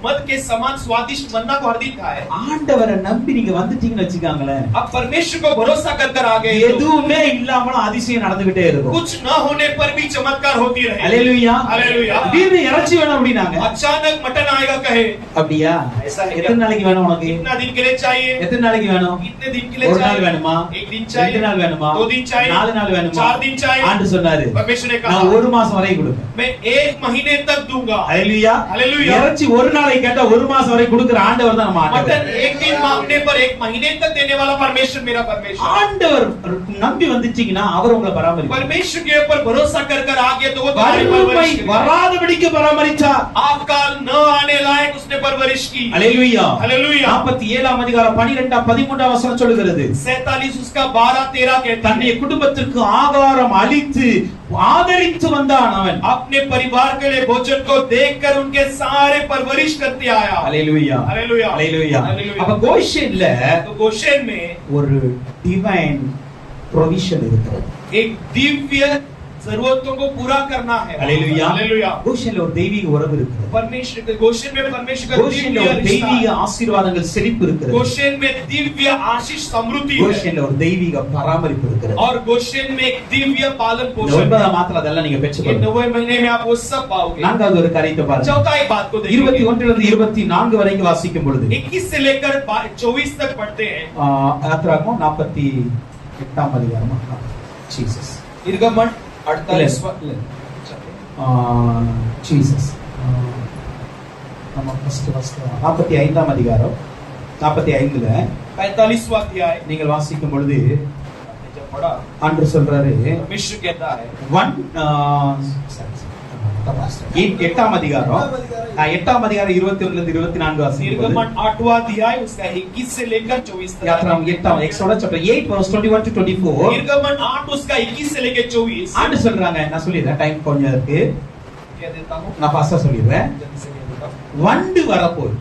Speaker 2: मद के समान स्वादिष्ट मन्ना को हर दिन खाए.
Speaker 1: ஆண்டவரை நம்பி நீங்க வந்துட்டீங்கன்னு வச்சுக்காங்களேன்,
Speaker 2: अब परमेश्वर को भरोसा कर आ गए तो
Speaker 1: எதுவுமே இல்லாமலும் அதிசயம் நடந்துகிட்டே இருக்கும்.
Speaker 2: कुछ न होने पर भी चमत्कार होती रहे.
Speaker 1: அல்லேலூயா.
Speaker 2: हालेलुया.
Speaker 1: திடீர்னு இறைச்சி வேணும் அப்படினாங்க.
Speaker 2: अचानक मटन आएगा कहे,
Speaker 1: அப்படியா?
Speaker 2: ऐसा है क्या?
Speaker 1: எத்தனை நாளைக்கு வேணும் உனக்கு?
Speaker 2: कितना दिन के लिए चाहिए?
Speaker 1: எத்தனை நாளைக்கு வேணும்?
Speaker 2: कितने दिन के लिए
Speaker 1: ஒரு நாள்
Speaker 2: चाहिए?
Speaker 1: வேணுமா?
Speaker 2: एक दिन
Speaker 1: 2
Speaker 2: चाहिए,
Speaker 1: நாள் வேணுமா?
Speaker 2: 2 दिन चाहिए,
Speaker 1: 4 நாள் வேணுமா?
Speaker 2: 4 दिन चाहिए.
Speaker 1: ஆண்டு சொன்னாரு,
Speaker 2: परमेश्वर ने कहा
Speaker 1: நான் ஒரு மாசம் வரை கொடுப்பேன்.
Speaker 2: मैं 1 महीने तक दूंगा.
Speaker 1: அல்லேலூயா.
Speaker 2: हालेलुया.
Speaker 1: இறைச்சி ஒரு நாளைக்கு கேட்டா ஒரு மாசம் வரை கொடுக்கிற ஆண்டவர் தான் நம்ம
Speaker 2: मटन
Speaker 1: ஆண்டவர்.
Speaker 2: 1 दिन मांगने पर 1 महीने तक देने वाला परमेश्वर मेरा परमेश्वर.
Speaker 1: ஆண்டவர் நம்பி வந்துட்டீங்கன்னா அவர் உங்களை பராமரிப்பார்.
Speaker 2: परमेश्वर के ऊपर भरोसा कर आगे तो वो तुम्हारी
Speaker 1: வறுமை
Speaker 2: परवरिश करेगा.
Speaker 1: வராதபடிக்கு பராமரிச்சார்.
Speaker 2: अकाल न आने लायक उसने परवरिश की.
Speaker 1: அல்லேலூயா.
Speaker 2: हालेलुया.
Speaker 1: 47ஆம் அதிகாரம் 12-13 வசனம் சொல்லுகிறது.
Speaker 2: 47 उसका 12-13 कहता
Speaker 1: தன்னுடைய
Speaker 2: है.
Speaker 1: குடும்பத்திற்கு ஆகாரம் அளித்து ஆதரித்து வந்தான் அவன்.
Speaker 2: अपने परिवार के लिए भोजन को देखकर उनके सारे परवरिश करते आया।
Speaker 1: ஹalleluya
Speaker 2: हालेलुया
Speaker 1: ஹalleluya. அப்ப கோஷேன்ல
Speaker 2: तो गोशेन में
Speaker 1: ஒரு டிவைன் ப்ரொவிஷன் இருக்கிறது.
Speaker 2: एक दिव्य जरूरतों को पूरा करना है।
Speaker 1: Hallelujah
Speaker 2: hallelujah.
Speaker 1: கோஷேன்ல ஒரு தெய்வீக உறவு இருக்கிறது.
Speaker 2: परमेश्वर गोशेन में परमेश्वर का
Speaker 1: கோஷேன்ல
Speaker 2: दिव्य
Speaker 1: ஒரு தெய்வீக ஆசீர்வாதங்கள் செழிப்பு இருக்கிறது.
Speaker 2: गोशेन में दिव्य आशीष समृद्धि है
Speaker 1: கோஷேன்ல ஒரு தெய்வீக பராமரிப்பு இருக்கிறது.
Speaker 2: और गोशेन में एक दिव्य पालन पोषण।
Speaker 1: ஒன்பதாம் மாதத்துல அதெல்லாம் நீங்க பெற்றுக்கொள்ளுங்க.
Speaker 2: 9वें महीने में आप वो सब पाओगे।
Speaker 1: நான்காவது ஒரு காரியத்தை பாருங்க.
Speaker 2: चौथा एक बात को देखिए।
Speaker 1: 21 லிருந்து 24 வரைக்கும் வாசிக்கும் பொழுது
Speaker 2: 21 से लेकर 24 तक पढ़ते हैं।
Speaker 1: யாத்ராகமம் 48ஆம் அதிகாரம். ஜீசஸ்
Speaker 2: निर्गमन 48वां
Speaker 1: ஜீசஸ் நம்ம ஃபர்ஸ்ட் 45ஆம் அதிகாரம் 45ல
Speaker 2: 45वां अध्याय
Speaker 1: நீங்கள் வாசிக்கும் பொழுது
Speaker 2: जब पढ़ा
Speaker 1: ஆண்டு சொல்றாரு
Speaker 2: परमेश्वर कहता है
Speaker 1: 8ஆம் அதிகாரம் 21 லிருந்து 24 வாசிக்கும்
Speaker 2: निर्गमन 8वां अध्याय उसका 21 से लेकर 24 तक।
Speaker 1: யாத்ராகமம் 8 எக்ஸோடஸ் chapter 8 verse 21 to 24
Speaker 2: निर्गमन 8 उसका 21 से लेकर 24।
Speaker 1: ஆண்டு சொல்றாங்க. நான் சொல்லிடுறேன், டைம் கொஞ்சம் இருக்கு,
Speaker 2: क्या देता हूं
Speaker 1: நான் ஃபாஸ்டா சொல்லிடுறேன்.
Speaker 2: जल्दी से कह देता हूं।
Speaker 1: வண்டு வரப்போகுது.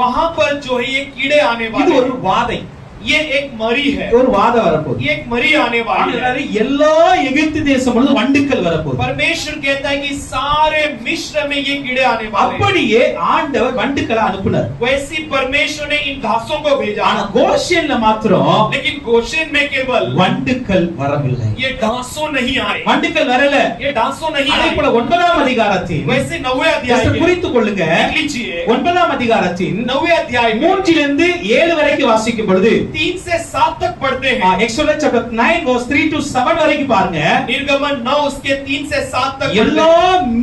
Speaker 2: वहां पर जो है ये कीड़े आने
Speaker 1: இது
Speaker 2: वाले
Speaker 1: ஒரு வாதை,
Speaker 2: ये एक मरी है।
Speaker 1: ஒரு வாதை வரப்போகுது.
Speaker 2: ये एक मरी आने वाली है।
Speaker 1: எல்லா எகிப்து தேசம் முழுவதும் வண்டுக்கள் வரப்போகுது.
Speaker 2: परमेश्वर कहता है कि सारे मिस्र में ये कीड़े आने वाले हैं।
Speaker 1: அப்படியே ஆண்டவர் வண்டுக்களை அனுப்புனார்.
Speaker 2: वैसे परमेश्वर ने इन घासों को भेजा।
Speaker 1: ஆனா கோஷேன்ல மாத்திரம்
Speaker 2: लेकिन गोशेन में केवल
Speaker 1: வண்டுக்கள் வரவில்லை.
Speaker 2: ये डांसो नहीं आए।
Speaker 1: வண்டுக்கள் வரல.
Speaker 2: ये डांसो नहीं
Speaker 1: அதே
Speaker 2: आए।
Speaker 1: போல 9ஆம் அதிகாரத்தில்
Speaker 2: वैसे 9वें अध्याय
Speaker 1: ஜஸ்ட்
Speaker 2: में
Speaker 1: குறித்துக் கொள்ளுங்க.
Speaker 2: लिख लीजिए
Speaker 1: 9ஆம் அதிகாரத்தின்
Speaker 2: 9वें अध्याय में
Speaker 1: 3 லிருந்து 7 வரைக்கும் வாசிக்கும் பொழுது
Speaker 2: 3 से 7 तक पढ़ते हैं।
Speaker 1: எக்ஸோடஸ் chapter 9 verse 3 to 7 வரைக்கும் பாருங்க.
Speaker 2: निर्गमन 9 उसके 3 से 7 तक
Speaker 1: எல்லா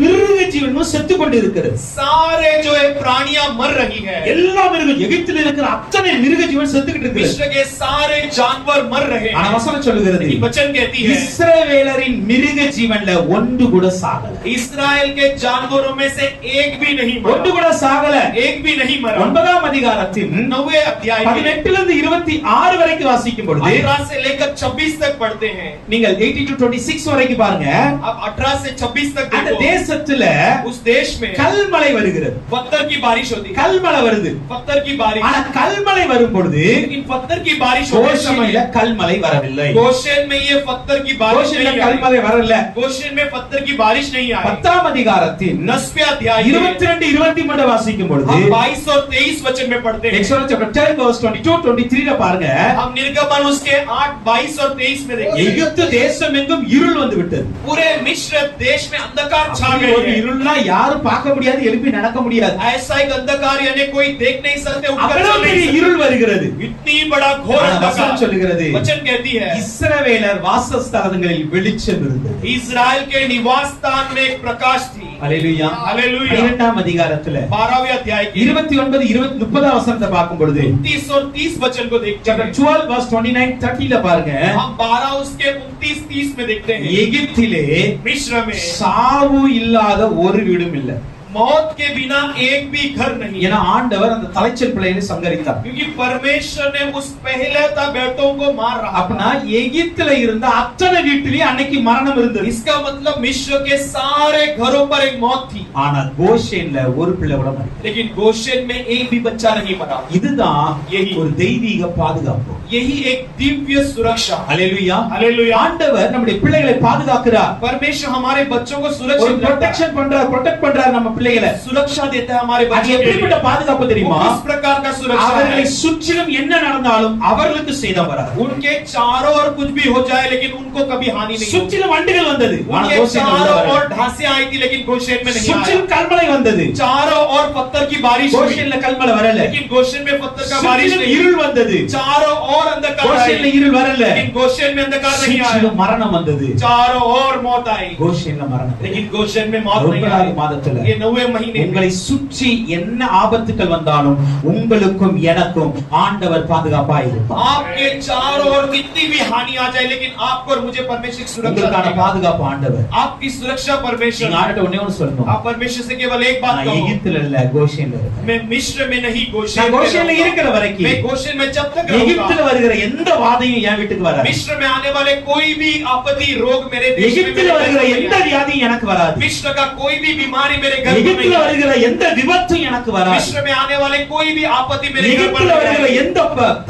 Speaker 1: மிருக ஜீவனும் செத்து கொண்டு இருக்கிறது.
Speaker 2: सारे जो है प्राणियां मर रही है।
Speaker 1: எல்லா மிருகம் எகிப்தில் இருக்கிற அத்தனை மிருக ஜீவன் செத்துக்கிட்டு இருக்குது.
Speaker 2: विश्व के सारे जानवर मर रहे
Speaker 1: ஆனா
Speaker 2: हैं।
Speaker 1: வசனம் சொல்லுகிறது
Speaker 2: लेकिन वचन कहती है
Speaker 1: இஸ்ரவேலரின் மிருக ஜீவன்ல ஒன்று கூட சாகல.
Speaker 2: इस्राएल के जानवरों में से एक भी नहीं
Speaker 1: ஒன்று
Speaker 2: मरा।
Speaker 1: கூட சாகல.
Speaker 2: एक भी नहीं मरा।
Speaker 1: 9ஆம் அதிகாரத்தின்
Speaker 2: 9वें अध्याय में
Speaker 1: 18 லிருந்து 26 வரைக்கும் வாசிக்கும் பொழுது
Speaker 2: 18 से लेकर 26 तक पढ़ते हैं।
Speaker 1: நீங்கள் 18 to 26 வரைக்கும் பாருங்க.
Speaker 2: अब 18 से 26 तक
Speaker 1: அந்த
Speaker 2: देखो।
Speaker 1: தேசத்துல
Speaker 2: उस देश में
Speaker 1: கல்மழை வருகிறது.
Speaker 2: पत्थर की बारिश होती है।
Speaker 1: கல்மழை வருது.
Speaker 2: पत्थर की बारिश।
Speaker 1: ஆனா கல்மழை வரும் பொழுது
Speaker 2: लेकिन पत्थर की बारिश होने
Speaker 1: கோஷேன்ல
Speaker 2: से
Speaker 1: கல்மழை வரவில்லை.
Speaker 2: गोशेन में ये पत्थर की बारिश
Speaker 1: கோஷேன்ல
Speaker 2: नहीं आई।
Speaker 1: கல்மழை வரல.
Speaker 2: गोशेन में पत्थर की बारिश नहीं आई।
Speaker 1: 10ஆம் அதிகாரத்தின்
Speaker 2: 10वें अध्याय
Speaker 1: 22 23 வாசிக்கும் பொழுது
Speaker 2: हम 22 और 23 वचन में पढ़ते हैं।
Speaker 1: எக்ஸோடஸ் chapter 10 verse 22 23 ல பாருங்க.
Speaker 2: हम निर्गमन उसके 8 22 और 23 में देखते हैं।
Speaker 1: எகிப்து தேசம் எங்கும் இருள் வந்து விட்டது.
Speaker 2: पूरे मिस्र देश में अंधकार छा
Speaker 1: அப்படி
Speaker 2: गई
Speaker 1: ஒரு
Speaker 2: है।
Speaker 1: இருள்னா யாரும் பார்க்க முடியாது, எழுப்பி நடக்க முடியாது.
Speaker 2: ऐसा एक अंधकार यानी कोई देख नहीं सकते, उठकर
Speaker 1: அவ்வளவு
Speaker 2: चल नहीं
Speaker 1: பெரிய
Speaker 2: सकते।
Speaker 1: இருள் வருகிறது.
Speaker 2: इतनी बड़ा घोर
Speaker 1: ஆனா வசனம்
Speaker 2: अंधकार।
Speaker 1: சொல்லுகிறது
Speaker 2: वचन कहती है
Speaker 1: இஸ்ரவேலர் வாசஸ்தலங்களில் வெளிச்சம் இருந்தது.
Speaker 2: इस्राएल के निवास स्थान में एक प्रकाश थी।
Speaker 1: ஹalleluya.
Speaker 2: हालेलुया।
Speaker 1: 12ஆம் அதிகாரத்துல
Speaker 2: 12वें अध्याय की
Speaker 1: 29 20 30 வசனத்தை பார்க்கும் பொழுது
Speaker 2: 29 और 30 वचन को देखते
Speaker 1: chapter
Speaker 2: हैं।
Speaker 1: 12 verse 29 30 ல பாருங்க.
Speaker 2: हम 12 उसके 29 30 में देखते हैं।
Speaker 1: எகிப்திலே
Speaker 2: मिस्र में
Speaker 1: சாவு இல்லாத ஒரு வீடும் இல்ல.
Speaker 2: मौत के बिना एक भी घर नहीं।
Speaker 1: ஏன்னா ஆண்டவர் அந்த தலைச்சல் பிள்ளையை சங்கரித்தார்.
Speaker 2: क्योंकि परमेश्वर ने उस पहले बेटों को मार रहा।
Speaker 1: அப்பனா எகிப்தில இருந்த அத்தனை வீட்டிலேயே அன்னைக்கு மரணம் இருந்தது.
Speaker 2: इसका मतलब मिस्र के सारे घरों पर एक मौत थी।
Speaker 1: ஆனா கோஷேன்ல ஒரு பிள்ளை கூட மரிக்கல.
Speaker 2: लेकिन गोशेन में एक भी बच्चा नहीं मरा।
Speaker 1: இதுதான்
Speaker 2: यही
Speaker 1: ஒரு தெய்வீக பாதுகாப்பு.
Speaker 2: यही एक दिव्य सुरक्षा।
Speaker 1: ஹalleluya.
Speaker 2: हालेलुया।
Speaker 1: ஆண்டவர் நம்முடைய பிள்ளைகளை பாதுகாக்கிறார்.
Speaker 2: परमेश्वर हमारे बच्चों को
Speaker 1: ஒரு
Speaker 2: सुरक्षित रखता है।
Speaker 1: ப்ரொடெக்ஷன் பண்றார், ப்ரொடெக்ட் பண்றார் நம்ம பிள்ளைகளை.
Speaker 2: सुरक्षा देता है हमारे
Speaker 1: அது
Speaker 2: बच्चों के
Speaker 1: எப்படிப்பட்ட
Speaker 2: लिए।
Speaker 1: பாதுகாப்பு தெரியுமா?
Speaker 2: वो किस प्रकार का सुरक्षा
Speaker 1: அவர்களை
Speaker 2: है?
Speaker 1: சுற்றிலும் என்ன நடந்தாலும் அவர்களுக்கு சேதம் வராது.
Speaker 2: उनके चारों ओर कुछ भी हो जाए लेकिन उनको कभी हानि नहीं होगी।
Speaker 1: சுற்றிலும் வண்டுகள் வந்தது. ஆனா
Speaker 2: उनके
Speaker 1: கோஷேன்ல
Speaker 2: चारों
Speaker 1: வரல.
Speaker 2: ओर ढांसियां आई थी लेकिन गोशेन में नहीं आया।
Speaker 1: சுற்றிலும் கல்மழை வந்தது.
Speaker 2: चारों ओर पत्थर की बारिश हुई
Speaker 1: கோஷேன்ல கல்மழை வரல.
Speaker 2: लेकिन गोशेन में पत्थर का बारिश
Speaker 1: சுற்றிலும்
Speaker 2: नहीं।
Speaker 1: இருள் வந்தது.
Speaker 2: चारों ओर अंधकार आई
Speaker 1: கோஷேன்ல இருள் வரல.
Speaker 2: लेकिन गोशेन में अंधकार नहीं आया।
Speaker 1: சுற்றிலும் மரணம் வந்தது.
Speaker 2: चारों ओर मौत आई
Speaker 1: கோஷேன்ல மரணம்.
Speaker 2: लेकिन गोशेन में मौत नहीं
Speaker 1: 9வது
Speaker 2: आई।
Speaker 1: மாதத்துல
Speaker 2: ये 9वें महीने में
Speaker 1: உங்களை சுற்றி என்ன ஆபத்துக்கள் வந்தாலும் உங்களுக்கும் எனக்கும் ஆண்டவர் பாதுகாப்பா இருப்பார்.
Speaker 2: आपके चारों ओर कितनी भी हानि आ जाए लेकिन आपको और मुझे परमेश्वर की सुरक्षा
Speaker 1: உங்களுக்கான
Speaker 2: देगा।
Speaker 1: பாதுகாப்பு ஆண்டவர்.
Speaker 2: आपकी सुरक्षा परमेश्वर।
Speaker 1: நீங்க ஆண்டவர்ட்ட ஒண்ணே ஒன்னு சொல்லணும்.
Speaker 2: आप परमेश्वर से केवल एक बात
Speaker 1: நான்
Speaker 2: कहो,
Speaker 1: எகிப்துல இல்ல கோஷேன்ல இருக்கேன்.
Speaker 2: मैं मिस्र में नहीं गोशेन
Speaker 1: நான்
Speaker 2: में
Speaker 1: கோஷேன்ல
Speaker 2: रहूंगा।
Speaker 1: இருக்கிற வரைக்கும்
Speaker 2: मैं गोशेन में जब तक
Speaker 1: எகிப்துல
Speaker 2: रहूंगा,
Speaker 1: வருகிற எந்த வாதையும் என் வீட்டுக்கு வராது.
Speaker 2: मिस्र में आने वाले कोई भी आपत्ति रोग मेरे देश में
Speaker 1: எகிப்துல வருகிற எந்த வியாதியும் எனக்கு வராது.
Speaker 2: मिस्र का कोई भी बीमारी मेरे घर में
Speaker 1: எகிப்துல
Speaker 2: नहीं।
Speaker 1: வருகிற எந்த விபத்தும் எனக்கு வராது.
Speaker 2: मिस्र में आने वाले कोई भी आपत्ति मेरे घर पर
Speaker 1: எகிப்துல வருகிற
Speaker 2: नहीं।
Speaker 1: எந்த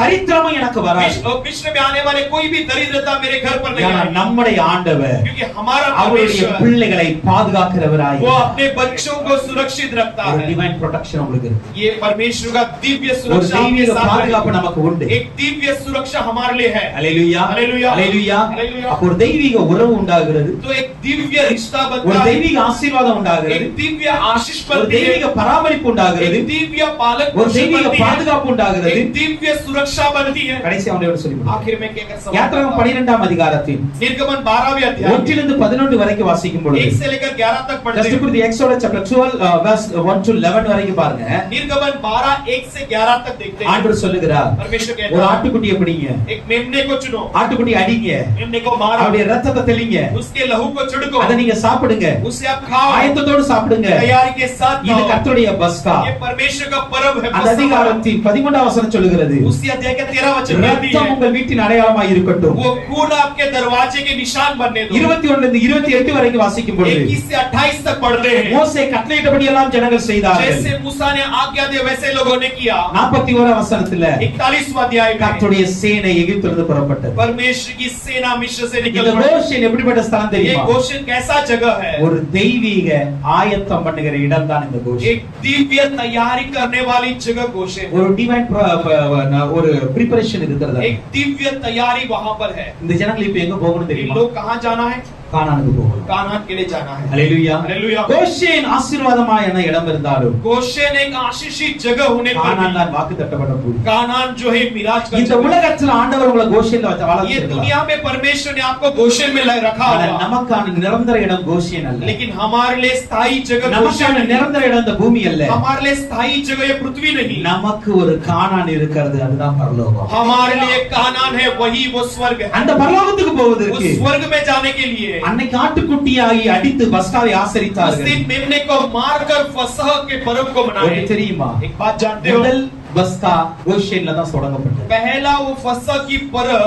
Speaker 1: தரித்திரமும் எனக்கு வராது.
Speaker 2: मिस्र में आने वाले कोई भी दरिद्रता मेरे घर पर नहीं
Speaker 1: ஏன்னா
Speaker 2: आएगी।
Speaker 1: நம்முடைய ஆண்டவர்
Speaker 2: क्योंकि हमारा
Speaker 1: அவருடைய
Speaker 2: परमेश्वर
Speaker 1: பிள்ளைகளை பாதுகாக்கிறவராய்
Speaker 2: वो अपने बच्चों को सुरक्षित रखता
Speaker 1: ஒரு
Speaker 2: है।
Speaker 1: டிவைன் ப்ரொடெக்ஷன் உங்களுக்கு இருக்கு.
Speaker 2: ये परमेश्वर का दिव्य
Speaker 1: ஒரு
Speaker 2: सुरक्षा आपके
Speaker 1: தெய்வீக
Speaker 2: साथ
Speaker 1: பாதுகாப்பு
Speaker 2: है।
Speaker 1: நமக்கு உண்டு.
Speaker 2: एक दिव्य सुरक्षा हमारे लिए है।
Speaker 1: அல்லேலூயா
Speaker 2: அல்லேலூயா.
Speaker 1: அல்லேலூயா.
Speaker 2: அல்லேலூயா.
Speaker 1: அப்ப ஒரு தெய்வீக உறவு உண்டாகிறது.
Speaker 2: तो एक दिव्य रिश्ता
Speaker 1: ஒரு
Speaker 2: बनता है,
Speaker 1: தெய்வீக ஆசீர்வாதம் உண்டாகிறது.
Speaker 2: एक दिव्य आशीष
Speaker 1: ஒரு
Speaker 2: बनती है,
Speaker 1: தெய்வீக பராமரிப்பு உண்டாகிறது.
Speaker 2: एक दिव्य पालक
Speaker 1: ஒரு
Speaker 2: पोषण
Speaker 1: தெய்வீக
Speaker 2: बनती है,
Speaker 1: பாதுகாப்பு உண்டாகிறது.
Speaker 2: एक दिव्य सुरक्षा बनती है।
Speaker 1: கடைசி அவனோட சொல்லி முடிக்கிறேன்.
Speaker 2: आखिर में क्या कर
Speaker 1: யாத்திராகமம் 12ஆம் அதிகாரத்தில்
Speaker 2: निर्गमन 12वें अध्याय
Speaker 1: 1 to 11 வரைக்கும் வாசிக்கும் பொழுது
Speaker 2: 1 से लेकर 11 तक पढ़ते
Speaker 1: Just
Speaker 2: हैं।
Speaker 1: put the Exodus chapter 12 verse 1 to 11 வரைக்கும் பாருங்க.
Speaker 2: निर्गमन 12 1 से 11 तक देखते हैं।
Speaker 1: ஆண்டவர் சொல்லுகிறார்,
Speaker 2: परमेश्वर
Speaker 1: ஒரு
Speaker 2: कहता है,
Speaker 1: ஆட்டுக்குட்டியை பிடிங்க,
Speaker 2: एक मेमने को चुनो,
Speaker 1: ஆட்டுக்குட்டி அடிங்க,
Speaker 2: मेमने को मारो,
Speaker 1: அவருடைய ரத்தத்தை தெளிங்க,
Speaker 2: उसके लहू को छिड़को,
Speaker 1: அதை நீங்க சாப்பிடுங்க,
Speaker 2: उसे आप खाओ,
Speaker 1: ஆயத்தத்தோடு சாப்பிடுங்க.
Speaker 2: तैयारी के साथ
Speaker 1: இது
Speaker 2: खाओ।
Speaker 1: கர்த்தருடைய பஸ்கா.
Speaker 2: ये परमेश्वर का पर्व है।
Speaker 1: அந்த அதிகாரத்தின் 13ஆம் வசனம் சொல்லுகிறது,
Speaker 2: उसी अध्याय का 13 वचन कहती
Speaker 1: ரத்தம்
Speaker 2: है,
Speaker 1: உங்கள் வீட்டின் அடையாளமாய் இருக்கட்டும்.
Speaker 2: वो खून आपके दरवाजे के निशान बनने दो।
Speaker 1: 21 இருந்து 28 வரைக்கும் வாசிக்கும் பொழுது
Speaker 2: 21 से 28 तक पढ़ते हैं।
Speaker 1: மோசே கட்டளையிட்டபடி எல்லாம் ஜனங்கள் செய்தார்கள்.
Speaker 2: जैसे मूसा ने आज्ञा दी वैसे लोगों ने किया।
Speaker 1: 41ஆம் வசனத்துல
Speaker 2: 41वां अध्याय में
Speaker 1: கர்த்தருடைய சேனை எகிப்திலிருந்து புறப்பட்டது.
Speaker 2: परमेश्वर की सेना मिस्र से निकल
Speaker 1: இந்த
Speaker 2: पड़ी।
Speaker 1: கோஷேன் எப்படிப்பட்ட ஸ்தலம்
Speaker 2: ये
Speaker 1: தெரியுமா?
Speaker 2: गोशेन कैसा जगह है?
Speaker 1: ஒரு தெய்வீக ஆயத்தம் பண்ணுகிற இடம் தான் இந்த கோஷேன்.
Speaker 2: एक दिव्य तैयारी करने वाली जगह गोशेन।
Speaker 1: ஒரு டிவைன் ஒரு பிரிபரேஷன் இருக்கிறது.
Speaker 2: एक दिव्य तैयारी वहां पर है।
Speaker 1: இந்த ஜனங்கள் இப்ப எங்க போகணும்
Speaker 2: इन
Speaker 1: தெரியுமா?
Speaker 2: लोग कहां जाना है?
Speaker 1: கானானுக்கு போகணும்.
Speaker 2: कानान के लिए जाना है।
Speaker 1: ஹalleluya.
Speaker 2: हालेलुया।
Speaker 1: கோஷேன் ஆசீர்வாதமான இடம் இருந்தாலும்
Speaker 2: गोशेन एक आशीषित जगह होने पर
Speaker 1: கானான்
Speaker 2: भी
Speaker 1: தான் வாக்குத்தத்தப்பட்ட பூமி.
Speaker 2: कानान जो है मिराज का
Speaker 1: இந்த
Speaker 2: जगह।
Speaker 1: உலகத்துல ஆண்டவர் உங்களை கோஷேன்ல வச்சு
Speaker 2: ये
Speaker 1: வளர்த்திருக்கலாம்.
Speaker 2: दुनिया में परमेश्वर ने आपको गोशेन में रखा
Speaker 1: ஆனா
Speaker 2: हुआ,
Speaker 1: நமக்கான நிரந்தர இடம் கோஷேன் அல்ல.
Speaker 2: लेकिन हमारे लिए स्थायी जगह गोशेन
Speaker 1: நமக்கான
Speaker 2: नहीं।
Speaker 1: நிரந்தர இடம் இந்த பூமி அல்ல.
Speaker 2: हमारे लिए स्थायी जगह ये पृथ्वी नहीं।
Speaker 1: நமக்கு ஒரு கானான் இருக்கிறது, அதுதான் பரலோகம்.
Speaker 2: हमारे लिए कानान है, वही वो स्वर्ग है।
Speaker 1: அந்த பரலோகத்துக்கு
Speaker 2: उस
Speaker 1: போவதற்கு
Speaker 2: स्वर्ग में जाने के लिए
Speaker 1: அன்னைக்கு ஆட்டுக்குட்டியாகி அடித்து பஸ்காவை
Speaker 2: उस
Speaker 1: ஆசரித்தார்கள்.
Speaker 2: दिन मेमने को मारकर फसह के पर्व को
Speaker 1: உங்களுக்கு
Speaker 2: मनाए।
Speaker 1: தெரியுமா?
Speaker 2: एक बात जानते हो,
Speaker 1: முதல் பஸ்கா கோஷேன்ல தான் தொடங்கப்பட்டது.
Speaker 2: पहला वो फसह की पर्व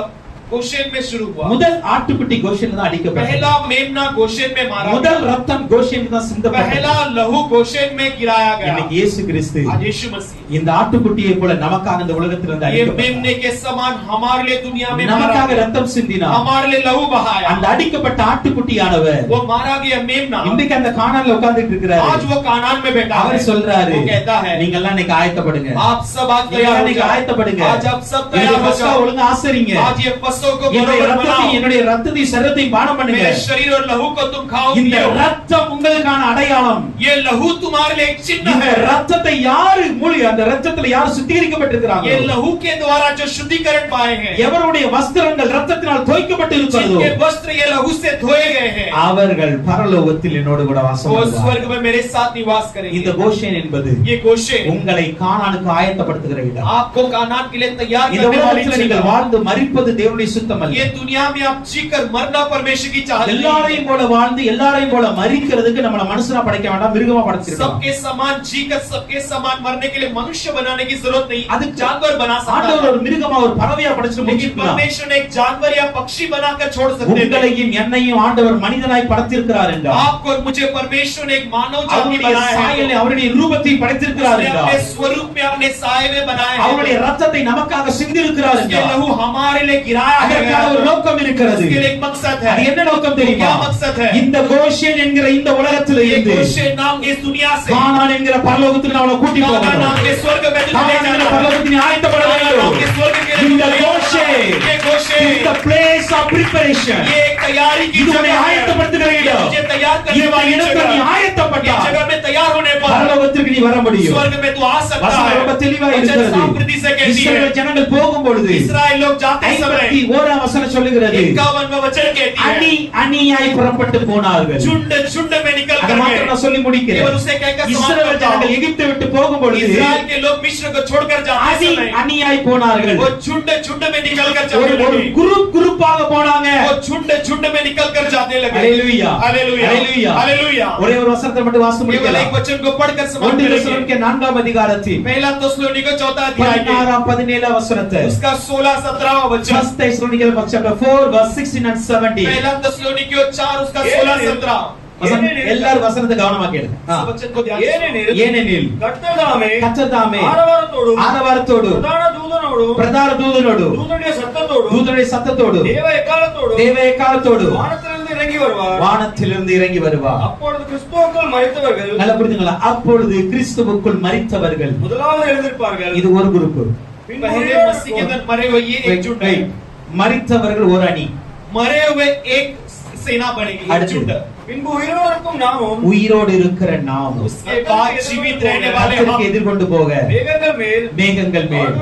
Speaker 2: गोशेन में शुरू हुआ।
Speaker 1: முதல் ஆட்டுக்குட்டி கோஷேன்ல தான் அடிக்கப்பட்டது.
Speaker 2: पहला मेमना गोशेन में मारा
Speaker 1: முதல்
Speaker 2: गया।
Speaker 1: ரத்தம் கோஷேன்ல தான் சிந்தப்பட்டது.
Speaker 2: पहला लहू गोशेन में गिराया गया।
Speaker 1: இன்னைக்கு இயேசு கிறிஸ்து
Speaker 2: आज यीशु मसीह
Speaker 1: இந்த ஆட்டுக்குட்டியை போல நமக்காக இந்த உலகத்தில் வந்து
Speaker 2: ये
Speaker 1: அடிக்கப்பட்டார்.
Speaker 2: मेमने के समान हमारे लिए दुनिया में मारा
Speaker 1: நமக்காக
Speaker 2: गया।
Speaker 1: ரத்தம் சிந்தினார்.
Speaker 2: हमारे लिए लहू बहाया।
Speaker 1: அந்த அடிக்கப்பட்ட ஆட்டுக்குட்டியானவர்
Speaker 2: वो मारा गया मेमना
Speaker 1: இன்றைக்கு அந்த கானான்ல உட்கார்ந்துட்டு இருக்கிறாரு.
Speaker 2: आज वो कानान में बैठा है।
Speaker 1: அவர் சொல்றாரு,
Speaker 2: वो कहता है,
Speaker 1: நீங்க எல்லாம் இன்னைக்கு ஆயத்தப்படுங்க,
Speaker 2: आप सब आज
Speaker 1: நீங்க
Speaker 2: तैयार
Speaker 1: எல்லாம்
Speaker 2: हो
Speaker 1: இன்னைக்கு
Speaker 2: जाओ।
Speaker 1: ஆயத்தப்படுங்க,
Speaker 2: आज आप सब
Speaker 1: என்னுடைய
Speaker 2: तैयार हो
Speaker 1: பஸ்கா
Speaker 2: जाओ।
Speaker 1: ஒழுங்கா ஆசரிங்க,
Speaker 2: आज ये फसह को
Speaker 1: என்னுடைய
Speaker 2: बराबर
Speaker 1: ரத்தத்தை
Speaker 2: बनाओ।
Speaker 1: என்னுடைய ரத்தத்தை சரத்தையும் பானம் பண்ணுங்க.
Speaker 2: मेरे शरीर और लहू को तुम खाओ
Speaker 1: இந்த
Speaker 2: पियो।
Speaker 1: ரத்தம் உங்களுக்கான அடையாளம்.
Speaker 2: ये लहू तुम्हारे लिए एक चिन्ह
Speaker 1: இந்த
Speaker 2: है।
Speaker 1: ரத்தத்தை யாரு மூலி அந்த ரத்தத்துல யார் சுத்திகரிக்கப்பட்டிருக்கிறாங்க?
Speaker 2: ये लहू के द्वारा जो शुद्धिकरण पाए हैं,
Speaker 1: எவருடைய வஸ்திரங்கள் ரத்தத்தினால் தோய்க்கப்பட்டு இருக்கிறதோ
Speaker 2: जिनके वस्त्र ये लहू से धोए गए हैं,
Speaker 1: அவர்கள் பரலோகத்தில் என்னோடு கூட வாசம்
Speaker 2: वो
Speaker 1: பண்ணுவார்கள்.
Speaker 2: स्वर्ग में मेरे साथ निवास
Speaker 1: இந்த
Speaker 2: करेंगे।
Speaker 1: கோஷேன் என்பது
Speaker 2: ये गोशेन
Speaker 1: உங்களை கானானுக்கு ஆயத்தப்படுத்துகிற இடம்.
Speaker 2: आपको कानान के लिए तैयार
Speaker 1: இந்த
Speaker 2: करने वाली
Speaker 1: உலகத்தில் நீங்கள்
Speaker 2: जगह।
Speaker 1: வாழ்ந்து மரிப்பது தேவனுடைய சுத்தம் அல்ல.
Speaker 2: ये दुनिया में आप जीकर मरना परमेश्वर की चाहत नहीं है।
Speaker 1: எல்லாரையும் போல வாழ்ந்து எல்லாரையும் போல மரிக்கிறதுக்கு நம்மள மனுஷனா படைக்க வேண்டாம், மிருகமா படைச்சிருக்கோம்.
Speaker 2: सबके समान जीकर सबके समान मरने के लिए मनुष्य बनाने की जरूरत नहीं।
Speaker 1: அது
Speaker 2: जानवर बना सकता
Speaker 1: ஆண்டவர்
Speaker 2: है,
Speaker 1: ஒரு மிருகமா ஒரு பறவையா படைச்சிட்டு
Speaker 2: लेकिन
Speaker 1: முடிச்சிருக்கலாம்.
Speaker 2: परमेश्वर ने एक जानवर या पक्षी बनाकर छोड़ सकते थे।
Speaker 1: உங்களையும் என்னையும் ஆண்டவர் மனிதனாய் படைத்திருக்கிறார் என்றால்,
Speaker 2: आपको और मुझे परमेश्वर ने एक मानव जाति
Speaker 1: அவருடைய
Speaker 2: बनाया
Speaker 1: சாயலை
Speaker 2: है।
Speaker 1: அவருடைய ரூபத்தை படைத்திருக்கிறார்
Speaker 2: उसने
Speaker 1: என்றால்,
Speaker 2: अपने स्वरूप में अपने साए में बनाया
Speaker 1: அவருடைய
Speaker 2: है।
Speaker 1: ரத்தத்தை நமக்காக சிந்திருக்கிறார்
Speaker 2: उसके
Speaker 1: என்றால்,
Speaker 2: लहू हमारे लिए गिराया
Speaker 1: அதற்கான ஒரு
Speaker 2: गया।
Speaker 1: நோக்கம் இருக்கிறது.
Speaker 2: उसके लिए एक मकसद है।
Speaker 1: அது என்ன நோக்கம் தெரியுமா?
Speaker 2: क्या मकसद है?
Speaker 1: இந்த கோஷேன் என்கிற இந்த உலகத்தில்
Speaker 2: ये
Speaker 1: இருந்து
Speaker 2: गोशेन नाम इस दुनिया से
Speaker 1: கானான் என்கிற பரலோகத்துக்கு அவனை கூட்டி
Speaker 2: कानान
Speaker 1: போகணும்.
Speaker 2: नाम के स्वर्ग में तुझे ले
Speaker 1: கானான்
Speaker 2: जाना
Speaker 1: என்கிற
Speaker 2: है।
Speaker 1: பரலோகத்தினை ஆயத்தப்பட
Speaker 2: कानान नाम
Speaker 1: வேண்டும்.
Speaker 2: के स्वर्ग के लिए
Speaker 1: இந்த
Speaker 2: तुझे ले
Speaker 1: கோஷேன்,
Speaker 2: जाना है। ये गोशेन
Speaker 1: இந்த place of preparation,
Speaker 2: ये एक तैयारी की
Speaker 1: இது உன்னை
Speaker 2: जगह है।
Speaker 1: ஆயத்தப்படுத்துகிற
Speaker 2: ये
Speaker 1: இடம்.
Speaker 2: तुझे तैयार करने
Speaker 1: இந்த
Speaker 2: वाली
Speaker 1: இடத்துல நீ
Speaker 2: जगह। ये
Speaker 1: ஆயத்தப்பட்டால்
Speaker 2: जगह में तैयार होने पर
Speaker 1: பரலோகத்திற்கு நீ வர முடியும்.
Speaker 2: स्वर्ग में तू आ सकता
Speaker 1: வசனம்
Speaker 2: है।
Speaker 1: ரொம்ப தெளிவா
Speaker 2: वचन
Speaker 1: இருக்கிறது.
Speaker 2: सामर्थ्य से कहती है।
Speaker 1: இஸ்ரவேல் ஜனங்கள் போகும்பொழுது
Speaker 2: इस्राएल लोग जाते समय
Speaker 1: 51ஆம் வசனம் சொல்லுகிறது,
Speaker 2: 51वां वचन कहती
Speaker 1: அணி
Speaker 2: है,
Speaker 1: அணியாய் புறப்பட்டு போனார்கள்.
Speaker 2: झुंड झुंड में निकल
Speaker 1: அது
Speaker 2: कर
Speaker 1: மாத்திரம்
Speaker 2: गए।
Speaker 1: நான் சொல்லி முடிக்கிறேன்.
Speaker 2: केवल उसे कहकर समाप्त
Speaker 1: இஸ்ரவேல்
Speaker 2: करता
Speaker 1: ஜனங்கள்
Speaker 2: हूं।
Speaker 1: எகிப்தை விட்டு போகும் பொழுது
Speaker 2: इस्राएल के लोग मिस्र को छोड़कर जाते
Speaker 1: அதி
Speaker 2: समय
Speaker 1: அணியாய் போனார்கள்.
Speaker 2: वो झुंड झुंड में निकलकर
Speaker 1: ஒரு
Speaker 2: जाने लगे।
Speaker 1: குரூப்பாக போனாங்க.
Speaker 2: वो झुंड झुंड में निकलकर जाने लगे।
Speaker 1: ஹalleluya
Speaker 2: हालेलुया
Speaker 1: ஹalleluya
Speaker 2: हालेलुया।
Speaker 1: ஒரே ஒரு வசனத்தை மட்டும் வாசித்து
Speaker 2: केवल
Speaker 1: முடிக்கலாம்.
Speaker 2: एक वचन को पढ़कर समाप्त
Speaker 1: ஒன்று
Speaker 2: करेंगे।
Speaker 1: தெசலோனிக்கே 4ஆம் அதிகாரத்தில்
Speaker 2: पहला थिस्सलुनीके 4 अध्याय के
Speaker 1: 16 17 வசனத்தை
Speaker 2: उसका 16 17 वचन।
Speaker 1: First Thessalonians chapter 4 verse 16 and 17
Speaker 2: पहला थिस्सलुनीके 4 उसका 16 17
Speaker 1: எல்லாரும் வசனத்தை கவனமா கேளுங்க.
Speaker 2: इस वचन को ध्यान से
Speaker 1: ஏனெனில் கர்த்தர் தாமே ஆரவாரத்தோடு பிரதான தூதனோடு தூதனுடைய சத்தத்தோடு தேவ எக்காலத்தோடு வானத்திலிருந்து இறங்கி வருவார்.
Speaker 3: அப்பொழுது கிறிஸ்துவுக்குள் மரித்தவர்கள்
Speaker 1: நல்லா புரிஞ்சுங்களா? அப்பொழுது கிறிஸ்துவுக்குள் மரித்தவர்கள்
Speaker 3: முதலாவது எழுந்திருப்பார்கள்.
Speaker 1: இது ஒரு குரூப்.
Speaker 2: पहले मसीह के अंदर मरे हुए ये एक झुंड है।
Speaker 1: மரித்தவர்கள் ஒரு அணி.
Speaker 2: मरे हुए एक सेना बनेगी, एक झुंड।
Speaker 3: பின்பு உயிரோடு நாமும்
Speaker 1: உயிரோடு இருக்கிற நாம்
Speaker 2: उसके बाद जीवित रहने वाले
Speaker 1: கர்த்தருக்கு
Speaker 2: हम
Speaker 1: எதிர்கொண்டு போக மேகங்கள் மேல்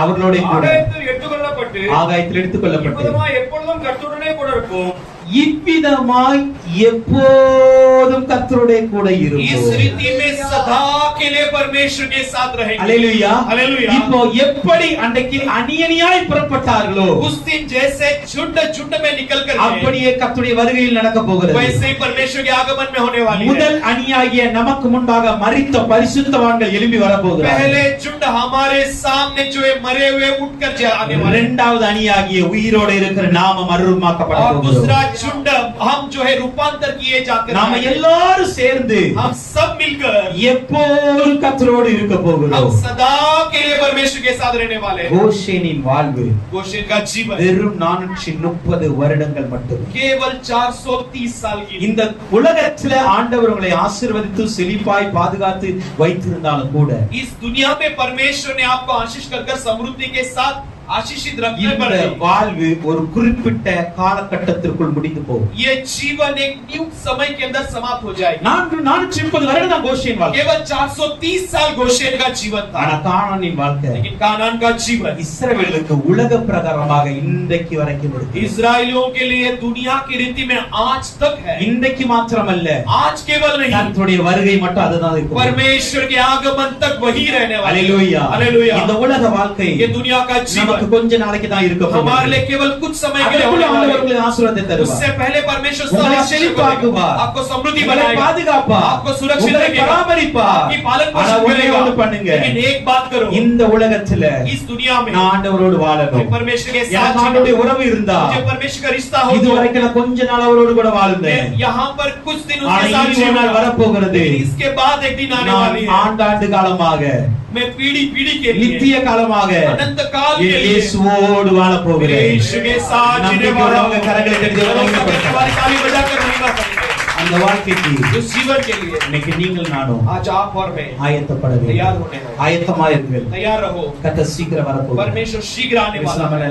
Speaker 1: அவர்களோட கூட
Speaker 3: ஆகாயத்தில் எடுத்துக்கொள்ளப்பட்டு
Speaker 1: ஆகாயத்தில் எடுத்துக்கொள்ளப்பட்டு
Speaker 3: எப்பொழுதும் கர்த்தருடனே கூட இருப்போம்.
Speaker 1: இவ்விதமாய் எப்போதும் கர்த்தருடைய கூட
Speaker 2: इस
Speaker 1: இருப்போம்.
Speaker 2: रीति में सदा के लिए परमेश्वर के साथ रहेंगे।
Speaker 1: அல்லேலூயா
Speaker 2: हालेलुया।
Speaker 1: இப்போ எப்படி அன்றைக்கு அணியணியாய் புறப்பட்டார்களோ
Speaker 2: उस दिन जैसे झुंड झुंड में निकलकर गए,
Speaker 1: அப்படியே கர்த்தருடைய வருகையில் நடக்க போகிறது.
Speaker 2: वैसे ही परमेश्वर के आगमन में होने वाली है।
Speaker 1: முதல் அணியாகிய நமக்கு முன்பாக மரித்த பரிசுத்தவான்கள் எழும்பி வரப்போகிறார்கள்.
Speaker 2: पहले झुंड हमारे सामने जो है मरे हुए उठकर आने वाले।
Speaker 1: இரண்டாவது அணியாகிய உயிரோடு இருக்கிற நாம மறுரூபமாக்கப்பட
Speaker 2: और
Speaker 1: போகிறோம்.
Speaker 2: दूसरा झुंड हम जो है रूपांतर किए जाकर
Speaker 1: நாம எல்லாரும் சேர்ந்து
Speaker 2: हम सब मिलकर
Speaker 1: எப்போதும் கர்த்தரோடு இருக்க
Speaker 2: हम
Speaker 1: போகிறோம்.
Speaker 2: सदा के लिए परमेश्वर के साथ रहने वाले हैं।
Speaker 1: கோஷேனின் வாழ்வு
Speaker 2: गोशेन का जीवन
Speaker 1: வெறும் 430 வருடங்கள் மட்டுமே.
Speaker 2: केवल 430 साल की।
Speaker 1: இந்த உலகத்திலே ஆண்டவர் உங்களை ஆசீர்வதித்து செழிப்பாய் பாதுகாத்து வைத்திருந்தாலும் கூட
Speaker 2: इस दुनिया में परमेश्वर ने आपको आशीष कर समृद्धि के साथ आशीषित रखने पर
Speaker 1: இந்த வாழ்வு ஒரு குறிப்பிட்ட காலகட்டத்திற்குள் முடிந்து போகும்.
Speaker 2: ये जीवन एक नियुक्त समय के अंदर समाप्त हो जाएगा।
Speaker 1: 430 வருடம் தான் கோஷேன் வாழ்க்கை.
Speaker 2: केवल 430 साल गोशेन का जीवन था।
Speaker 1: ஆனா கானானின் வாழ்க்கை
Speaker 2: लेकिन कानान का जीवन
Speaker 1: இஸ்ரவேலுக்கு உலக பிரகாரமாக இன்றைக்கு வரைக்கும் இருக்கு.
Speaker 2: इस्राएलियों के लिए दुनिया की रीति में आज तक है।
Speaker 1: இன்றைக்கு மாத்திரமல்ல,
Speaker 2: आज केवल नहीं,
Speaker 1: கர்த்தருடைய வருகை மட்டும் அதுதான் இருக்கும்.
Speaker 2: परमेश्वर के आगमन तक वही रहने वाला है।
Speaker 1: அல்லேலூயா
Speaker 2: हालेलुया।
Speaker 1: இந்த உலக வாழ்க்கை
Speaker 2: ये दुनिया का जीवन
Speaker 1: நமக்கு கொஞ்ச நாளைக்கு தான் இருக்க போகுது.
Speaker 2: हमारे लिए केवल कुछ समय के लिए
Speaker 1: அதுக்குள்ள
Speaker 2: होने वाला
Speaker 1: ஆண்டவர்
Speaker 2: है।
Speaker 1: உங்களுக்கு ஆசீர்வாதத்தை தருவார்.
Speaker 2: उससे पहले परमेश्वर
Speaker 1: உங்களை
Speaker 2: आशीष
Speaker 1: செழிப்பாக்குவார்.
Speaker 2: करेगा, आपको समृद्धि
Speaker 1: உங்களை
Speaker 2: बनाएगा,
Speaker 1: பாதுகாப்பார்.
Speaker 2: आपको सुरक्षित
Speaker 1: உங்களை
Speaker 2: रखेगा,
Speaker 1: பராமரிப்பார்.
Speaker 2: आपकी पालन
Speaker 1: ஆனா
Speaker 2: पोषण
Speaker 1: ஒண்ணே
Speaker 2: करेगा।
Speaker 1: ஒண்ணு பண்ணுங்க.
Speaker 2: लेकिन एक बात करो,
Speaker 1: இந்த உலகத்துல
Speaker 2: इस दुनिया में
Speaker 1: நான் ஆண்டவரோடு வாழணும்.
Speaker 2: परमेश्वर के साथ
Speaker 1: எனக்கு ஆண்டவருடைய உறவு இருந்தா
Speaker 2: मुझे परमेश्वर का रिश्ता हो
Speaker 1: இது
Speaker 2: तो
Speaker 1: வரைக்கும் நான் கொஞ்ச நாள் அவரோடு கூட வாழ்ந்தேன்.
Speaker 2: मैं यहाँ पर कुछ दिन
Speaker 1: ஆனா
Speaker 2: उसके साथ
Speaker 1: இனி ஒரு நாள்
Speaker 2: जीऊंगा।
Speaker 1: வரப்போகிறது.
Speaker 2: लेकिन इसके बाद एक दिन आने
Speaker 1: நான்
Speaker 2: वाली है,
Speaker 1: ஆண்டாண்டு காலமாக
Speaker 2: मैं पीढ़ी पीढ़ी के लिए
Speaker 1: நித்திய காலமாக
Speaker 2: अनंत काल के लिए
Speaker 1: இயேசுவோடு வாழ போகிறேன்.
Speaker 2: यीशु के साथ जीने
Speaker 1: நம்பிக்கை
Speaker 2: वाला
Speaker 1: உள்ளவங்க கரங்களை தட்டி
Speaker 2: हमारी ताली बजाकर महिमा करेंगे।
Speaker 1: அந்த வாழ்க்கைக்கு
Speaker 2: उस जीवन के लिए
Speaker 1: இன்னைக்கு நீங்கள் நானும்
Speaker 2: आज आप और मैं
Speaker 1: ஆயத்தப்பட
Speaker 2: तैयार
Speaker 1: வேண்டும்.
Speaker 2: होने हैं,
Speaker 1: ஆயத்தமா இருங்கள்.
Speaker 2: तैयार रहो,
Speaker 1: கர்த்தர் சீக்கிரம் வரப்போகிறார்.
Speaker 2: परमेश्वर शीघ्र आने वाला है।